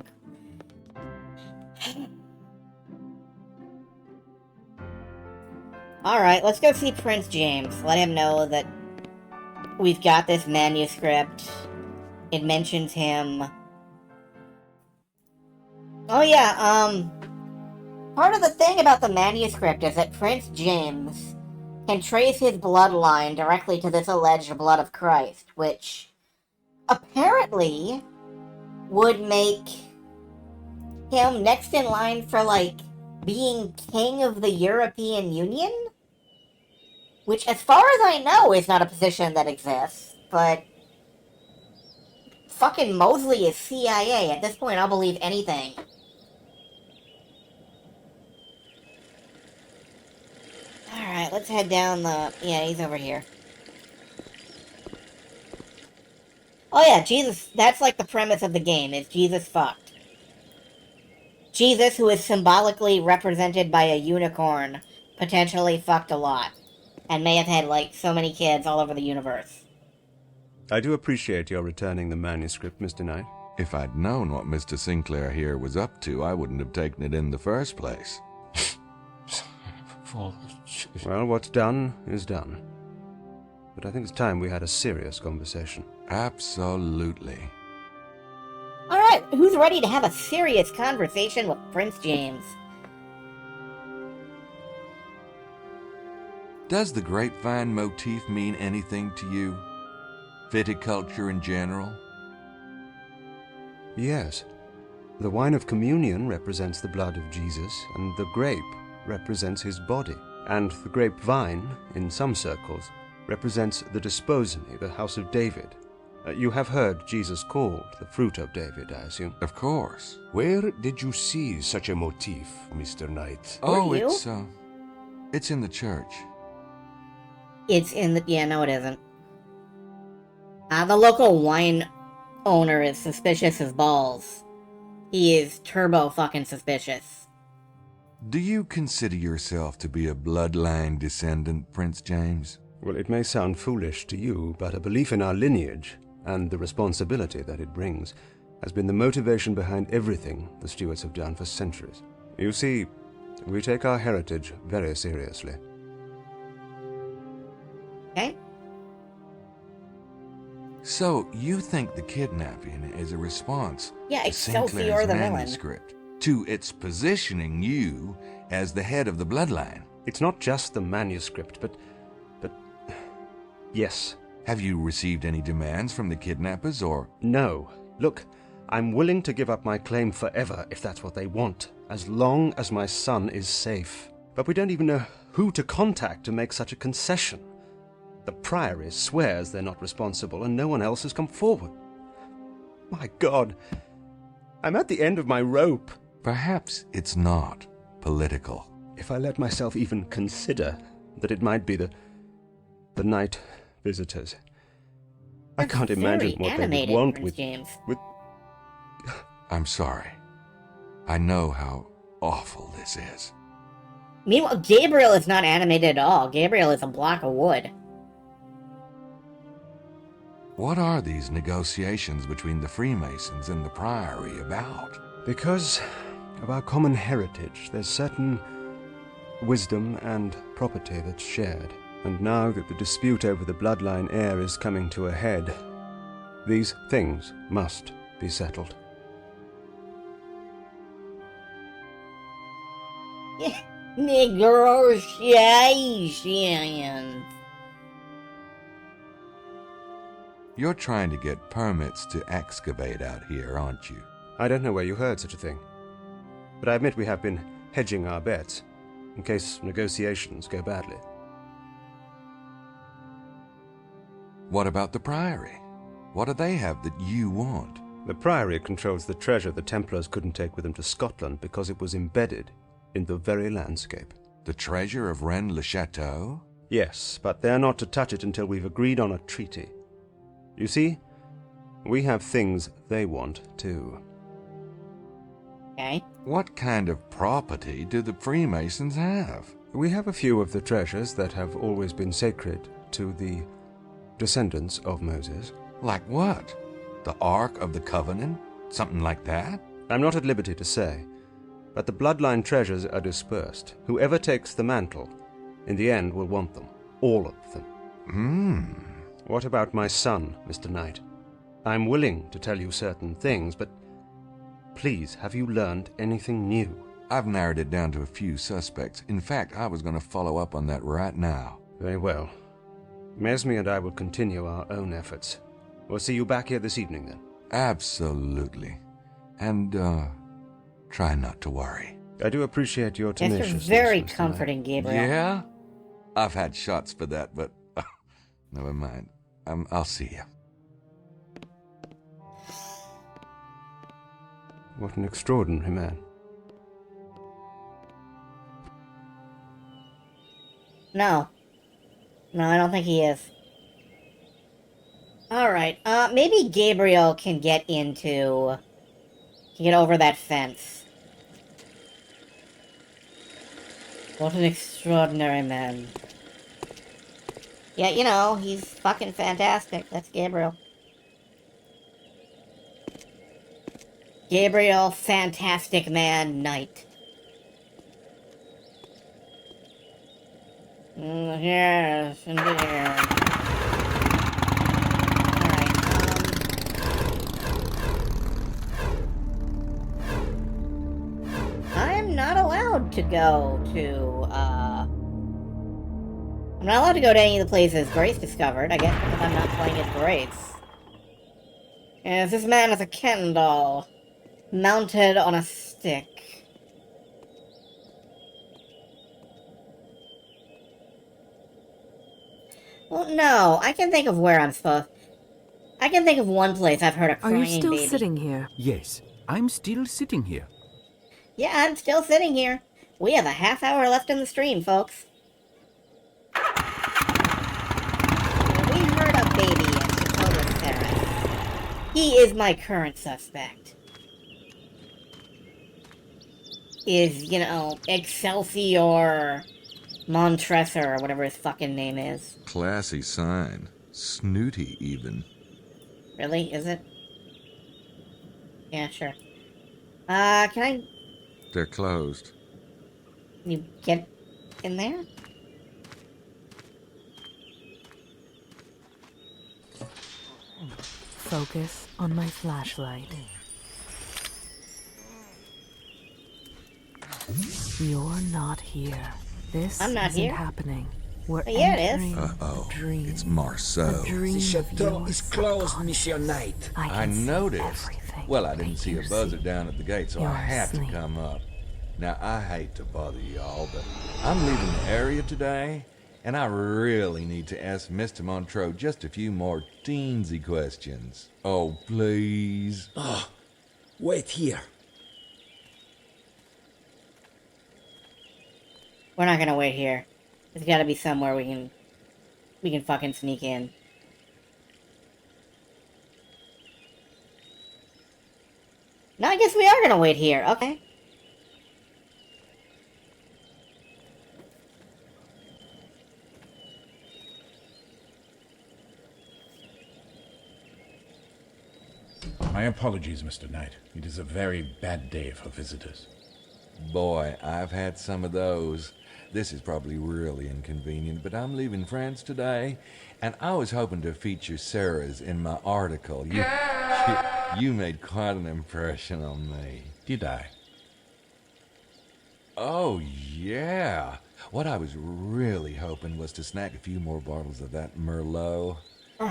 [SPEAKER 1] Alright, let's go see Prince James. Let him know that we've got this manuscript. It mentions him. Oh yeah, part of the thing about the manuscript is that Prince James can trace his bloodline directly to this alleged blood of Christ, which apparently would make him next in line for, like, being king of the European Union? Which, as far as I know, is not a position that exists, but fucking Mosley is CIA. At this point, I'll believe anything. Alright, let's head down the... Yeah, he's over here. Oh yeah, Jesus, that's like the premise of the game, is Jesus fucked. Jesus, who is symbolically represented by a unicorn, potentially fucked a lot. And may have had, like, so many kids all over the universe.
[SPEAKER 9] I do appreciate your returning the manuscript, Mr. Knight.
[SPEAKER 13] If I'd known what Mr. Sinclair here was up to, I wouldn't have taken it in the first place.
[SPEAKER 9] Well, what's done is done. But I think it's time we had a serious conversation.
[SPEAKER 13] Absolutely.
[SPEAKER 1] Alright, who's ready to have a serious conversation with Prince James?
[SPEAKER 13] Does the grapevine motif mean anything to you? Viticulture in general?
[SPEAKER 9] Yes. The wine of communion represents the blood of Jesus, and the grape represents his body. And the grapevine, in some circles, represents the desposony, the house of David. You have heard Jesus called the fruit of David, I assume.
[SPEAKER 13] Of course.
[SPEAKER 15] Where did you see such a motif, Mr. Knight?
[SPEAKER 13] Oh, it's in the church.
[SPEAKER 1] It's in the... Yeah, no it isn't. The local wine owner is suspicious as balls. He is turbo fucking suspicious.
[SPEAKER 13] Do you consider yourself to be a bloodline descendant, Prince James?
[SPEAKER 9] Well, it may sound foolish to you, but a belief in our lineage and the responsibility that it brings has been the motivation behind everything the Stuarts have done for centuries. You see, we take our heritage very seriously.
[SPEAKER 1] Okay.
[SPEAKER 13] So, you think the kidnapping is a response to
[SPEAKER 1] Excelsior the
[SPEAKER 13] manuscript, to its positioning you as the head of the bloodline?
[SPEAKER 9] It's not just the manuscript, but yes.
[SPEAKER 13] Have you received any demands from the kidnappers, or...?
[SPEAKER 9] No. Look, I'm willing to give up my claim forever if that's what they want, as long as my son is safe. But we don't even know who to contact to make such a concession. The Priory swears they're not responsible, and no one else has come forward. My God, I'm at the end of my rope.
[SPEAKER 13] Perhaps it's not political.
[SPEAKER 9] If I let myself even consider that it might be the night visitors, I can't imagine what they would want with...
[SPEAKER 13] I'm sorry. I know how awful this is.
[SPEAKER 1] Meanwhile, Gabriel is not animated at all. Gabriel is a block of wood.
[SPEAKER 13] What are these negotiations between the Freemasons and the Priory about?
[SPEAKER 9] Because of our common heritage, there's certain wisdom and property that's shared. And now that the dispute over the bloodline heir is coming to a head, these things must be settled.
[SPEAKER 1] Negotiations.
[SPEAKER 13] You're trying to get permits to excavate out here, aren't you?
[SPEAKER 9] I don't know where you heard such a thing. But I admit we have been hedging our bets, in case negotiations go badly.
[SPEAKER 13] What about the Priory? What do they have that you want?
[SPEAKER 15] The Priory controls the treasure the Templars couldn't take with them to Scotland because it was embedded in the very landscape.
[SPEAKER 13] The treasure of Rennes-le-Château?
[SPEAKER 15] Yes, but they're not to touch it until we've agreed on a treaty. You see, we have things they want, too.
[SPEAKER 1] Okay.
[SPEAKER 13] What kind of property do the Freemasons have?
[SPEAKER 15] We have a few of the treasures that have always been sacred to the descendants of Moses.
[SPEAKER 13] Like what? The Ark of the Covenant? Something like that?
[SPEAKER 15] I'm not at liberty to say, but the bloodline treasures are dispersed. Whoever takes the mantle, in the end, will want them. All of them. What about my son, Mr. Knight? I'm willing to tell you certain things, but please, have you learned anything new?
[SPEAKER 13] I've narrowed it down to a few suspects. In fact, I was going to follow up on that right now.
[SPEAKER 15] Very well. Mesme and I will continue our own efforts. We'll see you back here this evening, then.
[SPEAKER 13] Absolutely. And, try not to worry.
[SPEAKER 15] I do appreciate your tenaciousness.
[SPEAKER 1] It's very comforting, Gabriel.
[SPEAKER 13] Yeah? I've had shots for that, but never mind. I'll see you.
[SPEAKER 15] What an extraordinary man.
[SPEAKER 1] No. No, I don't think he is. Alright, maybe Gabriel can get over that fence. What an extraordinary man. Yeah, you know, he's fucking fantastic. That's Gabriel. Gabriel, Fantastic Man, Knight. Yes, indeed. I'm not allowed to go to, I'm not allowed to go to any of the places Grace discovered, I guess because I'm not playing as Grace. Yes, this man is a Ken doll, mounted on a stick. Well, no, I can think of where I'm supposed... I can think of one place I've heard a crying baby.
[SPEAKER 5] Are you still sitting here?
[SPEAKER 16] Yes, I'm still sitting here.
[SPEAKER 1] Yeah, I'm still sitting here. We have a half hour left in the stream, folks. We heard a baby in Chicago Terrace. He is my current suspect. Is, you know, Excelsior Montresor, or whatever his fucking name is.
[SPEAKER 13] Classy sign. Snooty, even.
[SPEAKER 1] Really? Is it? Yeah, sure. Can I...
[SPEAKER 13] They're closed.
[SPEAKER 1] You get in there?
[SPEAKER 5] Focus on my flashlight. You're not here. This
[SPEAKER 1] I'm not
[SPEAKER 5] isn't
[SPEAKER 1] here.
[SPEAKER 5] happening. We're
[SPEAKER 1] yeah, it is.
[SPEAKER 13] Uh-oh. It's Marceau.
[SPEAKER 10] The chateau is closed, Monsieur Knight.
[SPEAKER 13] I noticed. Well, I didn't see a buzzer down at the gate, so I have to come up. Now, I hate to bother y'all, but I'm leaving the area today, and I really need to ask Mr. Montreux just a few more teensy questions. Oh, please.
[SPEAKER 10] Oh, wait here.
[SPEAKER 1] We're not gonna wait here. There's gotta be somewhere we can fucking sneak in. No, I guess we are gonna wait here. Okay.
[SPEAKER 17] My apologies, Mr. Knight. It is a very bad day for visitors.
[SPEAKER 13] Boy, I've had some of those. This is probably really inconvenient, but I'm leaving France today, and I was hoping to feature Sarah's in my article. You made quite an impression on me.
[SPEAKER 17] Did I?
[SPEAKER 13] Oh, yeah. What I was really hoping was to snag a few more bottles of that Merlot.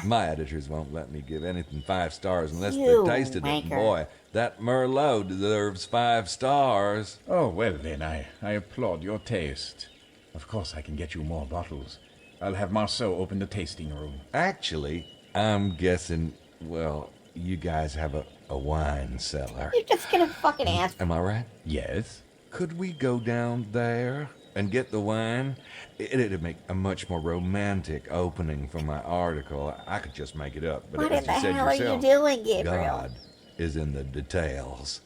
[SPEAKER 13] My editors won't let me give anything 5 stars unless they've tasted it. And boy, that Merlot deserves 5 stars.
[SPEAKER 17] Oh, well then, I applaud your taste. Of course I can get you more bottles. I'll have Marceau open the tasting room.
[SPEAKER 13] Actually, I'm guessing, well, you guys have a a wine cellar.
[SPEAKER 1] You're just gonna fucking ask.
[SPEAKER 13] Am I right?
[SPEAKER 17] Yes?
[SPEAKER 13] Could we go down there and get the wine? It'd make a much more romantic opening for my article. I could just make it up, but
[SPEAKER 1] What
[SPEAKER 13] as
[SPEAKER 1] in the
[SPEAKER 13] you said
[SPEAKER 1] hell
[SPEAKER 13] yourself,
[SPEAKER 1] are you doing, Gabriel?
[SPEAKER 13] God is in the details.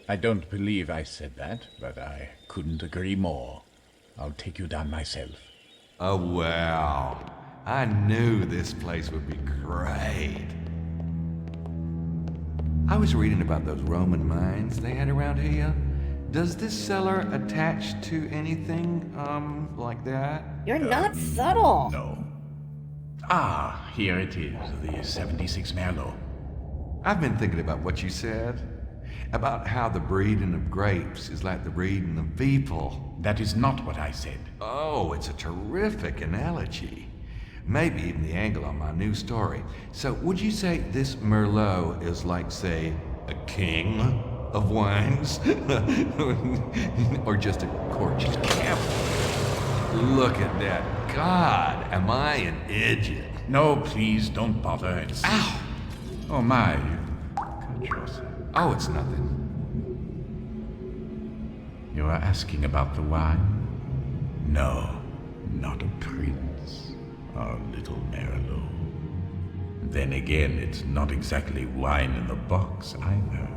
[SPEAKER 17] I don't believe I said that, but I couldn't agree more. I'll take you down myself.
[SPEAKER 13] Oh, wow. I knew this place would be great. I was reading about those Roman mines they had around here. Does this cellar attach to anything, like that?
[SPEAKER 1] You're not subtle.
[SPEAKER 17] No. Ah, here it is, the 76 Merlot.
[SPEAKER 13] I've been thinking about what you said. About how the breeding of grapes is like the breeding of people.
[SPEAKER 17] That is not what I said.
[SPEAKER 13] Oh, it's a terrific analogy. Maybe even the angle on my new story. So would you say this Merlot is like, say, a king of wines? Or just a gorgeous camel? Look at that. God, am I an idiot?
[SPEAKER 17] No, please, don't bother. It's...
[SPEAKER 13] Ow!
[SPEAKER 17] Oh my, you cut yourself.
[SPEAKER 13] Oh, it's nothing.
[SPEAKER 17] You are asking about the wine? No, not a prince. Our little Merlot. Then again, it's not exactly wine in the box either.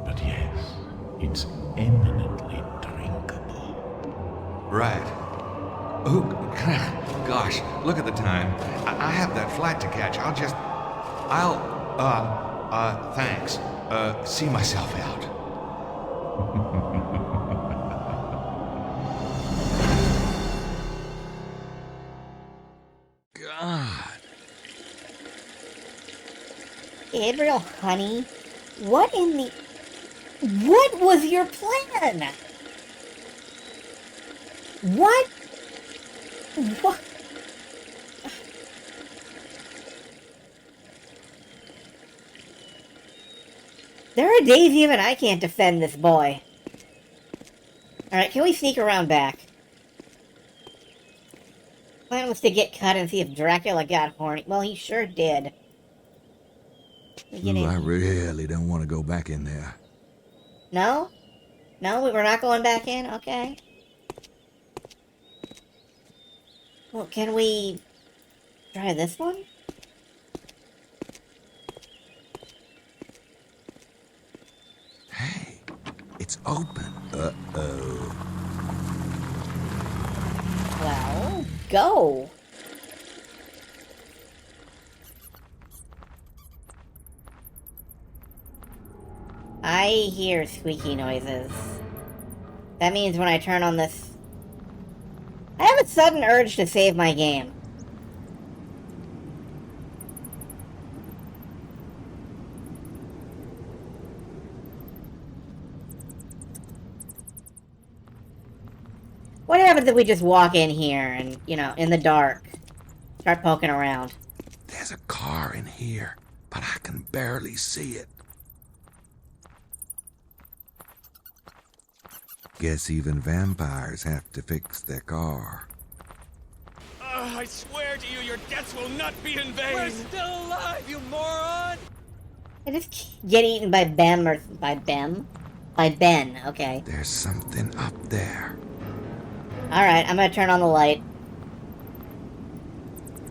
[SPEAKER 17] But yes, it's eminently drinkable.
[SPEAKER 13] Right. Oh, gosh, look at the time. I have that flight to catch. Thanks. See myself out. God.
[SPEAKER 1] Gabriel, honey, what was your plan? What? There are days even I can't defend this boy. Alright, can we sneak around back? Plan was to get cut and see if Dracula got horny. Well, he sure did.
[SPEAKER 13] Ooh, I really don't want to go back in there.
[SPEAKER 1] No? No, we're not going back in? Okay. Well, can we try this one?
[SPEAKER 13] Hey, it's open. Uh-oh.
[SPEAKER 1] Well, go. I hear squeaky noises. That means when I turn on this... I have a sudden urge to save my game. What happens if we just walk in here and, you know, in the dark, start poking around?
[SPEAKER 13] There's a car in here, but I can barely see it. Guess even vampires have to fix their car.
[SPEAKER 18] I swear to you, your deaths will not be in vain!
[SPEAKER 2] We're still alive, you moron!
[SPEAKER 1] I just get eaten by Bem or by Bem? By Ben, okay.
[SPEAKER 13] There's something up there.
[SPEAKER 1] Alright, I'm gonna turn on the light.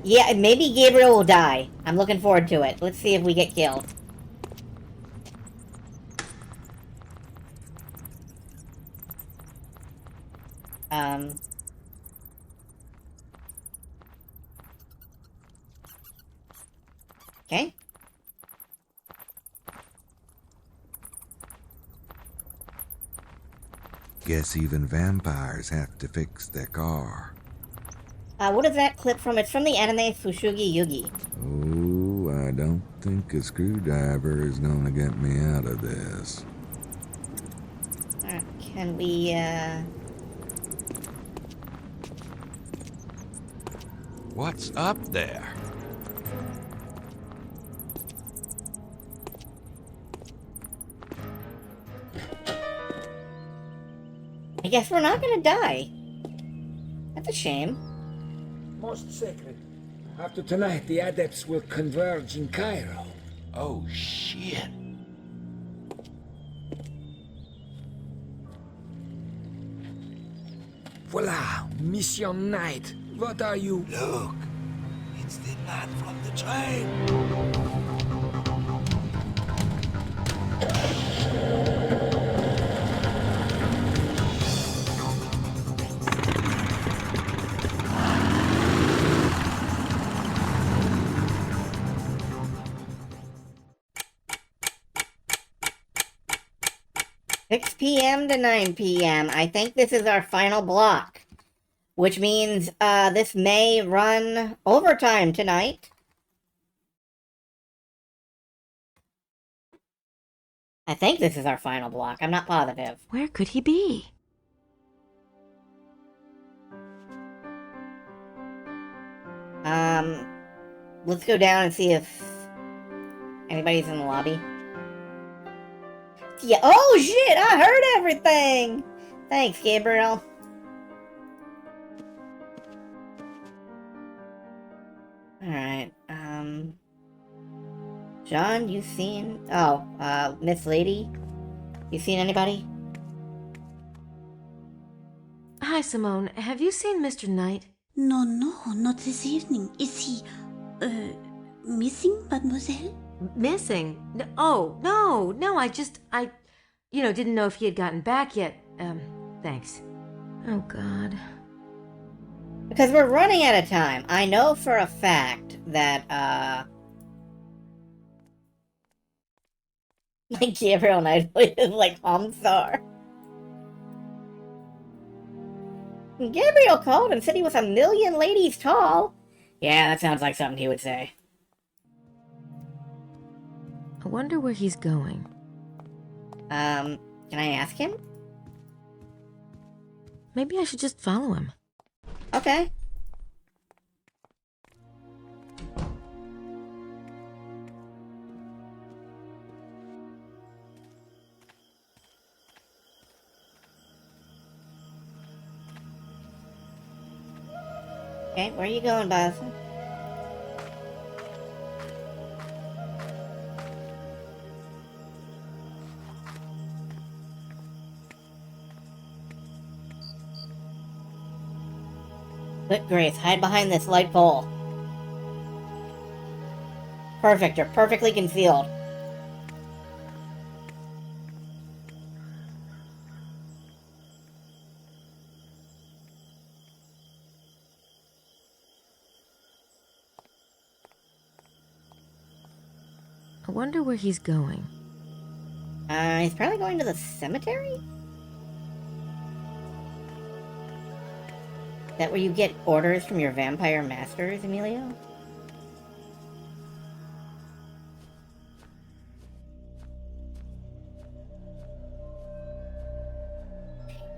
[SPEAKER 1] Yeah, maybe Gabriel will die. I'm looking forward to it. Let's see if we get killed. Okay.
[SPEAKER 13] Guess even vampires have to fix their car.
[SPEAKER 1] What is that clip from? It's from the anime Fushugi Yugi.
[SPEAKER 13] Oh, I don't think a screwdriver is gonna get me out of this.
[SPEAKER 1] Alright, can we,
[SPEAKER 13] What's up there?
[SPEAKER 1] I guess we're not gonna die. That's a shame.
[SPEAKER 10] Most sacred. After tonight, the adepts will converge in Cairo.
[SPEAKER 19] Oh, shit.
[SPEAKER 10] Voila, Mission Knight. What are you?
[SPEAKER 19] Look, it's the man from the train.
[SPEAKER 1] 6 p.m. to 9 p.m. I think this is our final block, which means this may run overtime tonight. I think this is our final block. I'm not positive.
[SPEAKER 3] Where could he be?
[SPEAKER 1] Let's go down and see if anybody's in the lobby. Yeah. Oh shit! I heard everything. Thanks, Gabriel. All right. John, you seen? Oh, Miss Lady, you seen anybody?
[SPEAKER 3] Hi, Simone. Have you seen Mr. Knight?
[SPEAKER 20] No, not this evening. Is he, missing, mademoiselle?
[SPEAKER 3] Missing? Oh, no, I didn't know if he had gotten back yet. Thanks. Oh, God.
[SPEAKER 1] Because we're running out of time. I know for a fact that, like Gabriel Knight is like Hamsar. Gabriel called and said he was 1,000,000 ladies tall. Yeah, that sounds like something he would say.
[SPEAKER 3] I wonder where he's going.
[SPEAKER 1] Can I ask him?
[SPEAKER 3] Maybe I should just follow him.
[SPEAKER 1] Okay. Okay, where are you going, Buzz? Quick, Grace, hide behind this light pole. Perfect, you're perfectly concealed.
[SPEAKER 3] I wonder where he's going.
[SPEAKER 1] He's probably going to the cemetery? Is that where you get orders from your vampire masters, Emilio?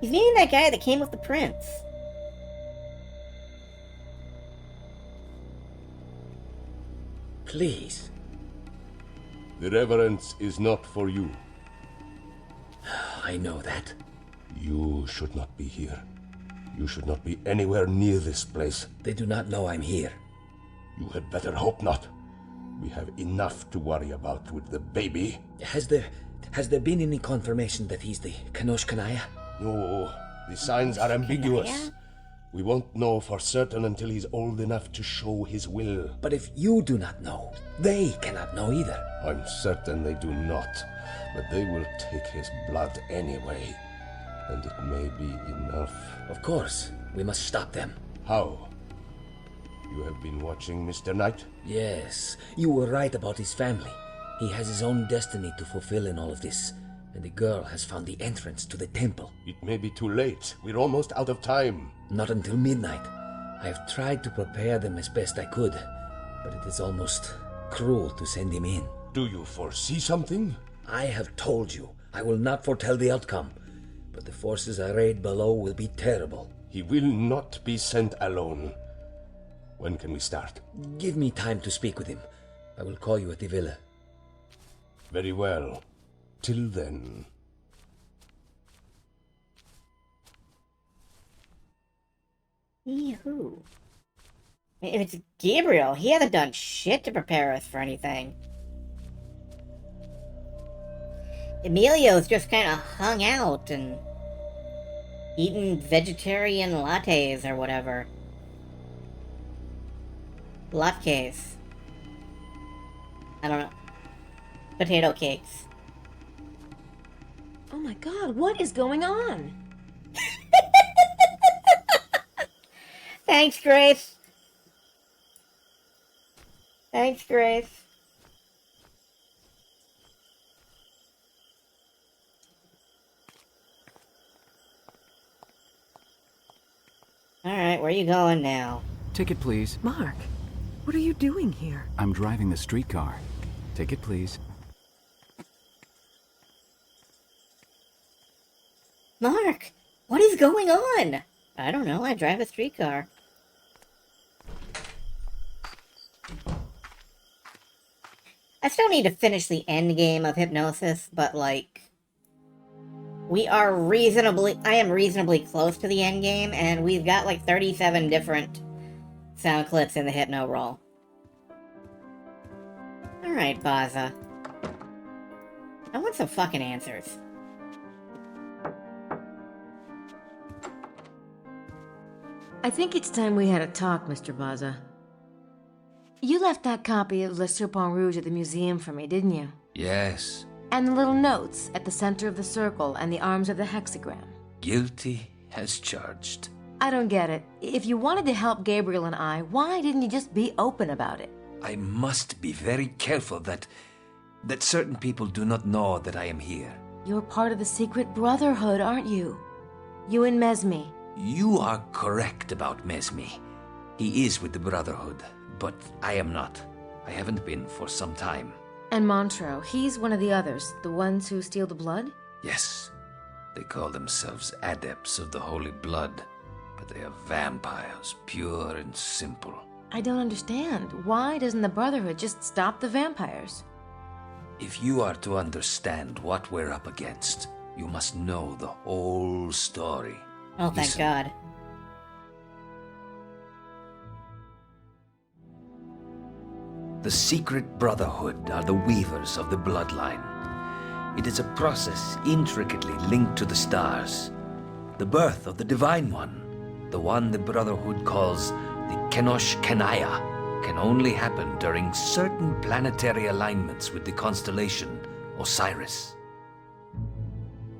[SPEAKER 1] He's meeting that guy that came with the prince.
[SPEAKER 10] Please.
[SPEAKER 21] The reverence is not for you.
[SPEAKER 10] I know that.
[SPEAKER 21] You should not be here. You should not be anywhere near this place.
[SPEAKER 10] They do not know I'm here.
[SPEAKER 21] You had better hope not. We have enough to worry about with the baby.
[SPEAKER 10] Has there been any confirmation that he's the Kanosh Kanaya?
[SPEAKER 21] No, the signs are ambiguous. We won't know for certain until he's old enough to show his will.
[SPEAKER 10] But if you do not know, they cannot know either.
[SPEAKER 21] I'm certain they do not, but they will take his blood anyway. And it may be enough.
[SPEAKER 10] Of course, we must stop them.
[SPEAKER 21] How? You have been watching Mr. Knight?
[SPEAKER 10] Yes, you were right about his family. He has his own destiny to fulfill in all of this. And the girl has found the entrance to the temple.
[SPEAKER 21] It may be too late. We're almost out of time.
[SPEAKER 10] Not until midnight. I have tried to prepare them as best I could, but it is almost cruel to send him in.
[SPEAKER 21] Do you foresee something?
[SPEAKER 10] I have told you, I will not foretell the outcome, but the forces arrayed below will be terrible.
[SPEAKER 21] He will not be sent alone. When can we start?
[SPEAKER 10] Give me time to speak with him. I will call you at the villa.
[SPEAKER 21] Very well. Till then.
[SPEAKER 1] Yee-hoo. If it's Gabriel, he hasn't done shit to prepare us for anything. Emilio's just kind of hung out and eaten vegetarian lattes or whatever. Latkes. I don't know. Potato cakes.
[SPEAKER 3] Oh my god, what is going on?
[SPEAKER 1] Thanks, Grace. Thanks, Grace. Alright, where are you going now?
[SPEAKER 16] Ticket, please.
[SPEAKER 5] Mark, what are you doing here?
[SPEAKER 16] I'm driving the streetcar. Ticket, please.
[SPEAKER 1] Mark, what is going on? I don't know, I drive a streetcar. I still need to finish the end game of Hypnosis, but like... I am reasonably close to the end game, and we've got like 37 different sound clips in the Hypno roll. Alright, Baza. I want some fucking answers.
[SPEAKER 3] I think it's time we had a talk, Mr. Baza. You left that copy of Le Serpent Rouge at the museum for me, didn't you?
[SPEAKER 10] Yes.
[SPEAKER 3] And the little notes at the center of the circle and the arms of the hexagram.
[SPEAKER 10] Guilty as charged.
[SPEAKER 3] I don't get it. If you wanted to help Gabriel and I, why didn't you just be open about it?
[SPEAKER 10] I must be very careful that certain people do not know that I am here.
[SPEAKER 3] You're part of the secret brotherhood, aren't you? You and Mesme.
[SPEAKER 10] You are correct about Mesme. He is with the Brotherhood, but I am not. I haven't been for some time.
[SPEAKER 3] And Montreux, he's one of the others, the ones who steal the blood?
[SPEAKER 10] Yes. They call themselves adepts of the holy blood, but they are vampires, pure and simple.
[SPEAKER 3] I don't understand. Why doesn't the Brotherhood just stop the vampires?
[SPEAKER 10] If you are to understand what we're up against, you must know the whole story.
[SPEAKER 1] Oh, thank God.
[SPEAKER 10] The secret brotherhood are the weavers of the bloodline. It is a process intricately linked to the stars. The birth of the Divine One, the one the Brotherhood calls the Kenosh Kenaya, can only happen during certain planetary alignments with the constellation Osiris.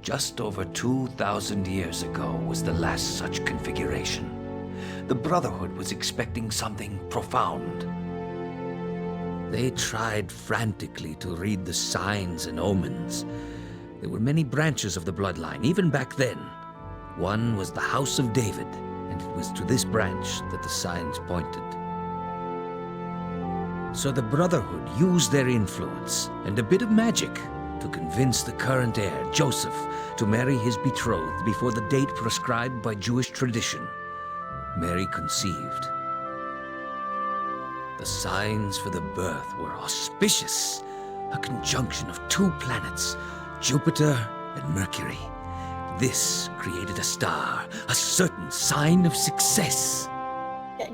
[SPEAKER 10] Just over 2,000 years ago was the last such configuration. The Brotherhood was expecting something profound. They tried frantically to read the signs and omens. There were many branches of the bloodline, even back then. One was the House of David, and it was to this branch that the signs pointed. So the Brotherhood used their influence and a bit of magic to convince the current heir, Joseph, to marry his betrothed before the date prescribed by Jewish tradition. Mary conceived. The signs for the birth were auspicious, a conjunction of two planets, Jupiter and Mercury. This created a star, a certain sign of success.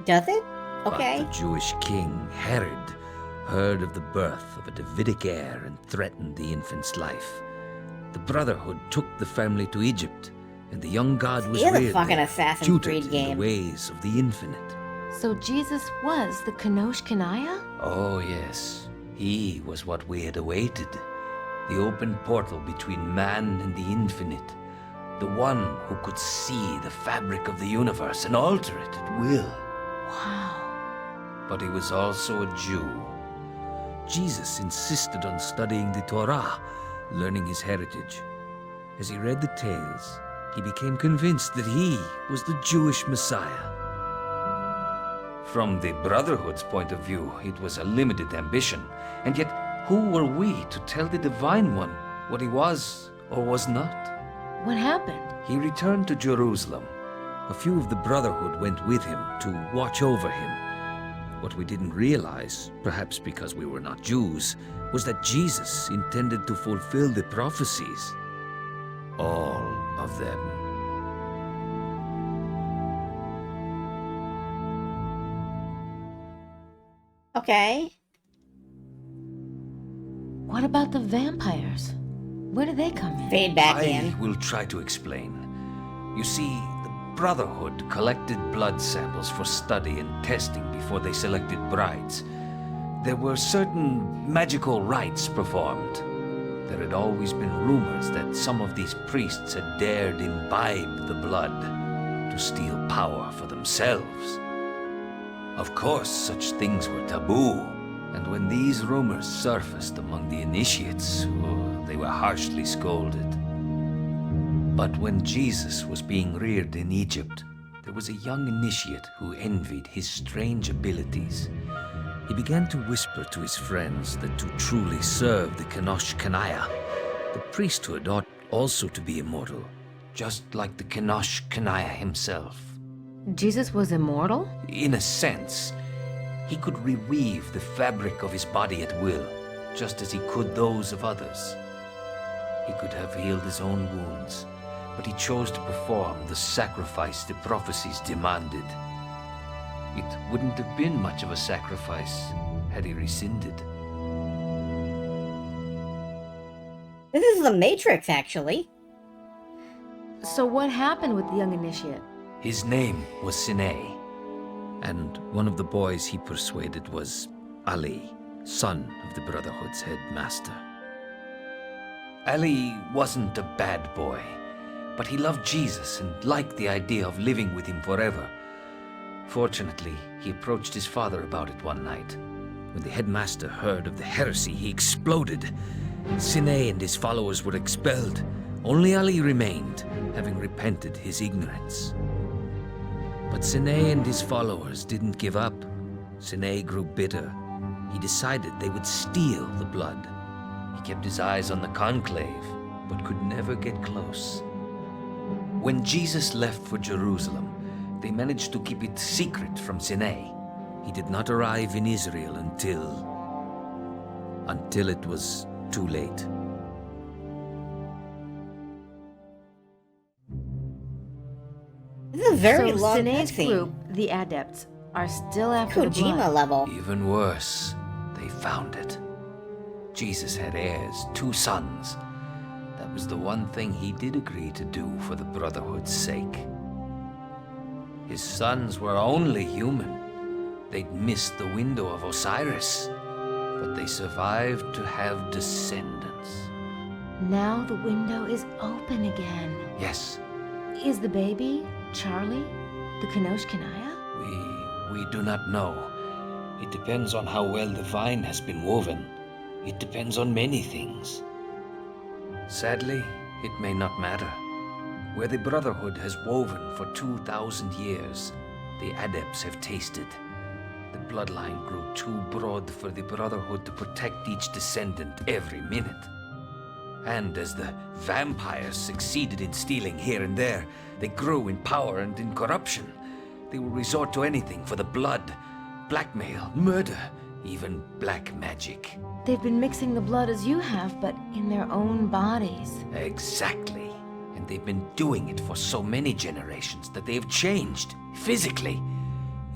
[SPEAKER 1] Does it? Okay.
[SPEAKER 10] But the Jewish king, Herod, heard of the birth of a Davidic heir and threatened the infant's life. The Brotherhood took the family to Egypt, and the young god was reared
[SPEAKER 1] fucking
[SPEAKER 10] there,
[SPEAKER 1] Assassin's
[SPEAKER 10] tutored
[SPEAKER 1] Creed game.
[SPEAKER 10] in the ways of the infinite.
[SPEAKER 3] So Jesus was the Kenosh Kenaya?
[SPEAKER 10] Oh yes, he was what we had awaited. The open portal between man and the infinite. The one who could see the fabric of the universe and alter it at will.
[SPEAKER 3] Wow.
[SPEAKER 10] But he was also a Jew. Jesus insisted on studying the Torah, learning his heritage. As he read the tales, he became convinced that he was the Jewish Messiah. From the Brotherhood's point of view, it was a limited ambition, and yet who were we to tell the Divine One what he was or was not?
[SPEAKER 3] What happened?
[SPEAKER 10] He returned to Jerusalem. A few of the Brotherhood went with him to watch over him. What we didn't realize, perhaps because we were not Jews, was that Jesus intended to fulfill the prophecies. All of them.
[SPEAKER 1] Okay.
[SPEAKER 3] What about the vampires? Where do they come in?
[SPEAKER 1] Fade back
[SPEAKER 10] I
[SPEAKER 1] in.
[SPEAKER 10] will try to explain. You see, the Brotherhood collected blood samples for study and testing before they selected brides. There were certain magical rites performed. There had always been rumors that some of these priests had dared imbibe the blood to steal power for themselves. Of course, such things were taboo, and when these rumors surfaced among the initiates, they were harshly scolded. But when Jesus was being reared in Egypt, there was a young initiate who envied his strange abilities. He began to whisper to his friends that to truly serve the Kenosh Kanaya, the priesthood ought also to be immortal, just like the Kenosh Kanaya himself.
[SPEAKER 3] Jesus was immortal?
[SPEAKER 10] In a sense, he could reweave the fabric of his body at will, just as he could those of others. He could have healed his own wounds, but he chose to perform the sacrifice the prophecies demanded. It wouldn't have been much of a sacrifice had he rescinded.
[SPEAKER 1] This is the Matrix, actually.
[SPEAKER 3] So what happened with the young initiate?
[SPEAKER 10] His name was Sine, and one of the boys he persuaded was Ali, son of the Brotherhood's headmaster. Ali wasn't a bad boy, but he loved Jesus and liked the idea of living with him forever. Fortunately, he approached his father about it one night. When the headmaster heard of the heresy, he exploded. Sine and his followers were expelled. Only Ali remained, having repented his ignorance. But Sine and his followers didn't give up. Sine grew bitter. He decided they would steal the blood. He kept his eyes on the conclave, but could never get close. When Jesus left for Jerusalem, they managed to keep it secret from Sine. He did not arrive in Israel until it was too late.
[SPEAKER 1] This is a very long
[SPEAKER 3] Sine's
[SPEAKER 1] cutscene.
[SPEAKER 3] group, the Adepts, are still after the
[SPEAKER 1] Kojima
[SPEAKER 3] blood.
[SPEAKER 1] level.
[SPEAKER 10] Even worse, they found it. Jesus had heirs, 2 sons. That was the one thing he did agree to do for the Brotherhood's sake. His sons were only human. They'd missed the window of Osiris, but they survived to have descendants.
[SPEAKER 3] Now the window is open again.
[SPEAKER 10] Yes,
[SPEAKER 3] Is the baby, Charlie, the Kenosh Kanaya?
[SPEAKER 10] we do not know. It depends on how well the vine has been woven. It depends on many things. Sadly, it may not matter. Where the Brotherhood has woven for 2,000 years, the Adepts have tasted. The bloodline grew too broad for the Brotherhood to protect each descendant every minute. And as the vampires succeeded in stealing here and there, they grew in power and in corruption. They will resort to anything for the blood, blackmail, murder, even black magic.
[SPEAKER 3] They've been mixing the blood as you have, but in their own bodies.
[SPEAKER 10] Exactly. And they've been doing it for so many generations that they have changed, physically.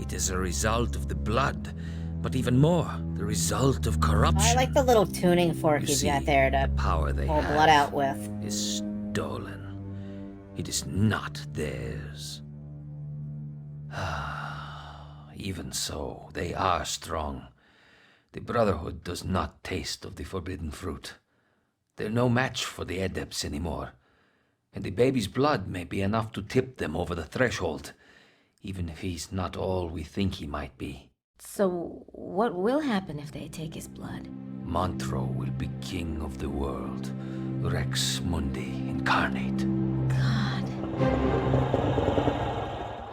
[SPEAKER 10] It is a result of the blood, but even more, the result of corruption.
[SPEAKER 1] I like the little tuning fork
[SPEAKER 10] You
[SPEAKER 1] he's
[SPEAKER 10] see,
[SPEAKER 1] got there to
[SPEAKER 10] the power they
[SPEAKER 1] pull
[SPEAKER 10] have
[SPEAKER 1] blood out with.
[SPEAKER 10] is stolen. It is not theirs. Even so, they are strong. The Brotherhood does not taste of the forbidden fruit. They're no match for the Adepts anymore. And the baby's blood may be enough to tip them over the threshold, even if he's not all we think he might be.
[SPEAKER 3] So what will happen if they take his blood?
[SPEAKER 10] Montreux will be king of the world. Rex Mundi incarnate.
[SPEAKER 3] God.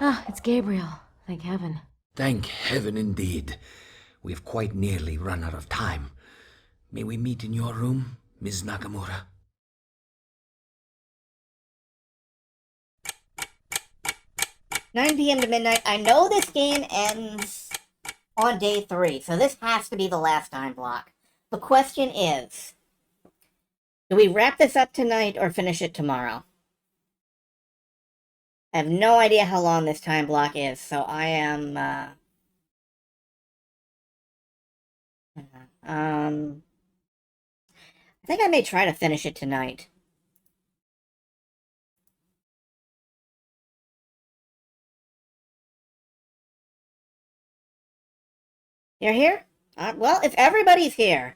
[SPEAKER 3] Ah, it's Gabriel. Thank heaven.
[SPEAKER 10] Thank heaven indeed. We have quite nearly run out of time. May we meet in your room, Ms. Nakamura?
[SPEAKER 1] $9 p.m. to midnight. I know this game ends on day 3, so this has to be the last time block. The question is, do we wrap this up tonight or finish it tomorrow? I have no idea how long this time block is, so I am, I think I may try to finish it tonight. You're here? Well, if everybody's here,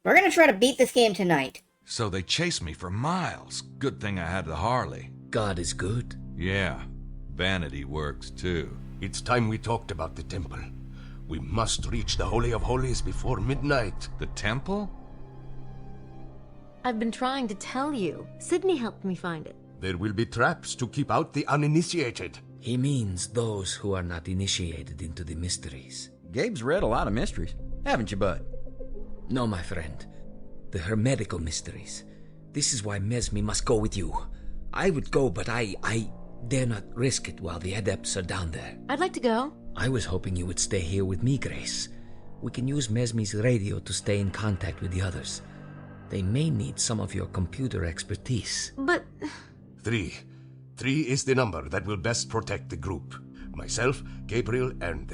[SPEAKER 1] we're gonna try to beat this game tonight.
[SPEAKER 13] So they chased me for miles. Good thing I had the Harley.
[SPEAKER 10] God is good.
[SPEAKER 13] Yeah, vanity works too.
[SPEAKER 21] It's time we talked about the temple. We must reach the Holy of Holies before midnight.
[SPEAKER 13] The temple?
[SPEAKER 3] I've been trying to tell you. Sydney helped me find it.
[SPEAKER 21] There will be traps to keep out the uninitiated.
[SPEAKER 10] He means those who are not initiated into the mysteries.
[SPEAKER 12] Gabe's read a lot of mysteries, haven't you, bud?
[SPEAKER 10] No, my friend. The hermetical mysteries. This is why Mesme must go with you. I would go, but I dare not risk it while the adepts are down there.
[SPEAKER 3] I'd like to go.
[SPEAKER 10] I was hoping you would stay here with me, Grace. We can use Mesme's radio to stay in contact with the others. They may need some of your computer expertise.
[SPEAKER 3] But...
[SPEAKER 21] 3. 3 is the number that will best protect the group. Myself, Gabriel, and...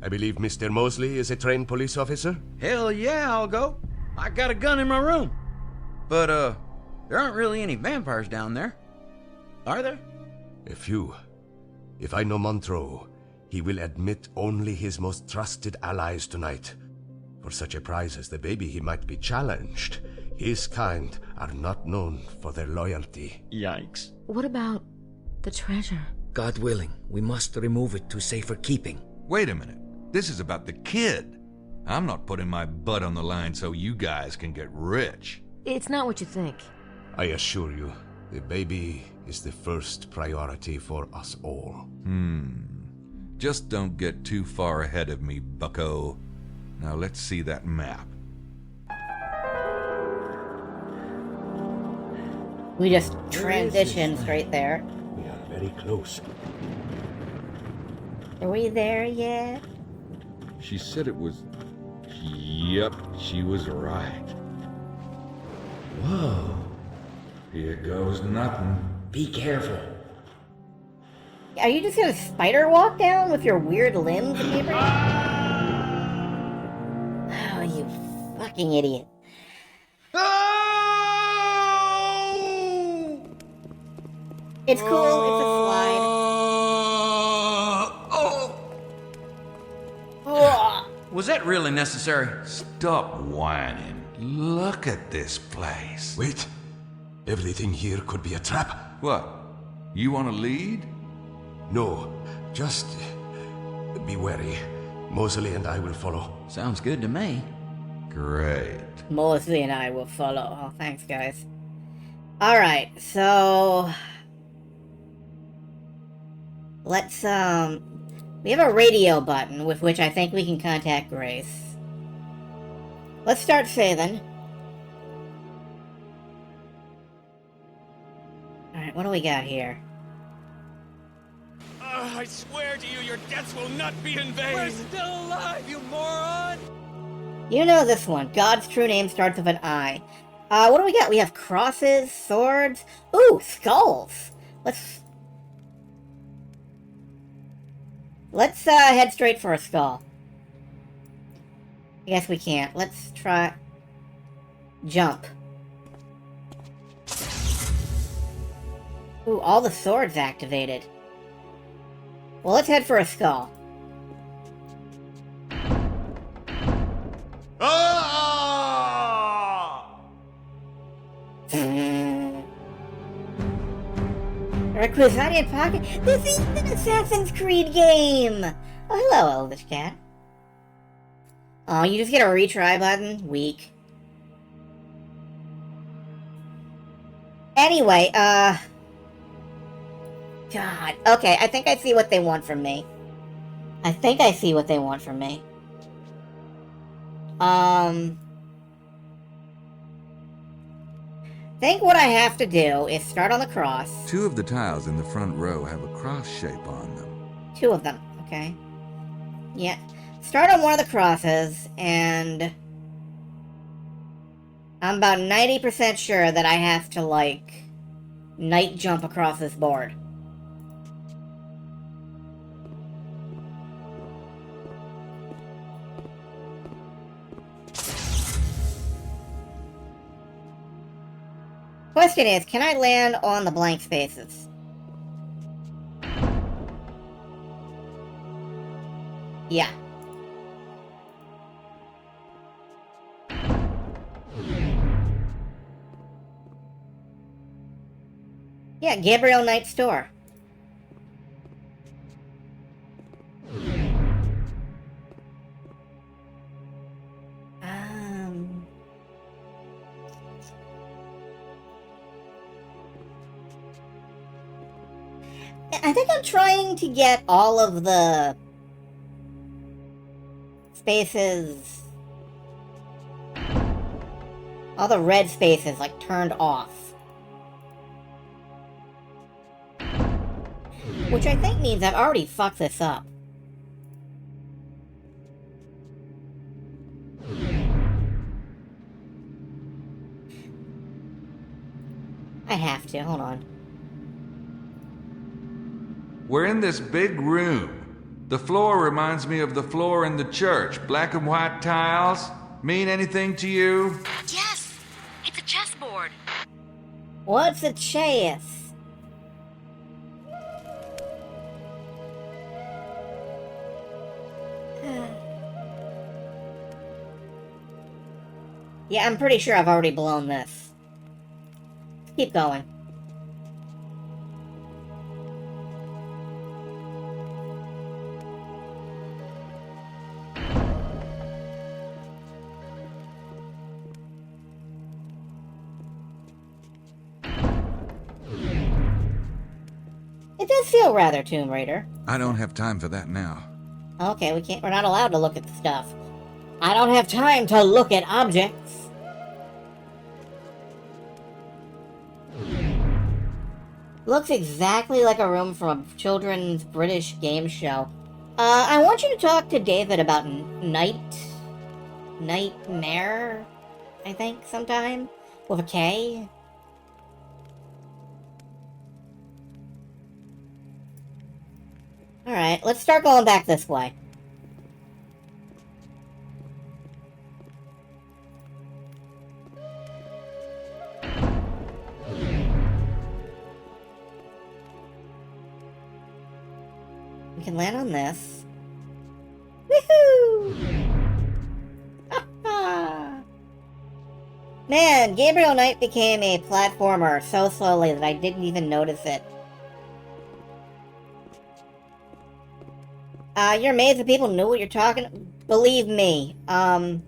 [SPEAKER 21] I believe Mr. Mosley is a trained police officer?
[SPEAKER 12] Hell yeah, I'll go. I got a gun in my room. But, there aren't really any vampires down there. Are there?
[SPEAKER 21] A few. If I know Montreux, he will admit only his most trusted allies tonight. For such a prize as the baby, he might be challenged. His kind are not known for their loyalty.
[SPEAKER 12] Yikes.
[SPEAKER 3] What about the treasure?
[SPEAKER 10] God willing, we must remove it to safer keeping.
[SPEAKER 13] Wait a minute. This is about the kid. I'm not putting my butt on the line so you guys can get rich.
[SPEAKER 3] It's not what you think.
[SPEAKER 21] I assure you, the baby is the first priority for us all.
[SPEAKER 13] Just don't get too far ahead of me, bucko. Now let's see that map.
[SPEAKER 1] We just transitioned straight there.
[SPEAKER 21] We are very close.
[SPEAKER 1] Are we there yet?
[SPEAKER 17] She said it was... Yep, she was right. Whoa. Here goes nothing.
[SPEAKER 10] Be careful.
[SPEAKER 1] Are you just gonna spider walk down with your weird limbs, Gabriel? Oh, you fucking idiot. It's cool, it's a slide.
[SPEAKER 12] Was that really necessary?
[SPEAKER 13] Stop whining. Look at this place.
[SPEAKER 21] Wait. Everything here could be a trap.
[SPEAKER 13] What? You want to lead?
[SPEAKER 21] No. Just... be wary. Mosley and I will follow.
[SPEAKER 12] Sounds good to me.
[SPEAKER 13] Great.
[SPEAKER 1] Mosley and I will follow. Oh, thanks, guys. Alright, so... let's, we have a radio button with which I think we can contact Grace. Let's start saving. Alright, what do we got here?
[SPEAKER 18] I swear to you, your deaths will not be in vain.
[SPEAKER 2] We're still alive, you moron!
[SPEAKER 1] You know this one. God's true name starts with an I. What do we got? We have crosses, swords. Ooh, skulls. Let's head straight for a skull. I guess we can't. Let's try... jump. Ooh, all the swords activated. Well, let's head for a skull. Requisite Pocket? This is an Assassin's Creed game! Oh, hello, Elvish Cat. Oh, you just get a retry button? Weak. Anyway, God. Okay, I think I see what they want from me. I think what I have to do is start on the cross.
[SPEAKER 13] 2 of the tiles in the front row have a cross shape on them.
[SPEAKER 1] 2 of them, okay. Yeah. Start on one of the crosses, and I'm about 90% sure that I have to, like, night jump across this board. question is, can I land on the blank spaces? Yeah. Yeah, Gabriel Knight store. I think I'm trying to get all of the spaces, all the red spaces, like, turned off. Which I think means I've already fucked this up. I have to, hold on.
[SPEAKER 13] We're in this big room. The floor reminds me of the floor in the church. Black and white tiles. Mean anything to you?
[SPEAKER 3] Yes! It's a chessboard.
[SPEAKER 1] What's a chess? Yeah, I'm pretty sure I've already blown this. Keep going. It does feel rather Tomb Raider.
[SPEAKER 13] I don't have time for that now.
[SPEAKER 1] Okay, we're not allowed to look at the stuff. I don't have time to look at objects. Looks exactly like a room from a children's British game show. I want you to talk to David about Nightmare, I think, sometime, with a K. Alright, let's start going back this way. We can land on this. Woohoo! Man, Gabriel Knight became a platformer so slowly that I didn't even notice it. You're amazed that people knew what you're talking. Believe me, the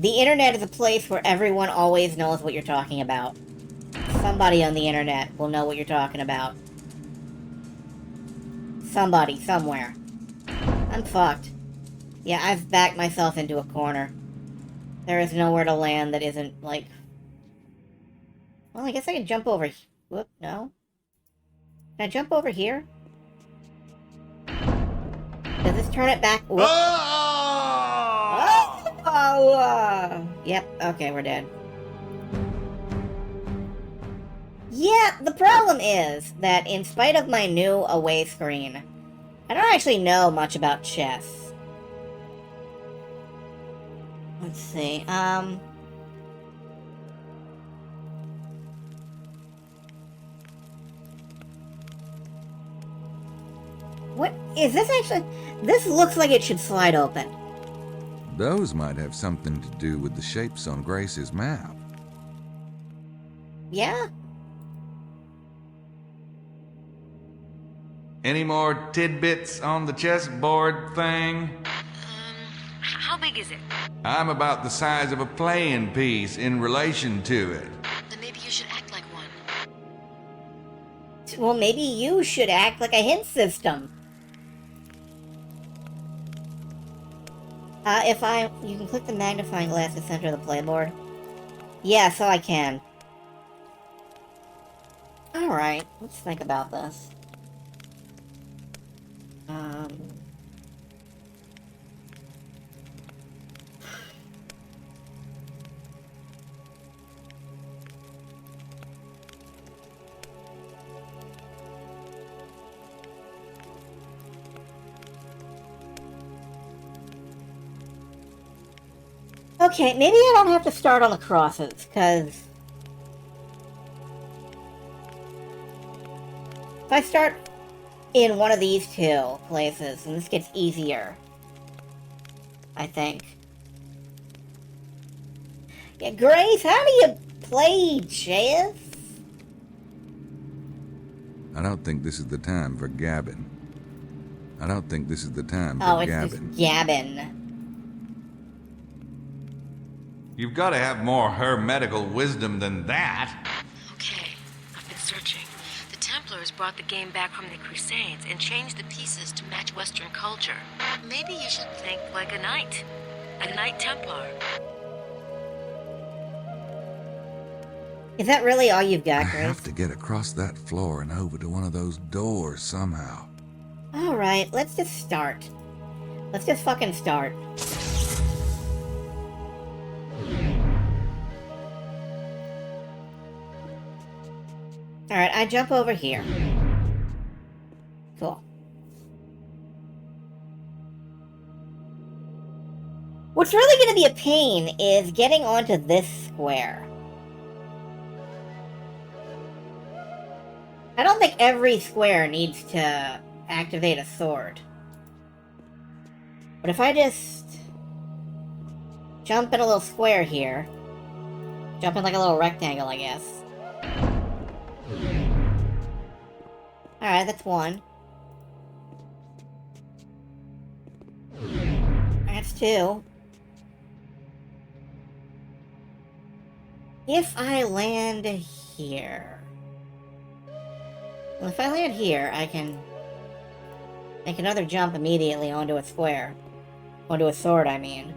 [SPEAKER 1] internet is a place where everyone always knows what you're talking about. Somebody on the internet will know what you're talking about. Somebody, somewhere. I'm fucked. Yeah, I've backed myself into a corner. There is nowhere to land that isn't, like... Well, I guess I can jump over... Whoop, no. Can I jump over here? Does this turn it back? Whoop. Yep, okay, we're dead. Yeah, the problem is that in spite of my new away screen, I don't actually know much about chess. Let's see, what is this actually? This looks like it should slide open.
[SPEAKER 13] Those might have something to do with the shapes on Grace's map.
[SPEAKER 1] Yeah?
[SPEAKER 13] Any more tidbits on the chessboard thing?
[SPEAKER 3] How big is it?
[SPEAKER 13] I'm about the size of a playing piece in relation to it.
[SPEAKER 3] Then maybe you should act like one.
[SPEAKER 1] Well, maybe you should act like a hint system. You can click the magnifying glass to center the playboard. Yeah, so I can. Alright, let's think about this. Okay, maybe I don't have to start on the crosses, because If I start in one of these two places, and this gets easier, I think. Yeah, Grace, how do you play chess?
[SPEAKER 13] I don't think this is the time for gabbing. I don't think this is the time for
[SPEAKER 1] Oh, it's
[SPEAKER 13] gabbing.
[SPEAKER 1] just gabbing.
[SPEAKER 13] You've got to have more hermetical wisdom than that.
[SPEAKER 3] Okay, I've been searching. The Templars brought the game back from the Crusades and changed the pieces to match Western culture. Maybe you should think like a Knight Templar.
[SPEAKER 1] Is that really all you've got,
[SPEAKER 13] I
[SPEAKER 1] Grace?
[SPEAKER 13] have to get across that floor and over to one of those doors somehow.
[SPEAKER 1] Alright, let's just start. Let's just fucking start. Alright, I jump over here. Cool. What's really going to be a pain is getting onto this square. I don't think every square needs to activate a sword. But if I just jump in a little square here, jump in like a little rectangle, I guess. Alright, that's one. That's two. If I land here... Well, if I land here, I can make another jump immediately onto a square. Onto a sword, I mean.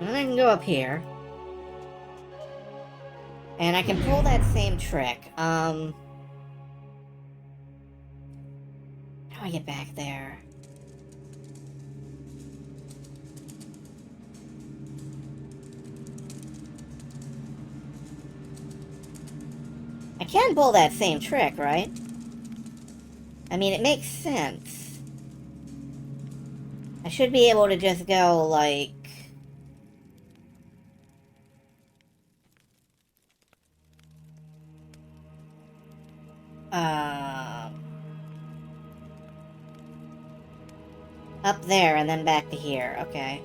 [SPEAKER 1] And then I can go up here. And I can pull that same trick. How do I get back there? I can pull that same trick, right? I mean, it makes sense. I should be able to just go, like... up there and then back to here, okay.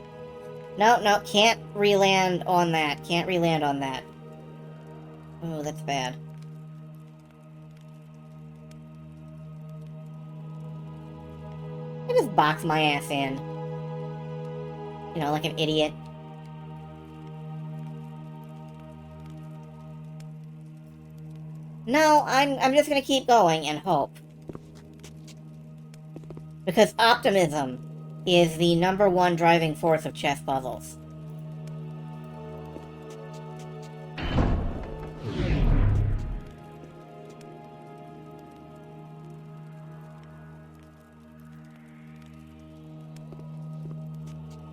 [SPEAKER 1] No, can't re-land on that. Can't re-land on that. Oh, that's bad. I just box my ass in. You know, like an idiot. No, I'm just gonna keep going and hope. Because optimism is the #1 driving force of chess puzzles.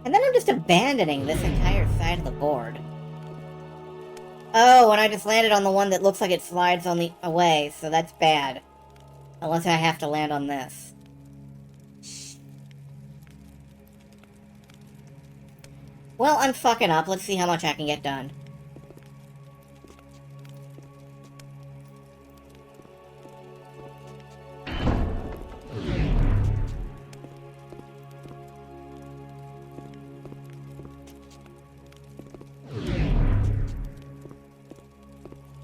[SPEAKER 1] And then I'm just abandoning this entire side of the board. Oh, and I just landed on the one that looks like it slides on the away, so that's bad. Unless I have to land on this. Well, I'm fucking up. Let's see how much I can get done.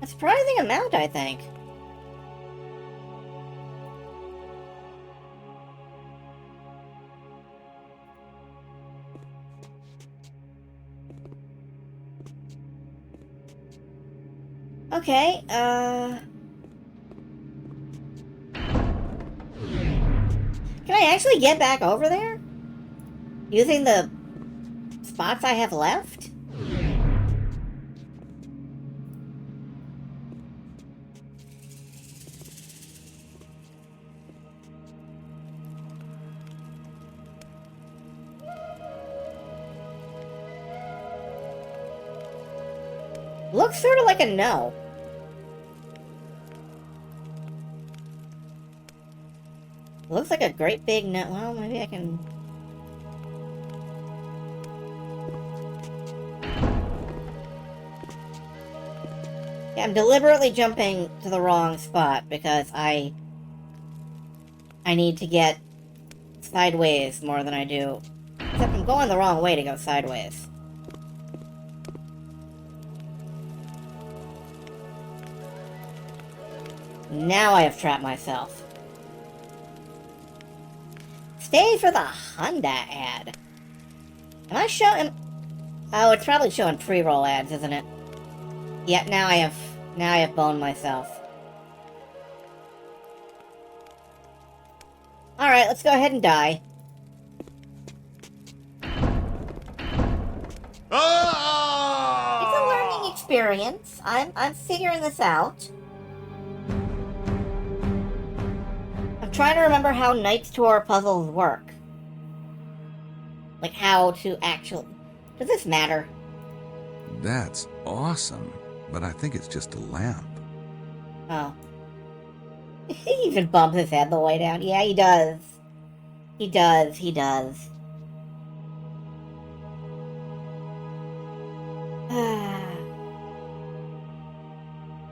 [SPEAKER 1] A surprising amount, I think. Okay, Can I actually get back over there? Using the spots I have left? Looks sort of like a no. Looks like a great big no. Well, maybe I can... Yeah, I'm deliberately jumping to the wrong spot because I need to get sideways more than I do. Except I'm going the wrong way to go sideways. Now I have trapped myself. Stay for the Honda ad. Am I showing... Oh, it's probably showing pre-roll ads, isn't it? Yep, now I have boned myself. Alright, let's go ahead and die. It's a learning experience. I'm figuring this out. I'm trying to remember how Knight's Tour puzzles work. Like how to actually... Does this matter?
[SPEAKER 13] That's awesome, but I think it's just a lamp.
[SPEAKER 1] Oh. He even bumps his head the way down. Yeah, he does. He does.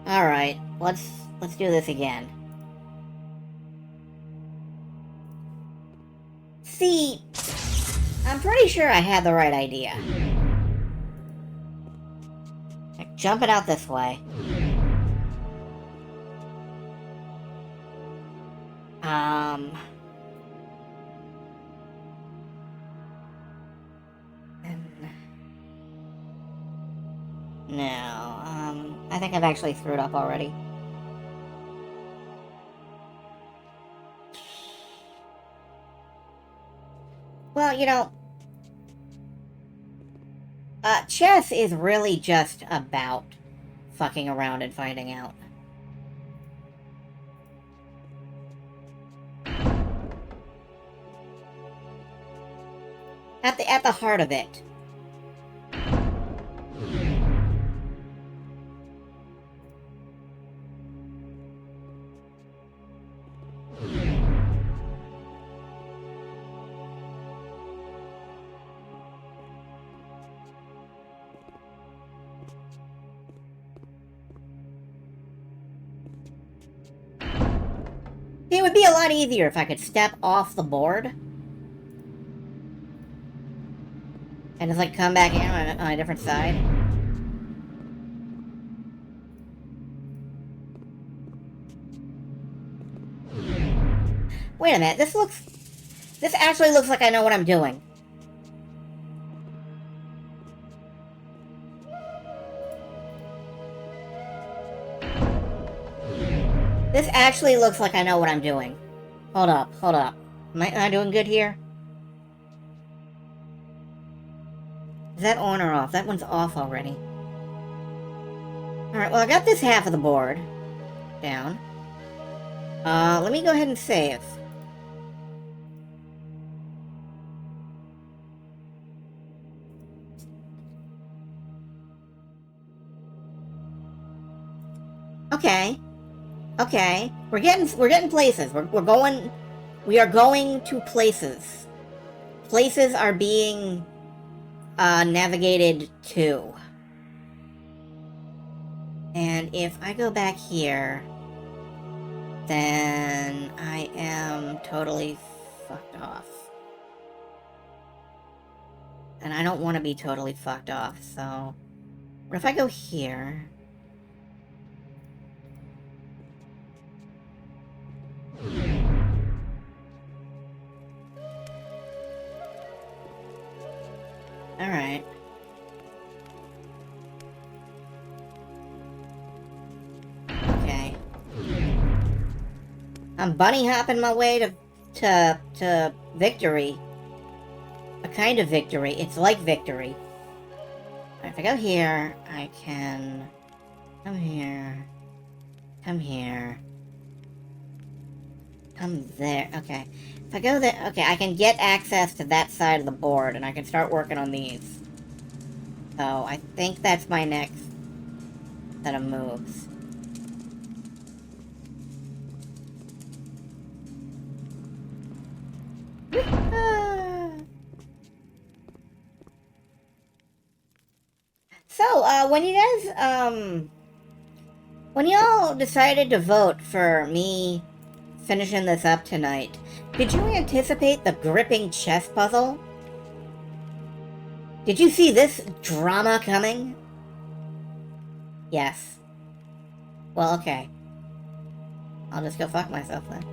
[SPEAKER 1] Alright, let's do this again. See, I'm pretty sure I had the right idea. Jump it out this way. No, I think I've actually screwed up already. Well, you know, chess is really just about fucking around and finding out. At the heart of it. It would be a lot easier if I could step off the board and just like come back in on a different side. Wait a minute, this actually looks like I know what I'm doing. This actually looks like I know what I'm doing. Hold up. Am I doing good here? Is that on or off? That one's off already. Alright, well I got this half of the board down. Let me go ahead and save. Okay. We're getting places. We are going to places. Places are being navigated to. And if I go back here, then I am totally fucked off. And I don't want to be totally fucked off, so... What if I go here? Alright. Okay. I'm bunny hopping my way to victory. A kind of victory. It's like victory. If I go here, I can come here. Come here. Come there. Okay. If I go there... Okay, I can get access to that side of the board, and I can start working on these. So, I think that's my next set of moves. So, when you guys, When y'all decided to vote for me finishing this up tonight, did you anticipate the gripping chess puzzle? Did you see this drama coming? Yes. Well, okay. I'll just go fuck myself then.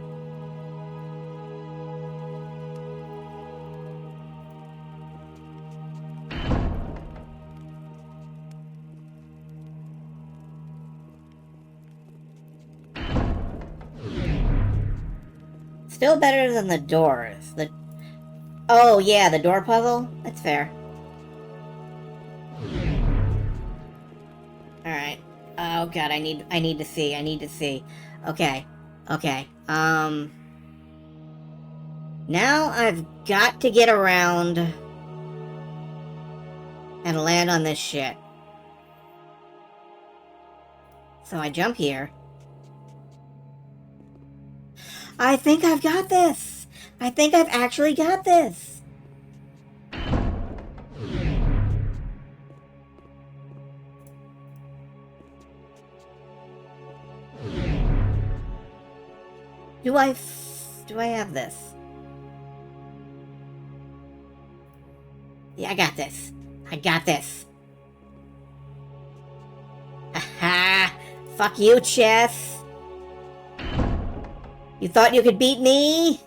[SPEAKER 1] Still better than the doors. Oh yeah, the door puzzle? That's fair. Alright. Oh god, I need to see. Okay. Now I've got to get around and land on this shit. So I jump here. I think I've got this! I think I've actually got this! Do I have this? Yeah, I got this. Haha! Fuck you, chess! You thought you could beat me?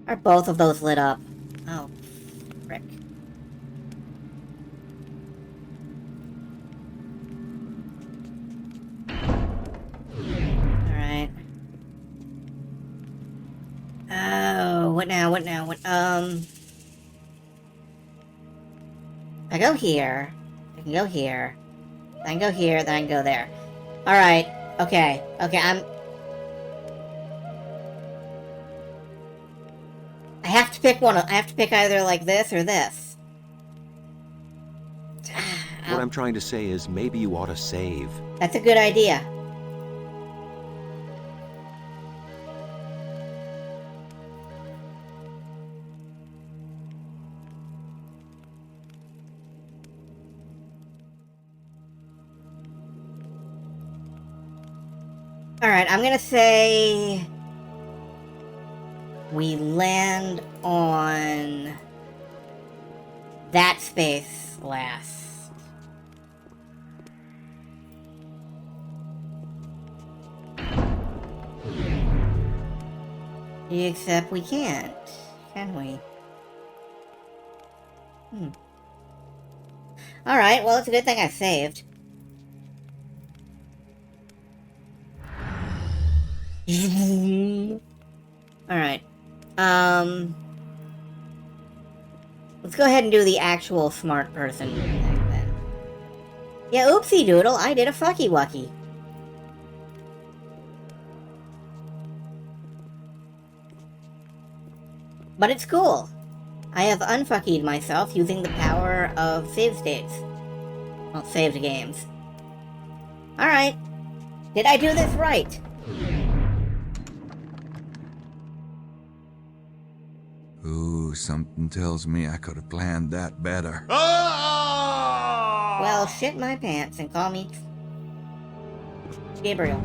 [SPEAKER 1] Are both of those lit up? Oh, frick. Alright. Oh, what now? I go here. I can go here. Then I can go here, then I can go there. Alright. Okay, I have to pick one. I have to pick either like this or this.
[SPEAKER 4] What I'm trying to say is maybe you ought to save.
[SPEAKER 1] That's a good idea. Alright, I'm gonna say we land on that space last. Except we can't, can we? Alright, well, it's a good thing I saved. Alright. Let's go ahead and do the actual smart person thing then. Yeah, oopsie doodle, I did a fucky wucky. But it's cool. I have unfuckied myself using the power of save states. Well, saved games. Alright. Did I do this right?
[SPEAKER 13] Ooh, something tells me I could have planned that better.
[SPEAKER 1] Well, shit my pants and call me Gabriel.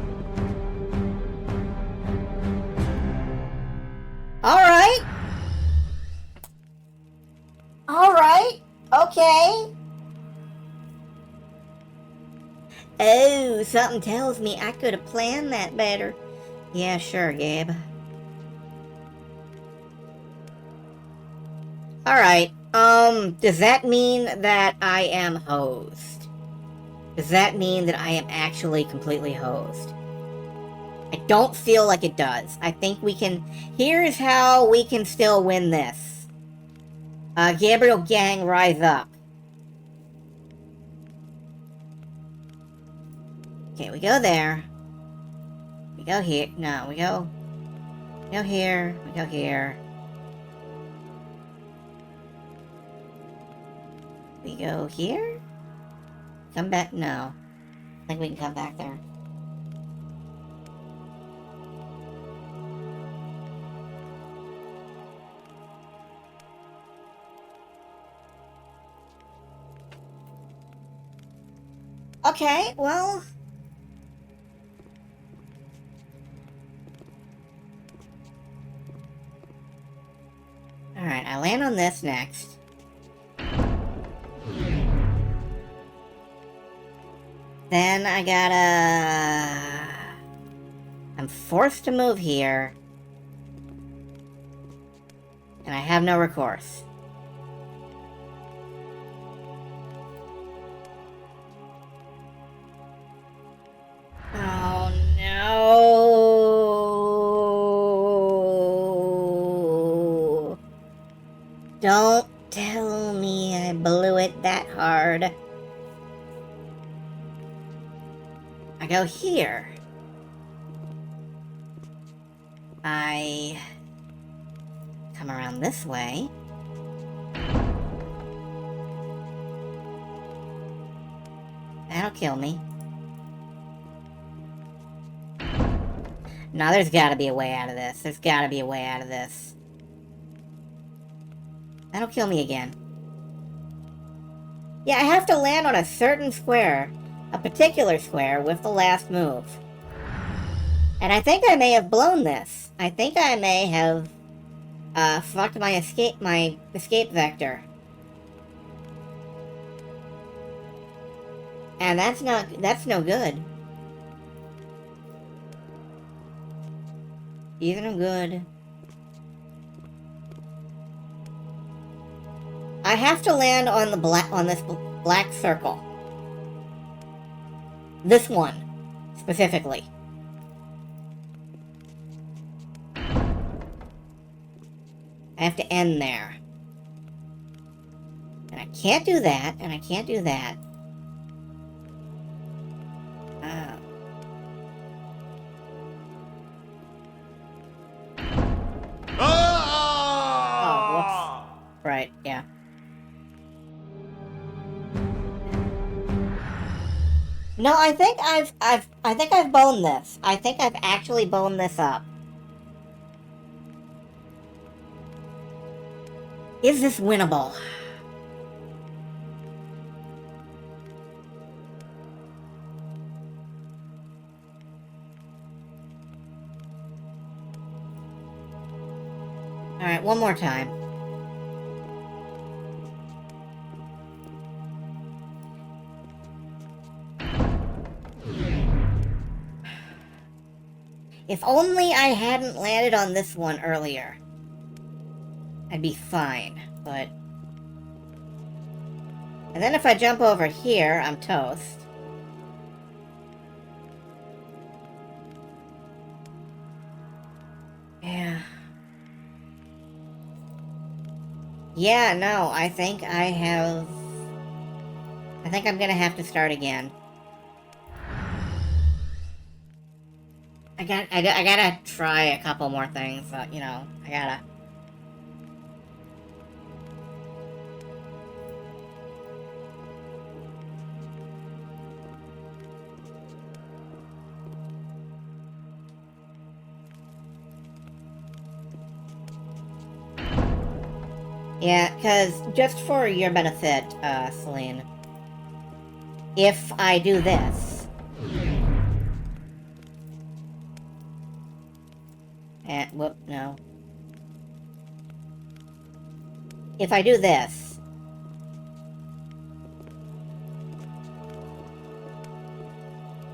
[SPEAKER 1] Alright. Alright. Okay. Oh, something tells me I could have planned that better. Yeah, sure, Gabe. Alright, does that mean that I am hosed? Does that mean that I am actually completely hosed? I don't feel like it does. I think we can... Here's how we can still win this. Gabriel gang, rise up. Okay, we go there. We go here. No, we go here. We go here. We go here? Come back? No. I think we can come back there. Okay, well... Alright, I land on this next. Then I gotta... I'm forced to move here. And I have no recourse. Oh no! Don't tell me I blew it that hard. I go here. I come around this way. That'll kill me. No, there's gotta be a way out of this. There's gotta be a way out of this. That'll kill me again. Yeah, I have to land on a certain square, a particular square, with the last move. And I think I may have blown this. I think I may have fucked my escape vector. And that's no good. These are no good. I have to land on this black circle. This one, specifically. I have to end there. And I can't do that, and I can't do that. Oh, whoops. Right, yeah. No, I think I've boned this. I think I've actually boned this up. Is this winnable? Alright, one more time. If only I hadn't landed on this one earlier, I'd be fine, but... And then if I jump over here, I'm toast. Yeah. Yeah, no, I think I'm gonna have to start again. I gotta try a couple more things, you know, I gotta... Yeah, because just for your benefit, Celine, if I do this... whoop, no. If I do this...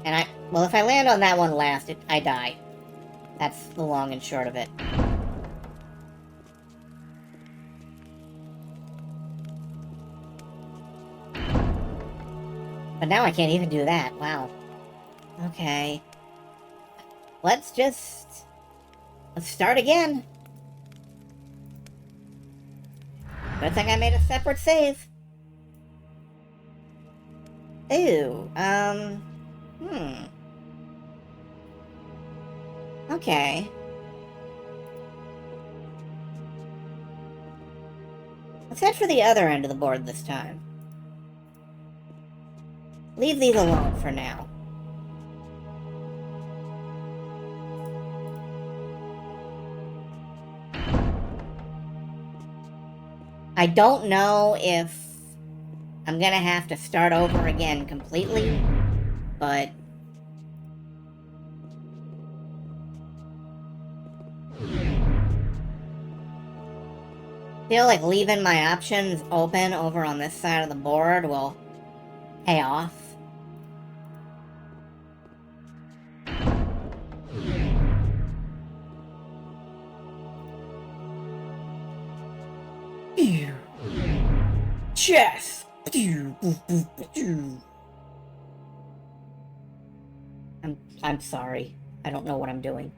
[SPEAKER 1] And well, if I land on that one last, I die. That's the long and short of it. But now I can't even do that. Wow. Okay. Let's start again. Good thing I made a separate save. Ooh, Okay. Let's head for the other end of the board this time. Leave these alone for now. I don't know if I'm gonna have to start over again completely, but... feel like leaving my options open over on this side of the board will pay off. Chess. I'm sorry. I don't know what I'm doing.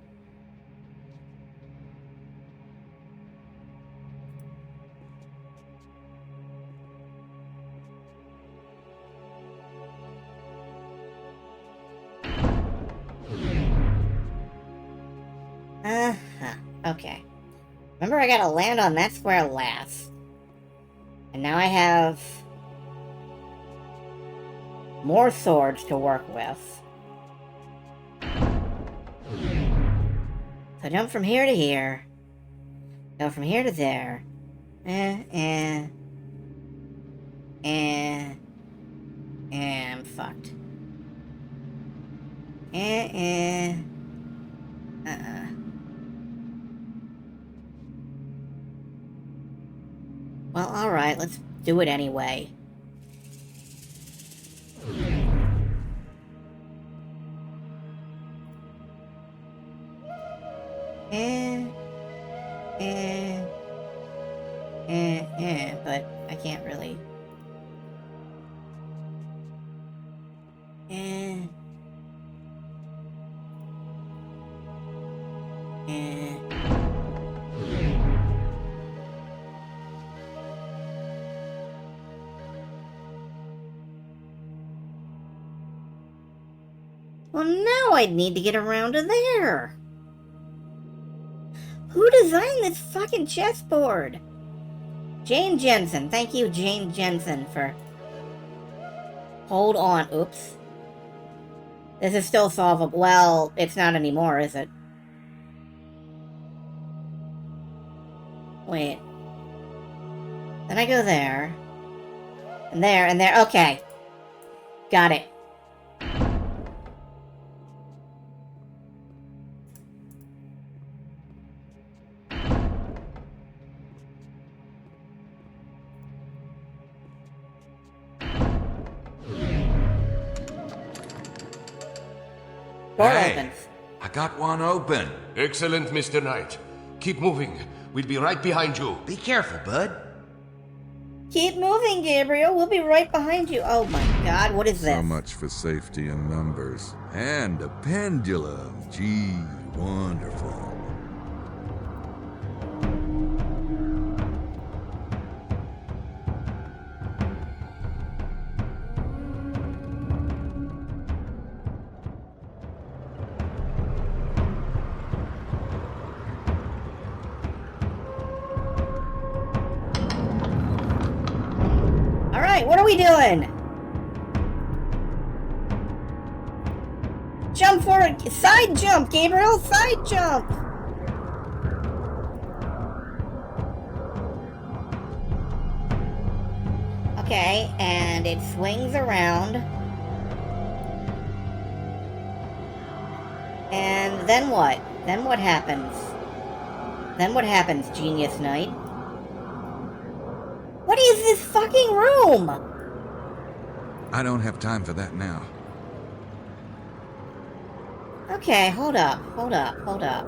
[SPEAKER 1] Okay. Remember, I gotta land on that square last. And now I have more swords to work with. So jump from here to here. Go from here to there. I'm fucked. Well, alright, let's do it anyway. But I can't really. Well, now I'd need to get around to there. Who designed this fucking chessboard? Jane Jensen. Thank you, Jane Jensen, for... Hold on. Oops. This is still solvable. Well, it's not anymore, is it? Wait. Then I go there. And there, and there. Okay. Got it. Door opens.
[SPEAKER 17] I got one open.
[SPEAKER 21] Excellent, Mr. Knight. Keep moving. We'll be right behind you.
[SPEAKER 12] Be careful, bud.
[SPEAKER 1] Keep moving, Gabriel. We'll be right behind you. Oh my god, what is this?
[SPEAKER 13] So much for safety in numbers. And a pendulum. Gee, wonderful.
[SPEAKER 1] What are we doing? Jump forward. Side jump, Gabriel. Side jump. Okay, and it swings around. And then what? Then what happens? Then what happens, Genius Knight? What is this fucking room?
[SPEAKER 13] I don't have time for that now.
[SPEAKER 1] Okay, hold up, hold up, hold up.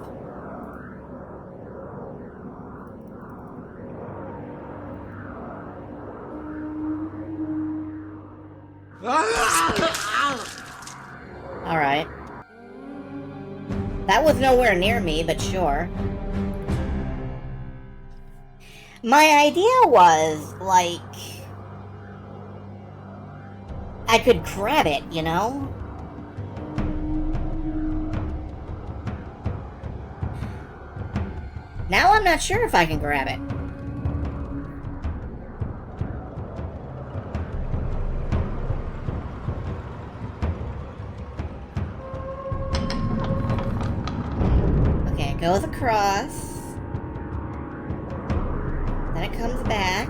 [SPEAKER 1] Alright. That was nowhere near me, but sure. My idea was, like, I could grab it, you know? Now I'm not sure if I can grab it. Okay, it goes across. Then it comes back.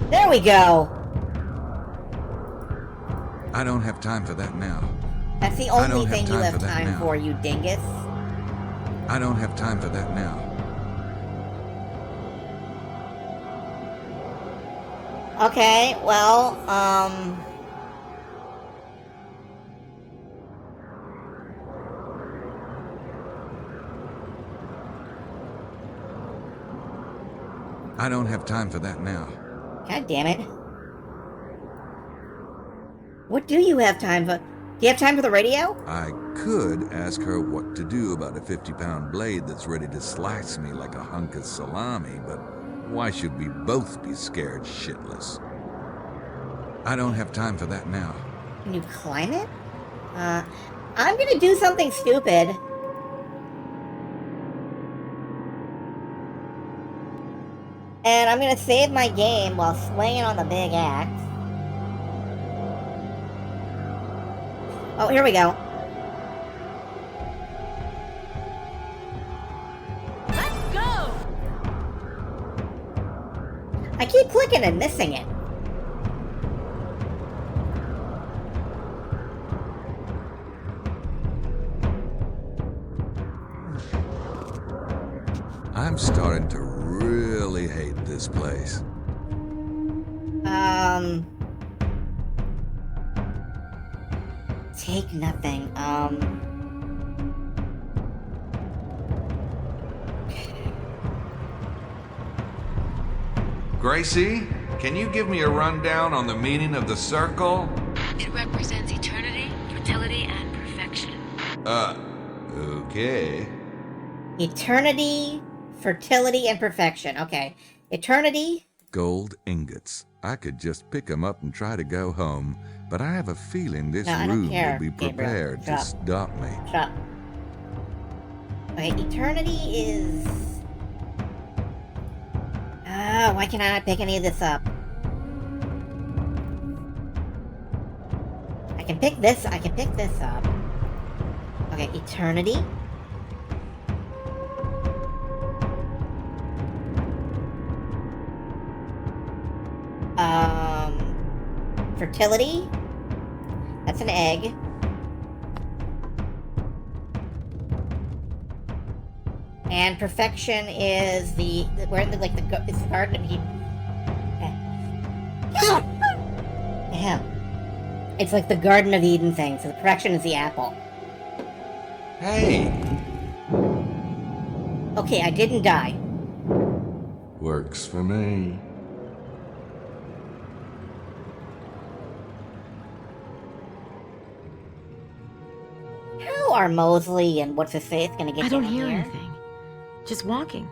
[SPEAKER 1] There we go!
[SPEAKER 13] I don't have time for that now.
[SPEAKER 1] That's the only thing you have time for, you dingus.
[SPEAKER 13] I don't have time for that now.
[SPEAKER 1] Okay, well,
[SPEAKER 13] I don't have time for that now.
[SPEAKER 1] God damn it. What do you have time for? Do you have time for the radio?
[SPEAKER 13] I could ask her what to do about a 50-pound blade that's ready to slice me like a hunk of salami, but why should we both be scared shitless? I don't have time for that now.
[SPEAKER 1] Can you climb it? I'm gonna do something stupid. And I'm gonna save my game while swinging on the big axe. Oh, here we go.
[SPEAKER 6] Let's go!
[SPEAKER 1] I keep clicking and missing it.
[SPEAKER 13] I'm starting to really hate this place.
[SPEAKER 1] Take nothing.
[SPEAKER 13] Gracie, can you give me a rundown on the meaning of the circle?
[SPEAKER 3] It represents eternity, fertility, and perfection.
[SPEAKER 13] Okay.
[SPEAKER 1] Eternity, fertility, and perfection. Okay. Eternity.
[SPEAKER 13] Gold ingots. I could just pick them up and try to go home, but I have a feeling this room will be prepared to stop me.
[SPEAKER 1] Shut up. Okay, eternity is... why can I not pick any of this up? I can pick this up. Okay, eternity. Fertility. That's an egg. And perfection is where it's the Garden of Eden. Yeah. It's like the Garden of Eden thing. So the perfection is the apple.
[SPEAKER 13] Hey.
[SPEAKER 1] Okay, I didn't die.
[SPEAKER 13] Works for me.
[SPEAKER 1] How are Mosley and what's his face gonna get
[SPEAKER 3] I don't
[SPEAKER 1] down
[SPEAKER 3] hear
[SPEAKER 1] here?
[SPEAKER 3] anything. Just walking.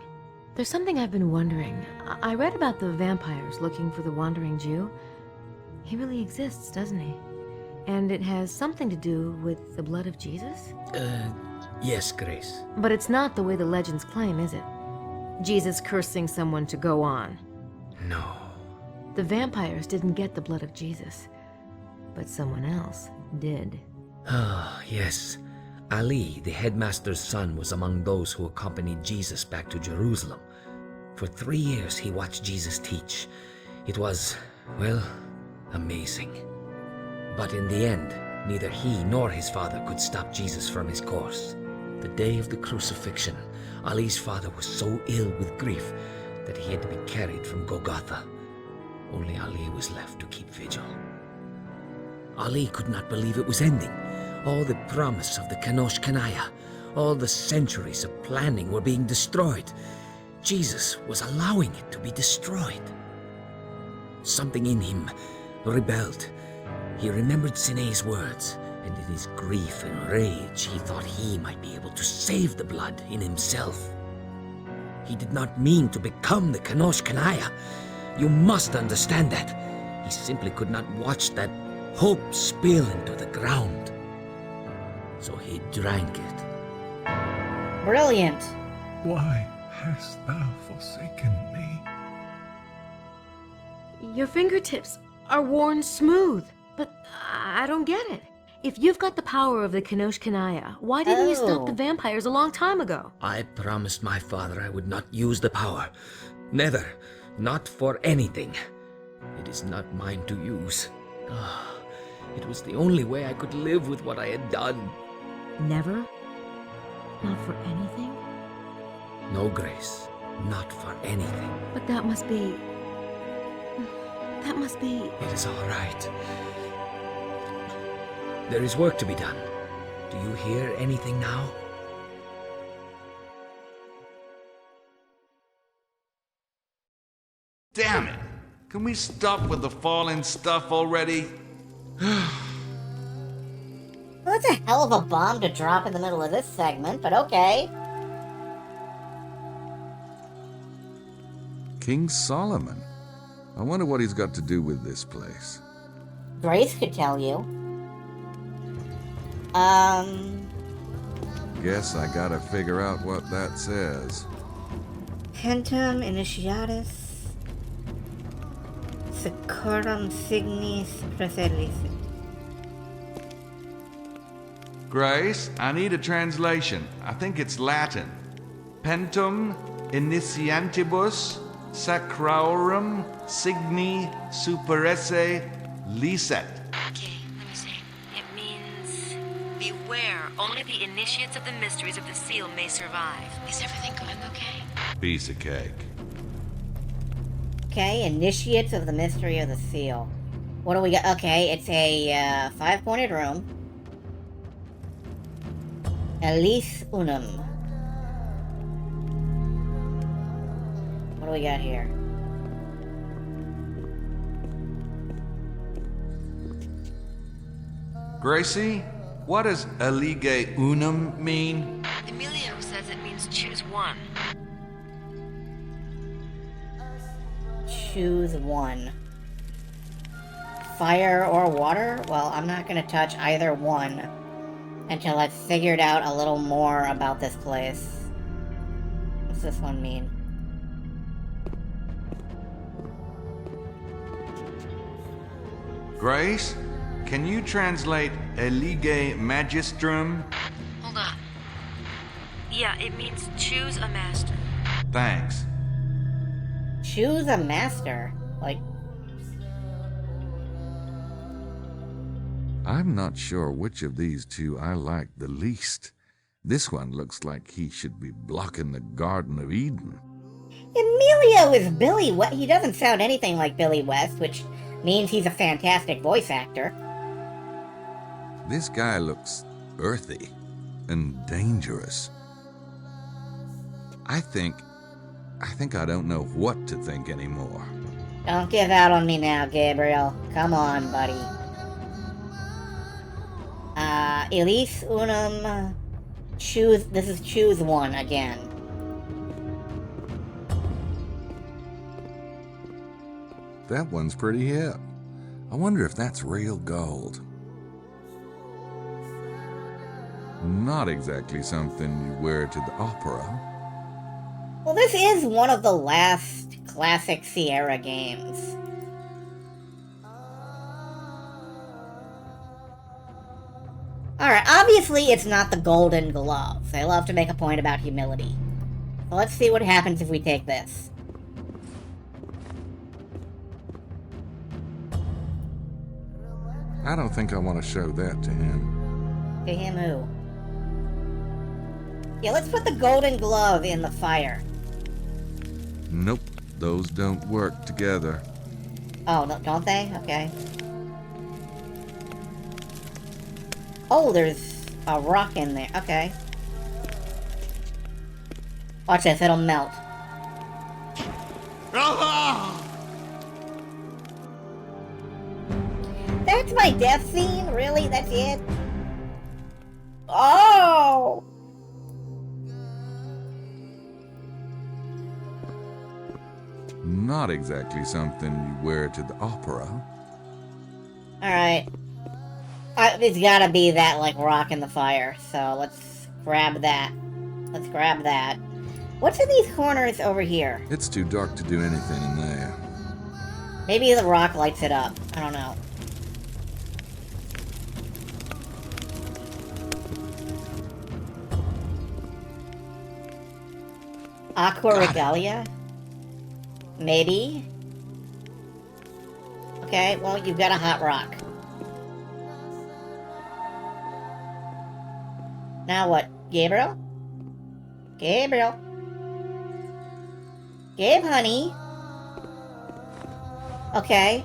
[SPEAKER 3] There's something I've been wondering. I read about the vampires looking for the wandering Jew. He really exists, doesn't he? And it has something to do with the blood of Jesus?
[SPEAKER 10] Yes, Grace.
[SPEAKER 3] But it's not the way the legends claim, is it? Jesus cursing someone to go on.
[SPEAKER 10] No.
[SPEAKER 3] The vampires didn't get the blood of Jesus, but someone else did.
[SPEAKER 10] Ah, yes. Ali, the headmaster's son, was among those who accompanied Jesus back to Jerusalem. For 3 years he watched Jesus teach. It was, well, amazing. But in the end, neither he nor his father could stop Jesus from his course. The day of the crucifixion, Ali's father was so ill with grief that he had to be carried from Golgotha. Only Ali was left to keep vigil. Ali could not believe it was ending. All the promise of the Kanosh Kanaya, all the centuries of planning were being destroyed. Jesus was allowing it to be destroyed. Something in him rebelled. He remembered Sine's words, and in his grief and rage, he thought he might be able to save the blood in himself. He did not mean to become the Kanosh Kanaya. You must understand that. He simply could not watch that hope spill into the ground. So he drank it.
[SPEAKER 1] Brilliant.
[SPEAKER 17] Why hast thou forsaken me?
[SPEAKER 3] Your fingertips are worn smooth, but I don't get it. If you've got the power of the Kanosh Kanaya, why didn't you stop the vampires a long time ago?
[SPEAKER 10] I promised my father I would not use the power. Never. Not for anything. It is not mine to use. It was the only way I could live with what I had done.
[SPEAKER 3] Never? Not for anything?
[SPEAKER 10] No, Grace. Not for anything.
[SPEAKER 3] But that must be... That must be...
[SPEAKER 10] It is all right. There is work to be done. Do you hear anything now?
[SPEAKER 13] Damn it! Can we stop with the falling stuff already?
[SPEAKER 1] Well, that's a hell of a bomb to drop in the middle of this segment, but okay.
[SPEAKER 13] King Solomon. I wonder what he's got to do with this place.
[SPEAKER 1] Grace could tell you.
[SPEAKER 13] Guess I gotta figure out what that says.
[SPEAKER 1] Pentum initiatus secorum signis procedelicit.
[SPEAKER 13] Grace, I need a translation. I think it's Latin. Pentum initiantibus sacrorum signi superesse licet.
[SPEAKER 3] Okay, let me see. It means... Beware, only the initiates of the mysteries of the seal may survive. Is everything going okay?
[SPEAKER 13] Piece of cake.
[SPEAKER 1] Okay, initiates of the mystery of the seal. What do we got? Okay, it's a 5-pointed room. Elise unum. What do we got here?
[SPEAKER 13] Gracie, what does elige unum mean?
[SPEAKER 3] Emilio says it means choose one.
[SPEAKER 1] Choose one. Fire or water? Well, I'm not gonna touch either one until I've figured out a little more about this place. What's this one mean?
[SPEAKER 13] Grace, can you translate elige magistrum?
[SPEAKER 3] Hold on. Yeah, it means choose a master.
[SPEAKER 13] Thanks.
[SPEAKER 1] Choose a master? Like...
[SPEAKER 13] I'm not sure which of these two I like the least. This one looks like he should be blocking the Garden of Eden.
[SPEAKER 1] Emilio is Billy West. He doesn't sound anything like Billy West, which means he's a fantastic voice actor.
[SPEAKER 13] This guy looks earthy and dangerous. I think I don't know what to think anymore.
[SPEAKER 1] Don't give out on me now, Gabriel. Come on, buddy. Elise unum... Choose... This is choose one again.
[SPEAKER 13] That one's pretty hip. I wonder if that's real gold. Not exactly something you wear to the opera.
[SPEAKER 1] Well, this is one of the last classic Sierra games. Alright, obviously it's not the Golden Glove. They love to make a point about humility. So let's see what happens if we take this.
[SPEAKER 13] I don't think I want to show that to him.
[SPEAKER 1] To him who? Yeah, let's put the Golden Glove in the fire.
[SPEAKER 13] Nope, those don't work together.
[SPEAKER 1] Oh, no, don't they? Okay. Oh, there's a rock in there. Okay. Watch this, it'll melt. That's my death scene? Really? That's it? Oh!
[SPEAKER 13] Not exactly something you wear to the opera.
[SPEAKER 1] Alright. It's gotta be that, like, rock in the fire. So let's grab that. Let's grab that. What's in these corners over here?
[SPEAKER 13] It's too dark to do anything in there.
[SPEAKER 1] Maybe the rock lights it up. I don't know. Aqua Regalia? Maybe? Okay, well, you've got a hot rock. Now what? Gabriel? Gabriel? Gabe, honey? Okay.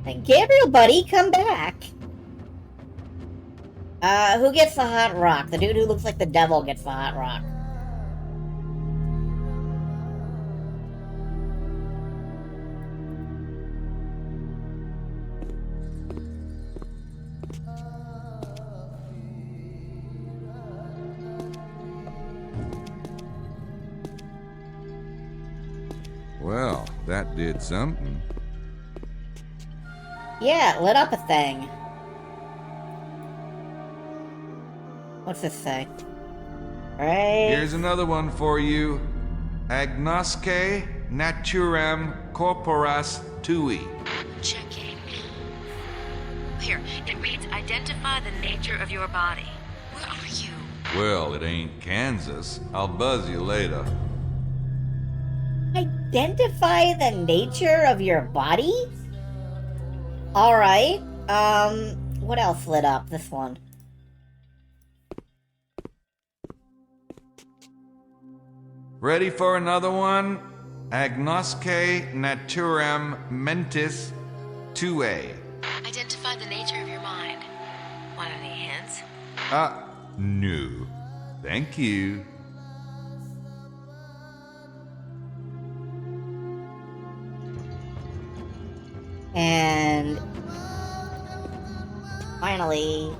[SPEAKER 1] Hey, Gabriel, buddy, come back. Who gets the hot rock? The dude who looks like the devil gets the hot rock.
[SPEAKER 13] Well, that did something.
[SPEAKER 1] Yeah, it lit up a thing. What's this say? Right.
[SPEAKER 13] Here's another one for you. Agnosce naturem corporas tui.
[SPEAKER 3] Checking. Here, it reads, identify the nature of your body. Where are you?
[SPEAKER 13] Well, it ain't Kansas. I'll buzz you later.
[SPEAKER 1] Identify the nature of your body? Alright. What else lit up? This one.
[SPEAKER 13] Ready for another one? Agnosce naturem mentis tue.
[SPEAKER 3] Identify the nature of your mind. Want any hints?
[SPEAKER 13] No. Thank you.
[SPEAKER 1] And finally,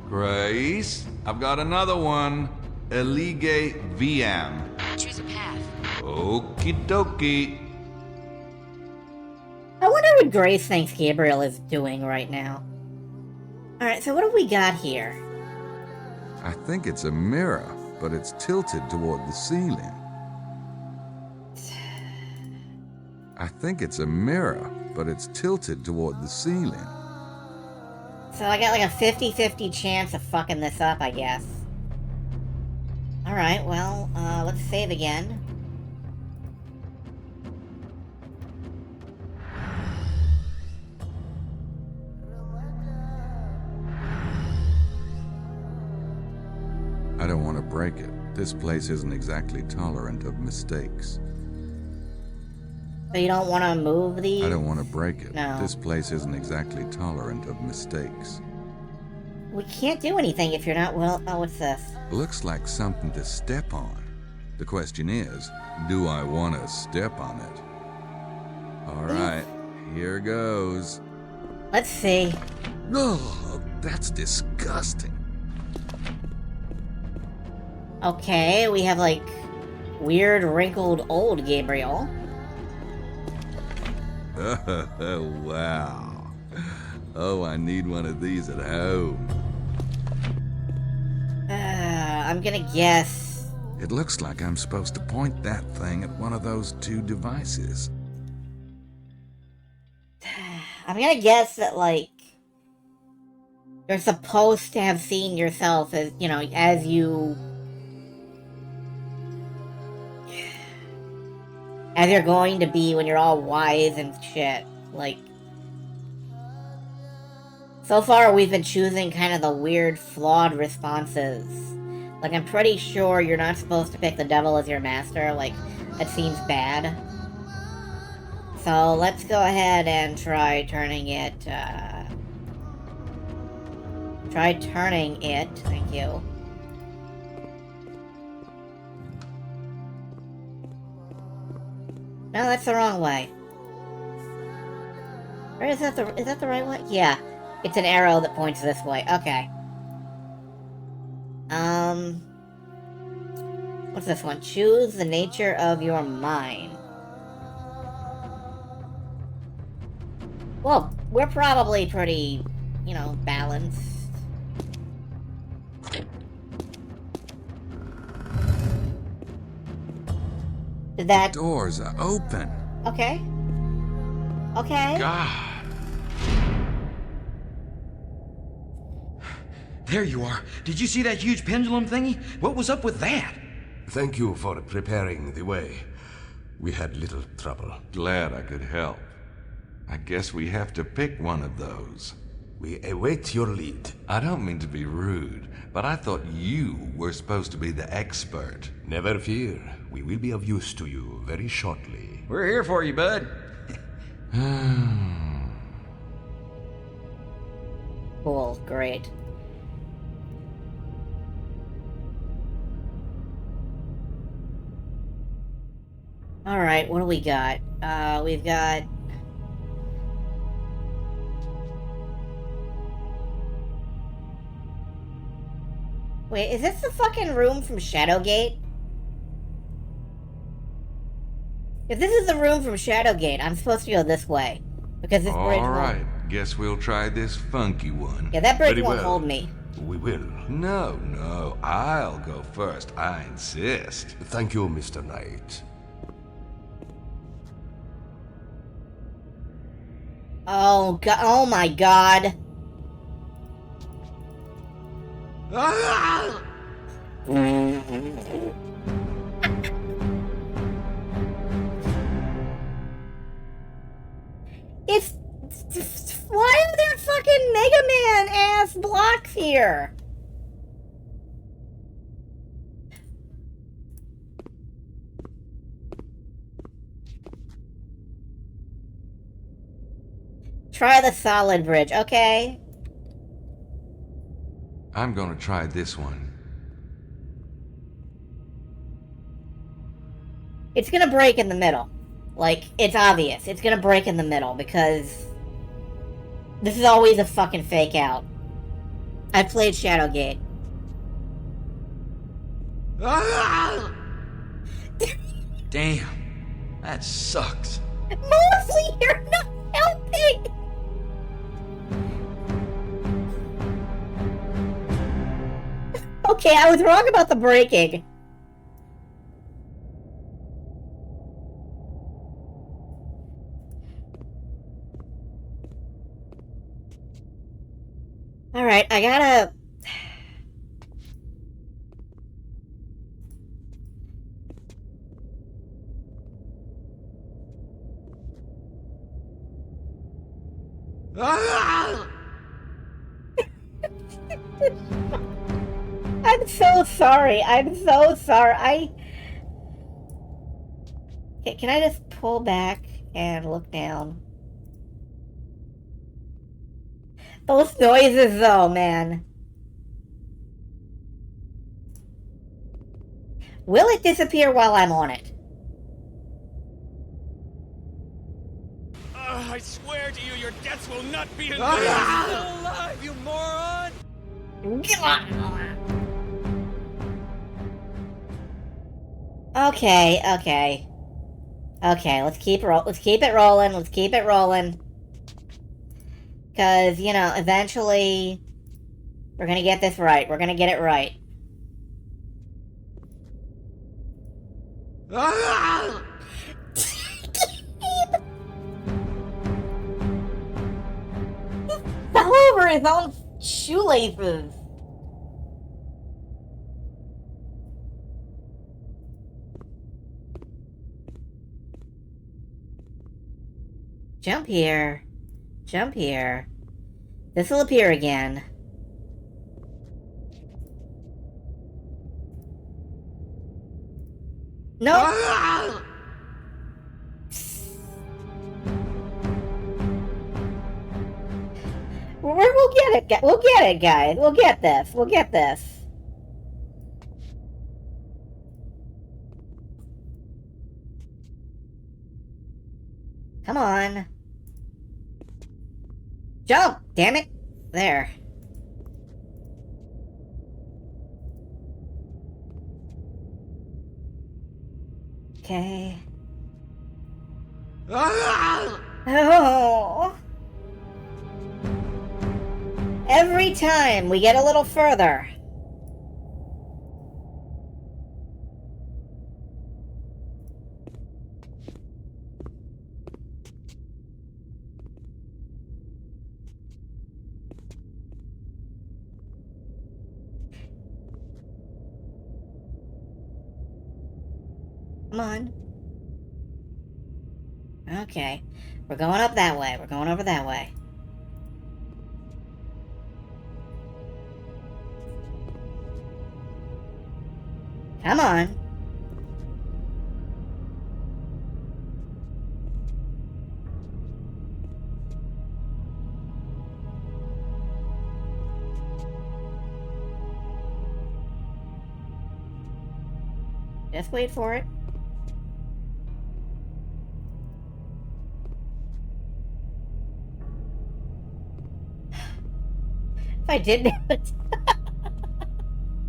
[SPEAKER 13] Grace, I've got another one. Elige viam.
[SPEAKER 3] Choose a path.
[SPEAKER 13] Okie dokie.
[SPEAKER 1] I wonder what Grace thinks Gabriel is doing right now. Alright, so what have we got here?
[SPEAKER 13] I think it's a mirror, but it's tilted toward the ceiling. I think it's a mirror, but it's tilted toward the ceiling.
[SPEAKER 1] So I got like a 50-50 chance of fucking this up, I guess. Alright, well, let's save again.
[SPEAKER 13] I don't want to break it. This place isn't exactly tolerant of mistakes.
[SPEAKER 1] So you don't want to move these?
[SPEAKER 13] I don't want to break it.
[SPEAKER 1] No.
[SPEAKER 13] This place isn't exactly tolerant of mistakes.
[SPEAKER 1] We can't do anything if you're not well. Oh, what's this?
[SPEAKER 13] Looks like something to step on. The question is, do I want to step on it? All right, here goes.
[SPEAKER 1] Let's see.
[SPEAKER 13] Oh, that's disgusting.
[SPEAKER 1] Okay, we have like weird wrinkled old Gabriel.
[SPEAKER 13] Wow. Oh, I need one of these at home.
[SPEAKER 1] I'm gonna guess.
[SPEAKER 13] It looks like I'm supposed to point that thing at one of those two devices.
[SPEAKER 1] I'm gonna guess that, like, you're supposed to have seen yourself as, you know, as you're going to be when you're all wise and shit. Like, so far we've been choosing kind of the weird, flawed responses. Like, I'm pretty sure you're not supposed to pick the devil as your master. Like, that seems bad. So let's go ahead and try turning it, thank you. No, that's the wrong way. Or is that the right way? Yeah. It's an arrow that points this way. Okay. What's this one? Choose the nature of your mind. Well, we're probably pretty, you know, balanced. Did that...
[SPEAKER 13] Doors are open.
[SPEAKER 1] Okay. Okay.
[SPEAKER 12] God. There you are. Did you see that huge pendulum thingy? What was up with that?
[SPEAKER 21] Thank you for preparing the way. We had little trouble.
[SPEAKER 13] Glad I could help. I guess we have to pick one of those.
[SPEAKER 21] We await your lead.
[SPEAKER 13] I don't mean to be rude, but I thought you were supposed to be the expert.
[SPEAKER 21] Never fear. We will be of use to you very shortly.
[SPEAKER 12] We're here for you, bud.
[SPEAKER 1] Cool, great. Alright, what do we got? We've got... Wait, is this the fucking room from Shadowgate? If this is the room from Shadowgate, I'm supposed to go this way. Because this bridge
[SPEAKER 13] All right,
[SPEAKER 1] won't...
[SPEAKER 13] guess we'll try this funky one.
[SPEAKER 1] Yeah, that bridge won't hold me.
[SPEAKER 21] We will.
[SPEAKER 13] No, I'll go first. I insist.
[SPEAKER 21] Thank you, Mr. Knight.
[SPEAKER 1] Oh, God. Oh, my God. It's... Why are there fucking Mega Man-ass blocks here? Try the solid bridge, okay?
[SPEAKER 13] I'm gonna try this one.
[SPEAKER 1] It's gonna break in the middle. Like, it's obvious. It's gonna break in the middle because this is always a fucking fake out. I played Shadowgate.
[SPEAKER 12] Damn, that sucks.
[SPEAKER 1] Mosley, you're not helping! Okay, I was wrong about the breaking. Alright, I gotta... I'm so sorry. I'm so sorry. Can I just pull back and look down? Those noises, though, man. Will it disappear while I'm on it?
[SPEAKER 18] I swear to you, your debts will not be in vain. You're still alive, you moron!
[SPEAKER 1] Okay. Let's keep it rolling. Let's keep it rolling. Cause you know, eventually, we're gonna get this right. We're gonna get it right. Fell over his own shoelaces. Jump here. Jump here. This will appear again. No! We'll get it. We'll get it, guys. We'll get this. We'll get this. Come on. Jump! Damn it! There. Okay. Oh! Every time we get a little further. Come on. Okay. We're going up that way. We're going over that way. Come on. Just wait for it. If I did it.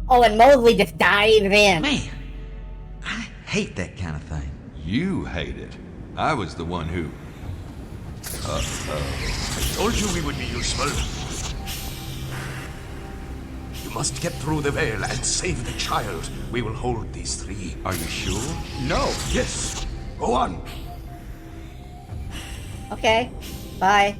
[SPEAKER 1] Oh, and Mosley just dived in.
[SPEAKER 12] Man, I hate that kind of thing.
[SPEAKER 13] You hate it. I was the one who...
[SPEAKER 21] I told you we would be useful. You must get through the veil and save the child. We will hold these three.
[SPEAKER 13] Are you sure?
[SPEAKER 21] No. Yes. Go on.
[SPEAKER 1] Okay. Bye.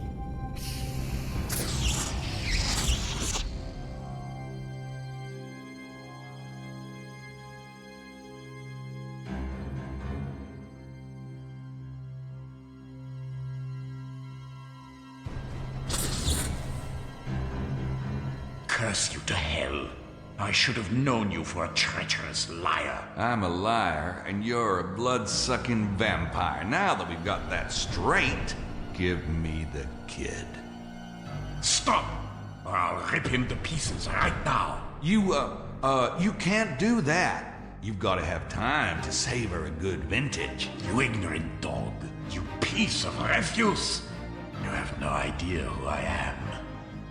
[SPEAKER 17] Curse you to hell. I should have known you for a treacherous liar.
[SPEAKER 13] I'm a liar, and you're a blood-sucking vampire. Now that we've got that straight, give me the kid.
[SPEAKER 17] Stop, or I'll rip him to pieces right now.
[SPEAKER 13] You can't do that. You've got to have time to savor a good vintage.
[SPEAKER 17] You ignorant dog. You piece of refuse. You have no idea who I am.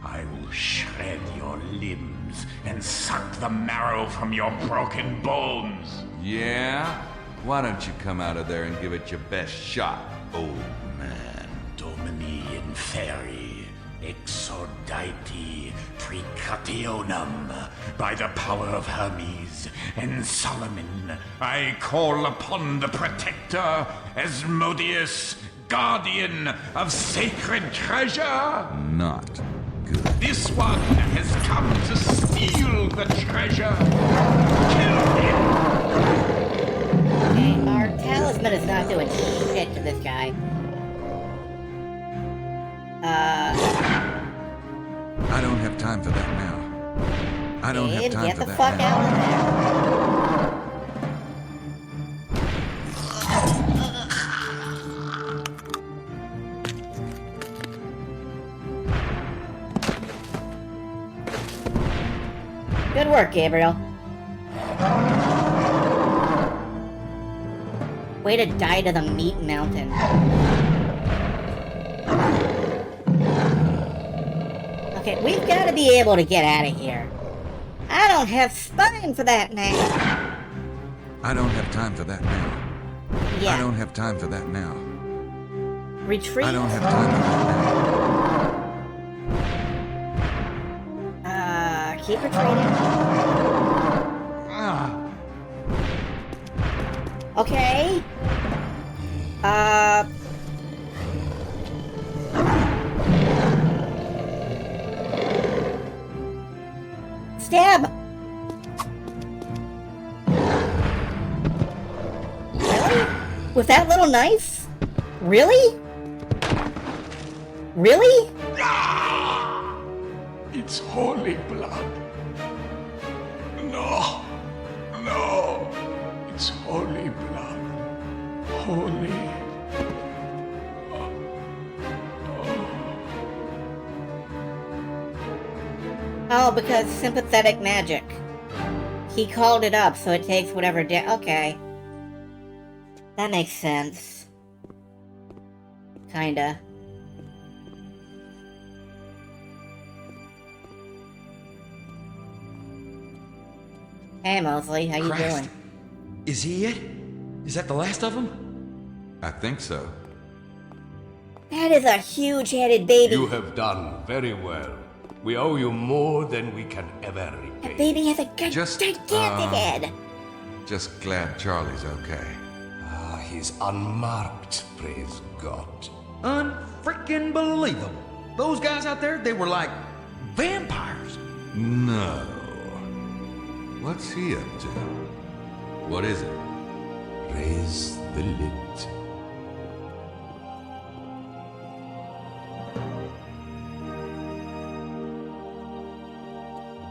[SPEAKER 17] I will shred your limbs and suck the marrow from your broken bones.
[SPEAKER 13] Yeah? Why don't you come out of there and give it your best shot, old man?
[SPEAKER 17] Domini inferi, exorditi precationum. By the power of Hermes and Solomon, I call upon the protector, Asmodeus, guardian of sacred treasure.
[SPEAKER 13] Not good.
[SPEAKER 17] This one has come to steal the treasure. Kill him!
[SPEAKER 1] Our talisman is not doing shit to this guy.
[SPEAKER 12] I don't have time for that now. I don't have time
[SPEAKER 1] get
[SPEAKER 12] for
[SPEAKER 1] the
[SPEAKER 12] that
[SPEAKER 1] fuck
[SPEAKER 12] now.
[SPEAKER 1] out of there. Good work, Gabriel. Way to die to the meat mountain. Okay, we've got to be able to get out of here. I don't have spine for that now.
[SPEAKER 12] I don't have time for that now.
[SPEAKER 1] Yeah.
[SPEAKER 12] I don't have time for that now.
[SPEAKER 1] Retreat.
[SPEAKER 12] I don't have time for that now.
[SPEAKER 1] Keep retreating. Okay. Stab! Really? With that little knife? Really? Really?
[SPEAKER 17] It's holy blood. No. No. It's holy blood. Holy.
[SPEAKER 1] Oh, because sympathetic magic. He called it up, so it takes whatever okay. That makes sense. Kinda. Hey, Mosley, how you
[SPEAKER 12] Christ.
[SPEAKER 1] doing?
[SPEAKER 12] Is he it? Is that the last of them?
[SPEAKER 13] I think so.
[SPEAKER 1] That is a huge-headed baby.
[SPEAKER 21] You have done very well. We owe you more than we can ever repay.
[SPEAKER 1] That baby has a gigantic head.
[SPEAKER 13] Just glad Charlie's okay.
[SPEAKER 21] He's unmarked, praise God.
[SPEAKER 12] Unfreaking believable. Those guys out there, they were like vampires.
[SPEAKER 13] No. What's he up to? What is it?
[SPEAKER 21] Raise the lid.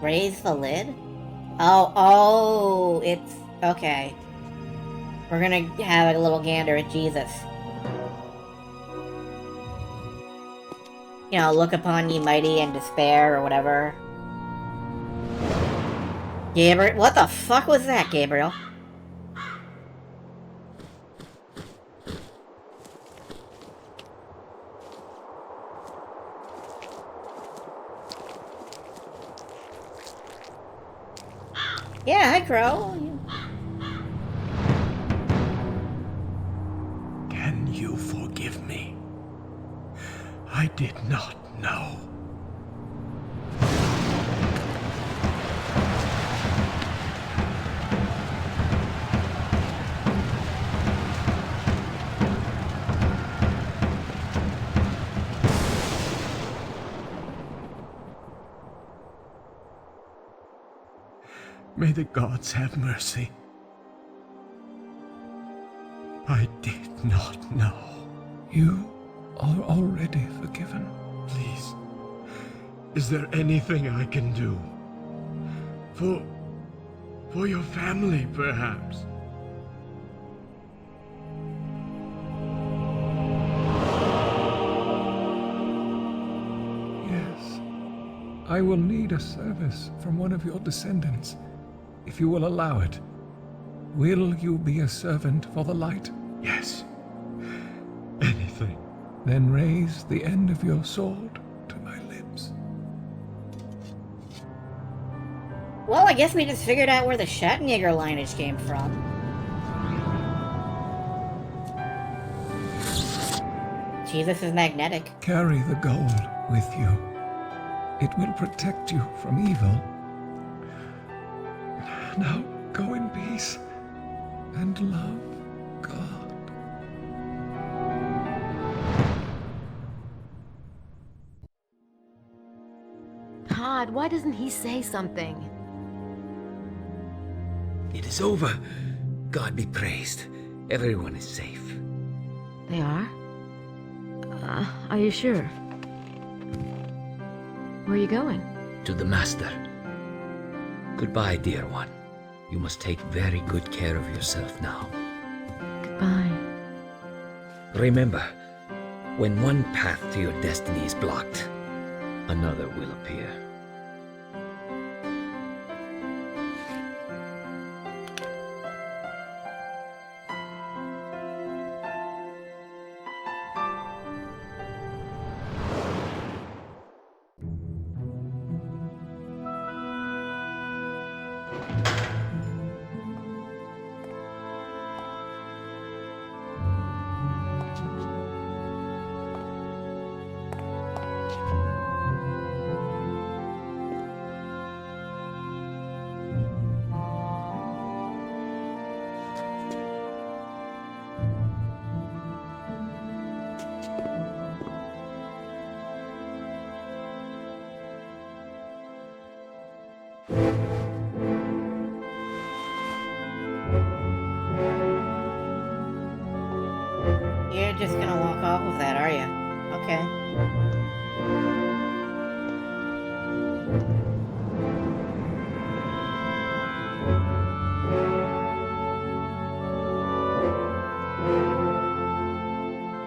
[SPEAKER 1] Raise the lid? Oh, it's... Okay. We're gonna have a little gander at Jesus. You know, look upon ye mighty in despair, or whatever. Gabriel, what the fuck was that, Gabriel? Yeah, hi, Crow.
[SPEAKER 21] Can you forgive me? I did not know. May the gods have mercy. I did not know. You are already forgiven. Please, is there anything I can do? For your family, perhaps?
[SPEAKER 8] Yes. I will need a service from one of your descendants, if you will allow it. Will you be a servant for the light?
[SPEAKER 21] Yes. Anything.
[SPEAKER 8] Then raise the end of your sword to my lips.
[SPEAKER 1] Well, I guess we just figured out where the Schattenjäger lineage came from. Jesus is magnetic.
[SPEAKER 8] Carry the gold with you. It will protect you from evil. Now go in peace and love God.
[SPEAKER 3] Todd, why doesn't he say something?
[SPEAKER 10] It is over. God be praised. Everyone is safe.
[SPEAKER 3] They are? Are you sure? Where are you going?
[SPEAKER 10] To the Master. Goodbye, dear one. You must take very good care of yourself now.
[SPEAKER 3] Goodbye.
[SPEAKER 10] Remember, when one path to your destiny is blocked, another will appear.
[SPEAKER 1] You're just gonna walk off with that, are you? Okay.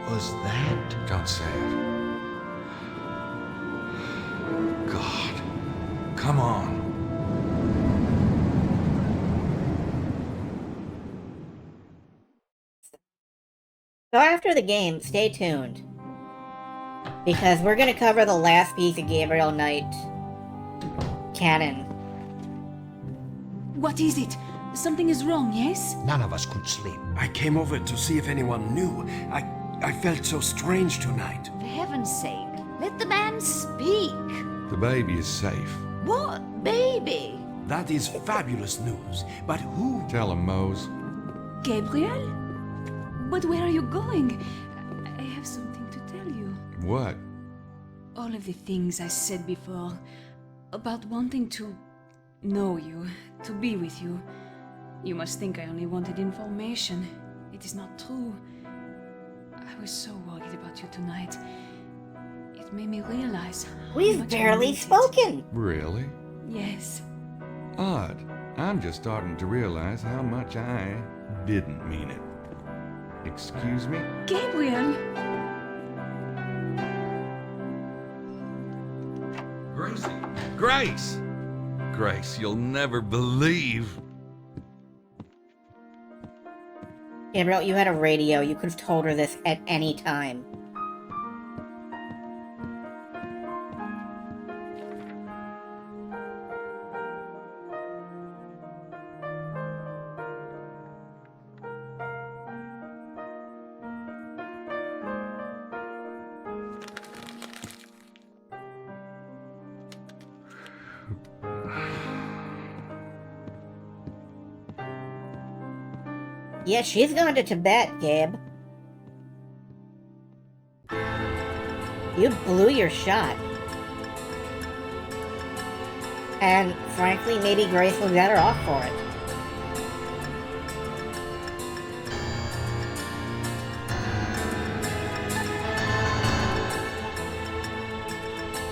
[SPEAKER 21] Was that?
[SPEAKER 13] Don't say it. God. Come on.
[SPEAKER 1] So after the game, stay tuned. Because we're gonna cover the last piece of Gabriel Knight canon.
[SPEAKER 7] What is it? Something is wrong, yes?
[SPEAKER 21] None of us could sleep.
[SPEAKER 19] I came over to see if anyone knew. I felt so strange tonight.
[SPEAKER 6] For heaven's sake, let the man speak.
[SPEAKER 13] The baby is safe.
[SPEAKER 6] What baby?
[SPEAKER 19] That is fabulous news. But who?
[SPEAKER 13] Tell him, Mose.
[SPEAKER 7] Gabriel? But where are you going? I have something to tell you.
[SPEAKER 13] What?
[SPEAKER 7] All of the things I said before about wanting to know you, to be with you. You must think I only wanted information. It is not true. I was so worried about you tonight. It made me realize how
[SPEAKER 1] We've
[SPEAKER 7] much I
[SPEAKER 1] barely
[SPEAKER 7] meant it.
[SPEAKER 1] spoken.
[SPEAKER 13] Really?
[SPEAKER 7] Yes.
[SPEAKER 13] Odd. I'm just starting to realize how much I didn't mean it. Excuse me?
[SPEAKER 7] Gabriel!
[SPEAKER 13] Gracie! Grace! Grace, you'll never believe.
[SPEAKER 1] Gabriel, you had a radio. You could have told her this at any time. Yeah, she's going to Tibet, Gabe. You blew your shot. And, frankly, maybe Grace was better off for it.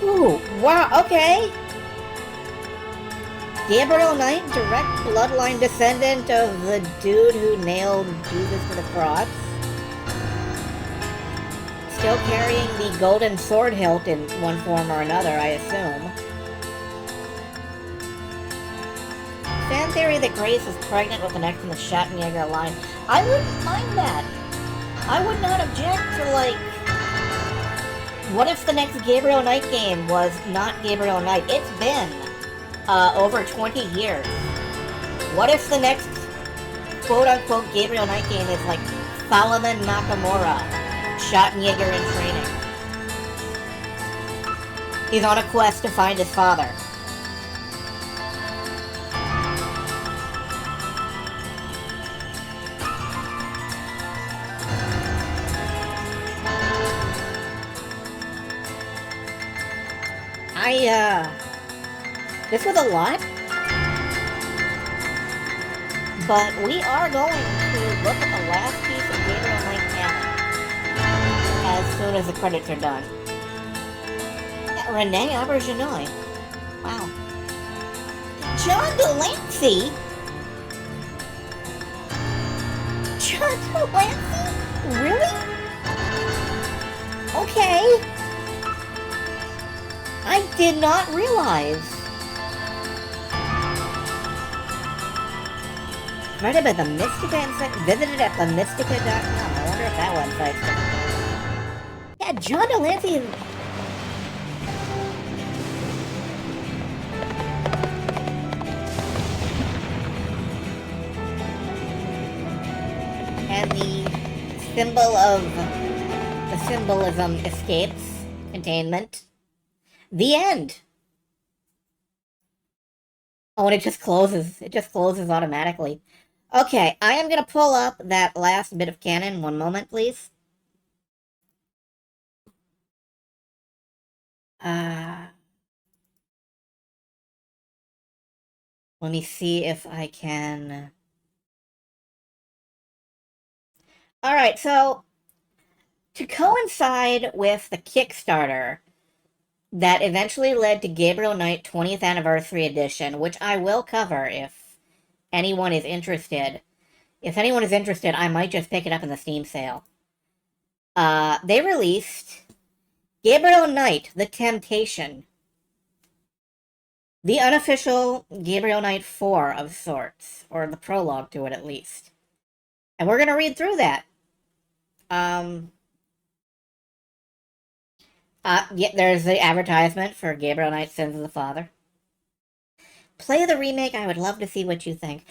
[SPEAKER 1] Ooh, wow, okay. Gabriel Knight, direct bloodline descendant of the dude who nailed Jesus to the cross. Still carrying the golden sword hilt in one form or another, I assume. Fan theory that Grace is pregnant with the next in the Schattenjäger line. I wouldn't mind that. I would not object to, like... What if the next Gabriel Knight game was not Gabriel Knight? It's been over 20 years. What if the next quote-unquote Gabriel Knight game is like Solomon Nakamura, Schattenjäger in training? He's on a quest to find his father. This was a lot, but we are going to look at the last piece of Gabriel Knight canon as soon as the credits are done. Yeah, Renee Auberjonois. Wow. John Delancey? John Delancey? Really? Okay. I did not realize. Read about the Mystica and visited at themystica.com. I wonder if that website's still. Yeah, John Delancey is... And the symbolism escapes containment. The end. Oh, and it just closes. It just closes automatically. Okay, I am going to pull up that last bit of canon. One moment, please. Let me see if I can... Alright, so... To coincide with the Kickstarter that eventually led to Gabriel Knight 20th Anniversary Edition, which I will cover if anyone is interested. If anyone is interested, I might just pick it up in the Steam sale. They released Gabriel Knight, The Temptation. The unofficial Gabriel Knight 4 of sorts, or the prologue to it at least. And we're going to read through that. Yeah, there's the advertisement for Gabriel Knight Sins of the Father. Play the remake. I would love to see what you think.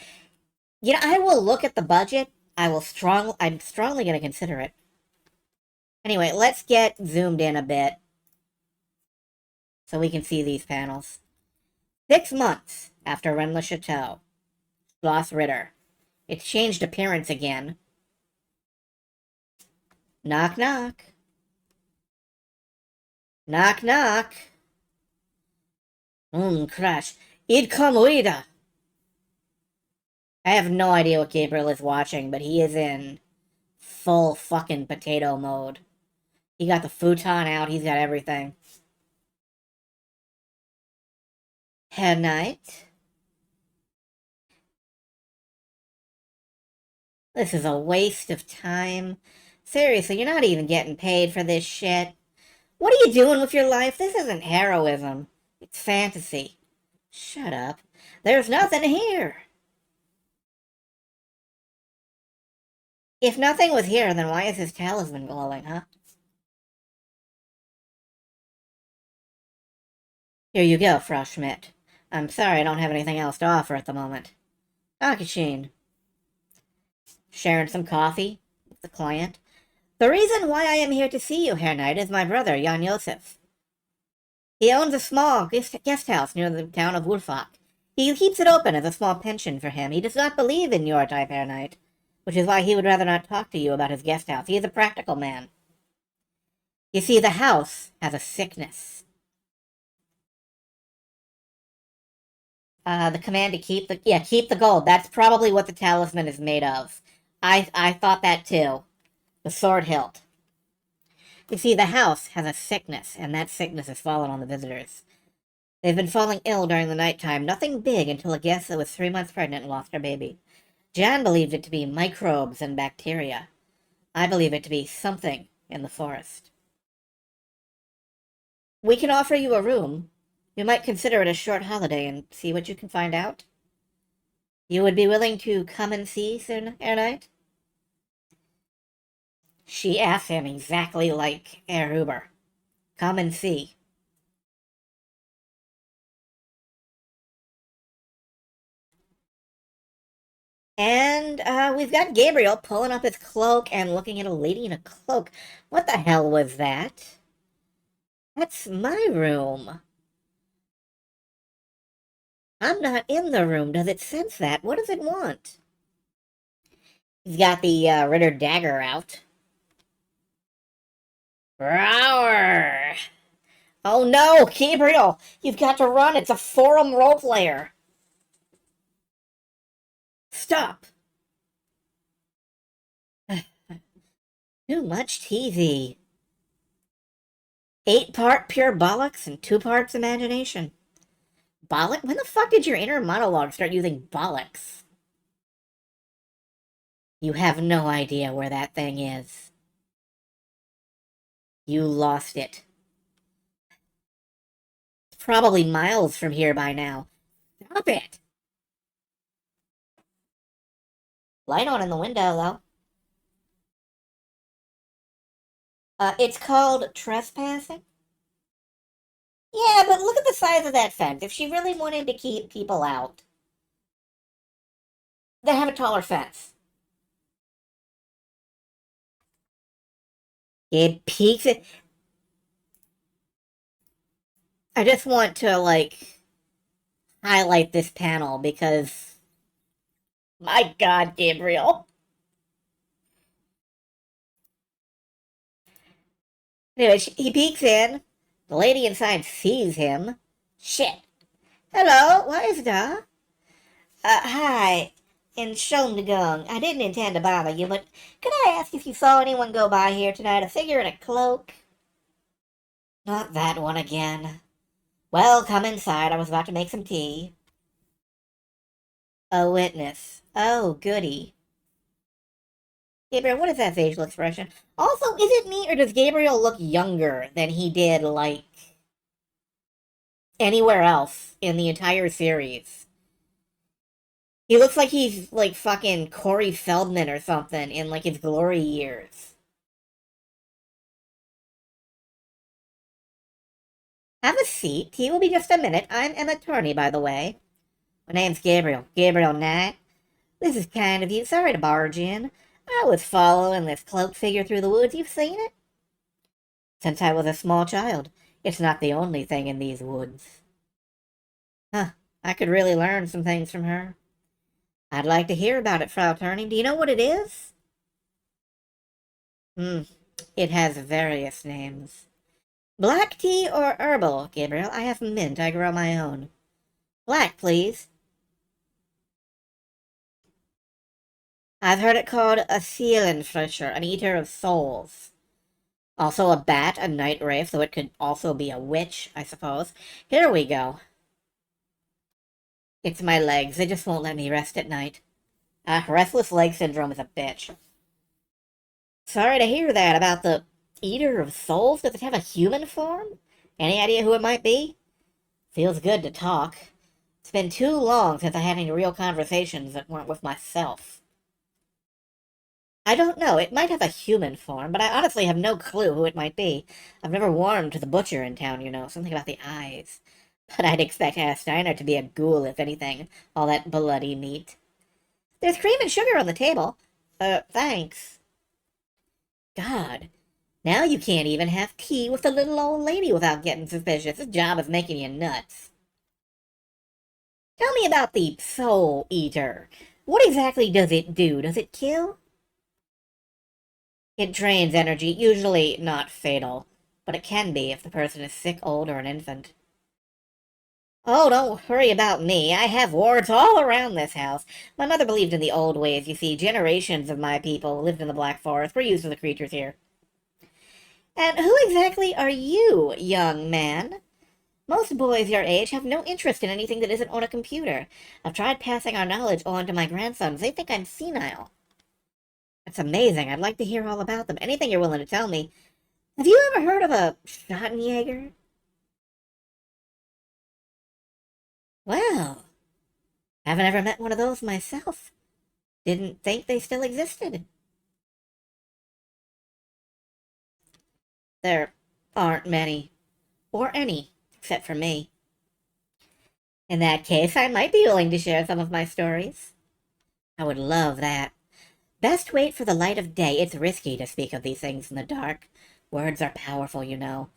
[SPEAKER 1] You know, I will look at the budget. I'm strongly going to consider it. Anyway, let's get zoomed in a bit so we can see these panels. 6 months after Rennes le Chateau, Schloss Ritter. It's changed appearance again. Knock, knock. Knock, knock. Crash. Id come Lida. I have no idea what Gabriel is watching, but he is in full fucking potato mode. He got the futon out, he's got everything. Herr Knight? This is a waste of time. Seriously, you're not even getting paid for this shit. What are you doing with your life? This isn't heroism. It's fantasy. Shut up. There's nothing here. If nothing was here, then why is his talisman glowing, huh? Here you go, Frau Schmidt. I'm sorry I don't have anything else to offer at the moment. Akashin. Sharing some coffee with the client. The reason why I am here to see you, Herr Knight, is my brother, Jan Josef. He owns a small guest house near the town of Wulfach. He keeps it open as a small pension for him. He does not believe in your type, Herr Knight, which is why he would rather not talk to you about his guest house. He is a practical man. You see, the house has a sickness. The command to keep the gold. That's probably what the talisman is made of. I thought that too. The sword hilt. You see, the house has a sickness, and that sickness has fallen on the visitors. They've been falling ill during the nighttime. Nothing big until a guest that was 3 months pregnant and lost her baby. Jan believed it to be microbes and bacteria. I believe it to be something in the forest. We can offer you a room. You might consider it a short holiday and see what you can find out. You would be willing to come and see soon, Herr Knight? She asked him exactly like Herr Huber. Come and see. And we've got Gabriel pulling up his cloak and looking at a lady in a cloak. What the hell was that? That's my room. I'm not in the room. Does it sense that? What does it want? He's got the Ritter dagger out. Rower! Oh no, Gabriel! You've got to run. It's a forum role player. Stop. Too much TV. 8-part pure bollocks and 2 parts imagination. Bollock? When the fuck did your inner monologue start using bollocks? You have no idea where that thing is. You lost it. It's probably miles from here by now. Stop it! Light on in the window, though. It's called trespassing? Yeah, but look at the size of that fence. If she really wanted to keep people out, then have a taller fence. It peaks it. I just want to, like, highlight this panel because, my God, Gabriel. Anyway, he peeks in. The lady inside sees him. Shit. Hello, what is that? Hi. Entschuldigung. I didn't intend to bother you, but could I ask if you saw anyone go by here tonight? A figure in a cloak? Not that one again. Well, come inside. I was about to make some tea. A witness. Oh, goody. Gabriel, what is that facial expression? Also, is it me, or does Gabriel look younger than he did, like, anywhere else in the entire series? He looks like he's, like, fucking Corey Feldman or something in, like, his glory years. Have a seat. He will be just a minute. I'm an attorney, by the way. My name's Gabriel. Gabriel Knight. This is kind of you. Sorry to barge in. I was following this cloaked figure through the woods. You've seen it? Since I was a small child. It's not the only thing in these woods. Huh. I could really learn some things from her. I'd like to hear about it, Frau Attorney. Do you know what it is? It has various names. Black tea or herbal, Gabriel? I have mint. I grow my own. Black, please. I've heard it called a Seelenfrischer, an eater of souls. Also a bat, a night wraith, though it could also be a witch, I suppose. Here we go. It's my legs. They just won't let me rest at night. Restless leg syndrome is a bitch. Sorry to hear that about the Eater of Souls. Does it have a human form? Any idea who it might be? Feels good to talk. It's been too long since I had any real conversations that weren't with myself. I don't know. It might have a human form, but I honestly have no clue who it might be. I've never warmed to the butcher in town, you know. Something about the eyes. But I'd expect Steiner to be a ghoul, if anything. All that bloody meat. There's cream and sugar on the table. Thanks. God. Now you can't even have tea with the little old lady without getting suspicious. This job is making you nuts. Tell me about the Soul Eater. What exactly does it do? Does it kill? It drains energy, usually not fatal, but it can be if the person is sick, old, or an infant. Oh, don't worry about me. I have wards all around this house. My mother believed in the old ways, you see. Generations of my people lived in the Black Forest. We're used to the creatures here. And who exactly are you, young man? Most boys your age have no interest in anything that isn't on a computer. I've tried passing our knowledge on to my grandsons. They think I'm senile. That's amazing. I'd like to hear all about them. Anything you're willing to tell me. Have you ever heard of a Schottenjäger? Well, haven't ever met one of those myself. Didn't think they still existed. There aren't many. Or any, except for me. In that case, I might be willing to share some of my stories. I would love that. Best wait for the light of day. It's risky to speak of these things in the dark. Words are powerful, you know.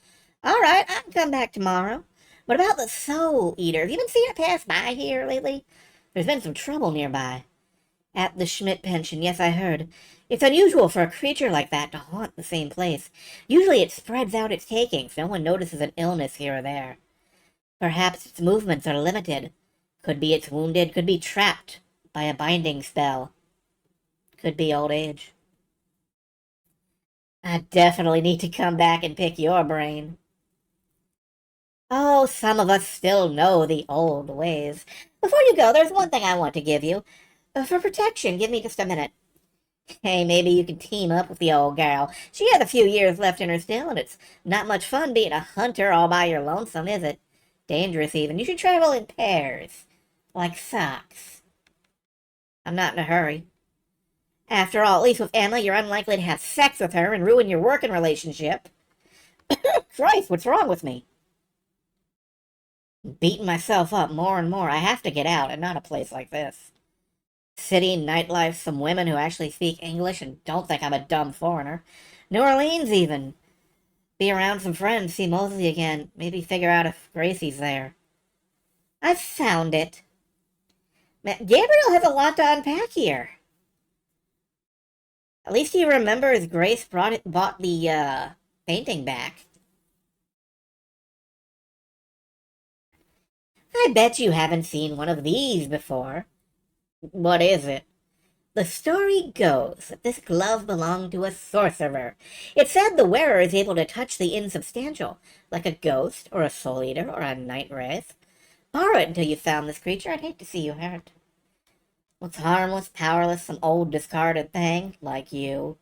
[SPEAKER 1] All right, I can come back tomorrow. What about the Soul Eater? Have you been seeing it pass by here lately? There's been some trouble nearby. At the Schmidt pension, yes, I heard. It's unusual for a creature like that to haunt the same place. Usually it spreads out its takings. No one notices an illness here or there. Perhaps its movements are limited. Could be it's wounded, could be trapped by a binding spell. Could be old age. I definitely need to come back and pick your brain. Oh, some of us still know the old ways. Before you go, there's one thing I want to give you. For protection, give me just a minute. Hey, maybe you could team up with the old gal. She has a few years left in her still, and it's not much fun being a hunter all by your lonesome, is it? Dangerous even. You should travel in pairs. Like socks. I'm not in a hurry. After all, at least with Emma, you're unlikely to have sex with her and ruin your working relationship. Christ, what's wrong with me? Beating myself up more and more. I have to get out, and not a place like this. City, nightlife, some women who actually speak English and don't think I'm a dumb foreigner. New Orleans, even. Be around some friends, see Mosley again. Maybe figure out if Gracie's there. I've found it. Gabriel has a lot to unpack here. At least he remembers Grace bought the painting back. I bet you haven't seen one of these before. What is it? The story goes that this glove belonged to a sorcerer. It said the wearer is able to touch the insubstantial, like a ghost or a soul eater or a night wraith. Borrow it until you found this creature. I'd hate to see you hurt. Looks harmless, powerless, some old discarded thing, like you.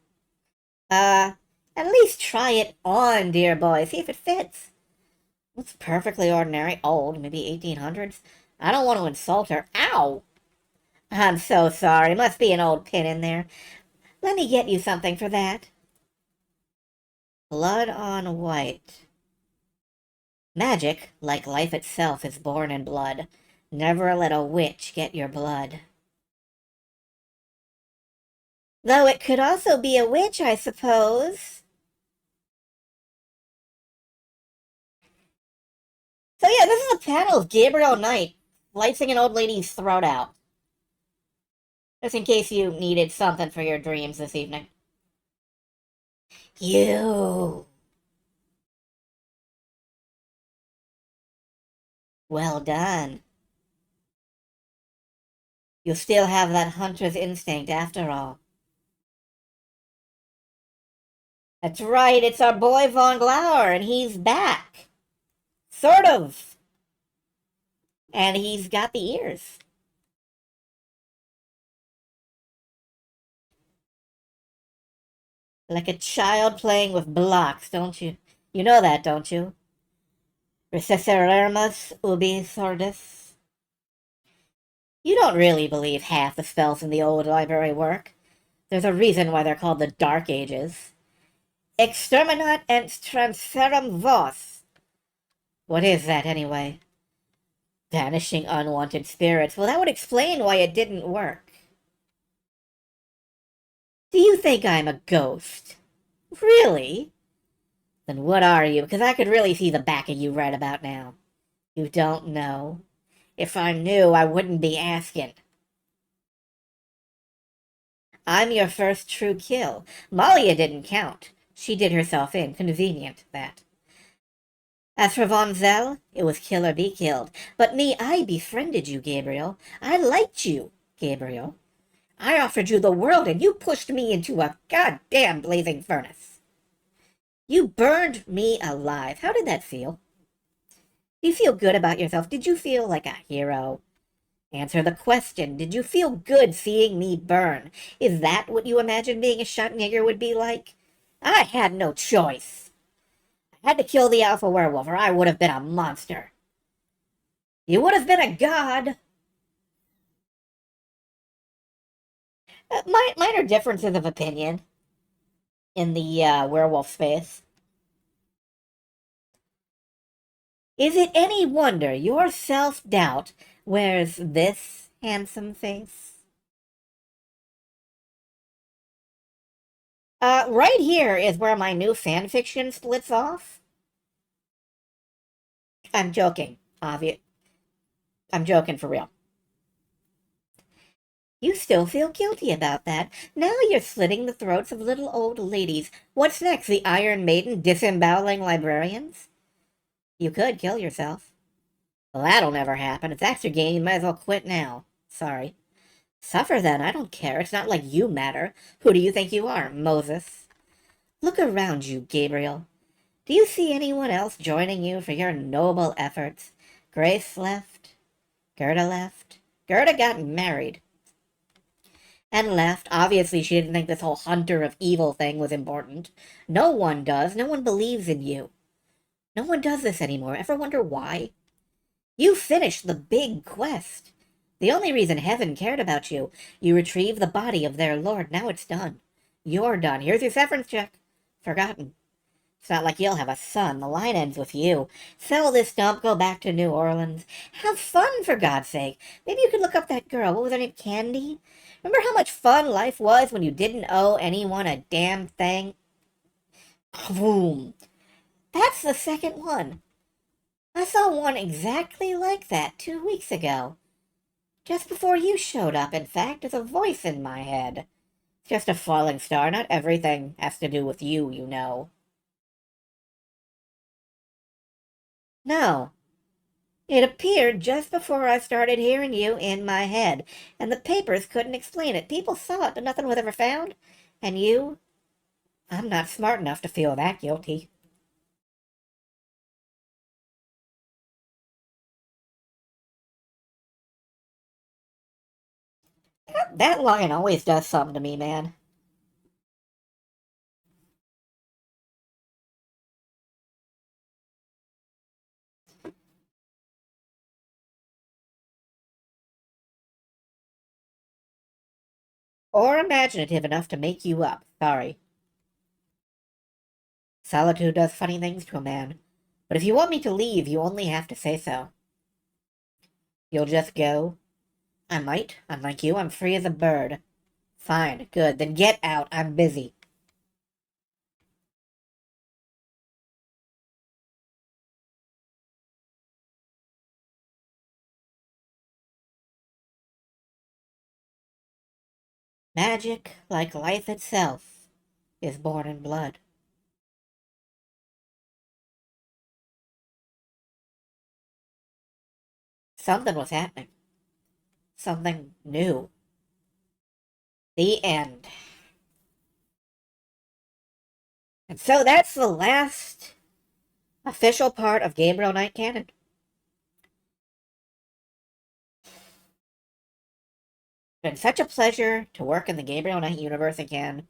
[SPEAKER 1] At least try it on, dear boy. See if it fits. Looks perfectly ordinary, old, maybe 1800s. I don't want to insult her. Ow! I'm so sorry. Must be an old pin in there. Let me get you something for that. Blood on white. Magic, like life itself, is born in blood. Never let a witch get your blood. Though it could also be a witch, I suppose. So yeah, this is a panel of Gabriel Knight slicing an old lady's throat out. Just in case you needed something for your dreams this evening. You. Well done. You still have that hunter's instinct after all. That's right, it's our boy Von Glauer, and he's back. Sort of. And he's got the ears. Like a child playing with blocks, don't you? You know that, don't you? Recesserermus ubi sordis. You don't really believe half the spells in the old library work. There's a reason why they're called the Dark Ages. Exterminat and transferum vos. What is that, anyway? Banishing unwanted spirits. Well, that would explain why it didn't work. Do you think I'm a ghost? Really? Then what are you? Because I could really see the back of you right about now. You don't know. If I knew, I wouldn't be asking. I'm your first true kill. Malia didn't count. She did herself in. Convenient, that. As for Von Zell, it was kill or be killed. But me, I befriended you, Gabriel. I liked you, Gabriel. I offered you the world, and you pushed me into a goddamn blazing furnace. You burned me alive. How did that feel? Do you feel good about yourself? Did you feel like a hero? Answer the question. Did you feel good seeing me burn? Is that what you imagined being a Schattenjäger would be like? I had no choice. I had to kill the alpha werewolf, or I would have been a monster. You would have been a god. Minor differences of opinion in the werewolf space. Is it any wonder your self-doubt wears this handsome face? Right here is where my new fanfiction splits off. I'm joking, obvious. I'm joking for real. You still feel guilty about that. Now you're slitting the throats of little old ladies. What's next, the Iron Maiden disemboweling librarians? You could kill yourself. Well, that'll never happen. If that's your game, you might as well quit now. Sorry. Suffer then, I don't care. It's not like you matter. Who do you think you are, Moses? Look around you, Gabriel. Do you see anyone else joining you for your noble efforts? Grace left. Gerda left. Gerda got married. And left. Obviously, she didn't think this whole hunter of evil thing was important. No one does. No one believes in you. No one does this anymore. Ever wonder why? You finished the big quest. The only reason heaven cared about you. You retrieved the body of their lord. Now it's done. You're done. Here's your severance check. Forgotten. It's not like you'll have a son. The line ends with you. Sell this dump, go back to New Orleans. Have fun, for God's sake. Maybe you could look up that girl. What was her name? Candy? Remember how much fun life was when you didn't owe anyone a damn thing? Boom. That's the second one. I saw one exactly like that 2 weeks ago. Just before you showed up, in fact, there's a voice in my head. It's just a falling star. Not everything has to do with you, you know. No. It appeared just before I started hearing you in my head, and the papers couldn't explain it. People saw it, but nothing was ever found. And you? I'm not smart enough to feel that guilty. That line always does something to me, man. Or imaginative enough to make you up. Sorry. Solitude does funny things to a man. But if you want me to leave, you only have to say so. You'll just go? I might. Unlike you, I'm free as a bird. Fine, good. Then get out. I'm busy. Magic, like life itself, is born in blood. Something was happening. Something new. The end. And so that's the last official part of Gabriel Knight Canon. been such a pleasure to work in the Gabriel Knight universe again,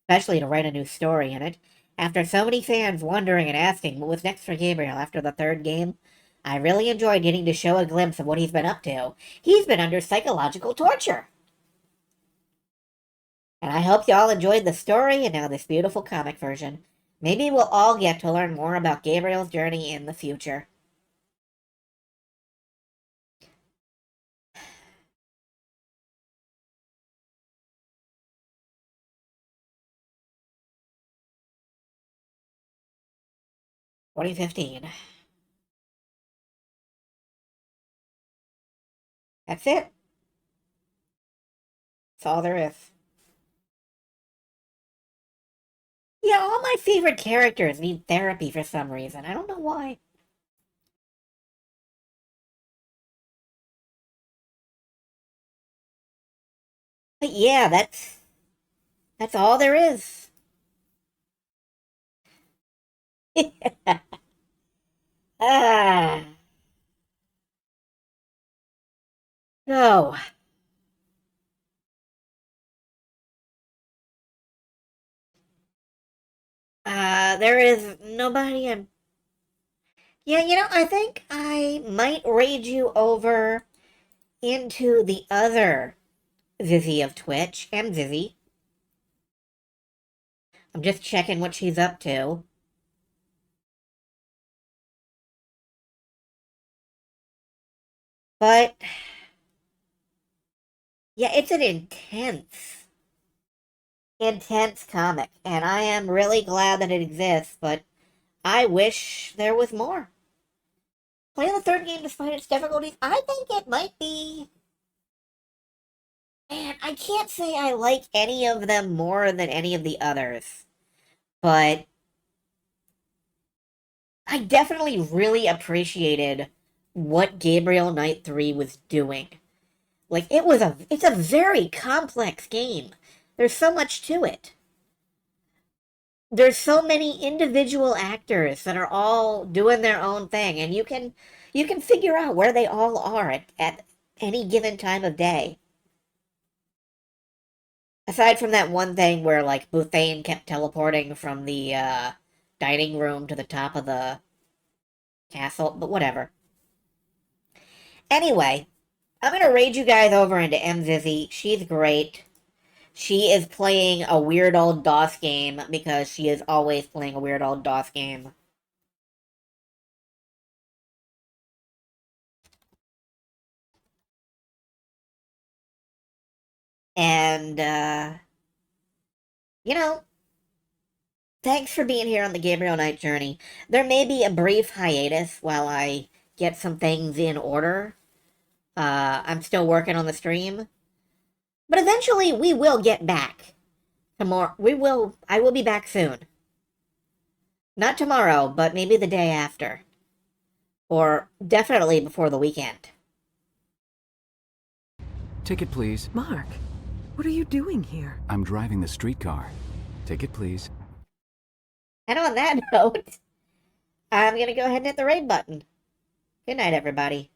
[SPEAKER 1] especially to write a new story in it. After so many fans wondering and asking what was next for Gabriel after the third game, I really enjoyed getting to show a glimpse of what he's been up to. He's been under psychological torture. And I hope y'all enjoyed the story and now this beautiful comic version. Maybe we'll all get to learn more about Gabriel's journey in the future. "2015. That's it. That's all there is. Yeah, all my favorite characters need therapy for some reason. I don't know why. But yeah, that's all there is. Ah. So, there is nobody I'm... Yeah, I think I might raid you over into the other Zizzy of Twitch, Zizzy. I'm just checking what she's up to. But, yeah, it's an intense comic, and I am really glad that it exists, but I wish there was more. Playing the third game despite its difficulties, I think it might be... Man, I can't say I like any of them more than any of the others, but I definitely really appreciated what Gabriel Knight 3 was doing. Like, it's a very complex game. There's so much to it. There's so many individual actors that are all doing their own thing, and you can figure out where they all are at any given time of day. Aside from that one thing where, like, Bouthane kept teleporting from the dining room to the top of the castle, but whatever. Anyway, I'm gonna raid you guys over into Zizzy. She's great. She is playing a weird old DOS game because she is always playing a weird old DOS game. And, thanks for being here on the Gabriel Knight journey. There may be a brief hiatus while I get some things in order. I'm still working on the stream. But eventually we will get back. I will be back soon. Not tomorrow, but maybe the day after. Or definitely before the weekend.
[SPEAKER 16] Ticket, please.
[SPEAKER 5] Mark, what are you doing here?
[SPEAKER 16] I'm driving the streetcar. Ticket, please.
[SPEAKER 1] And on that note, I'm gonna go ahead and hit the raid button. Good night, everybody.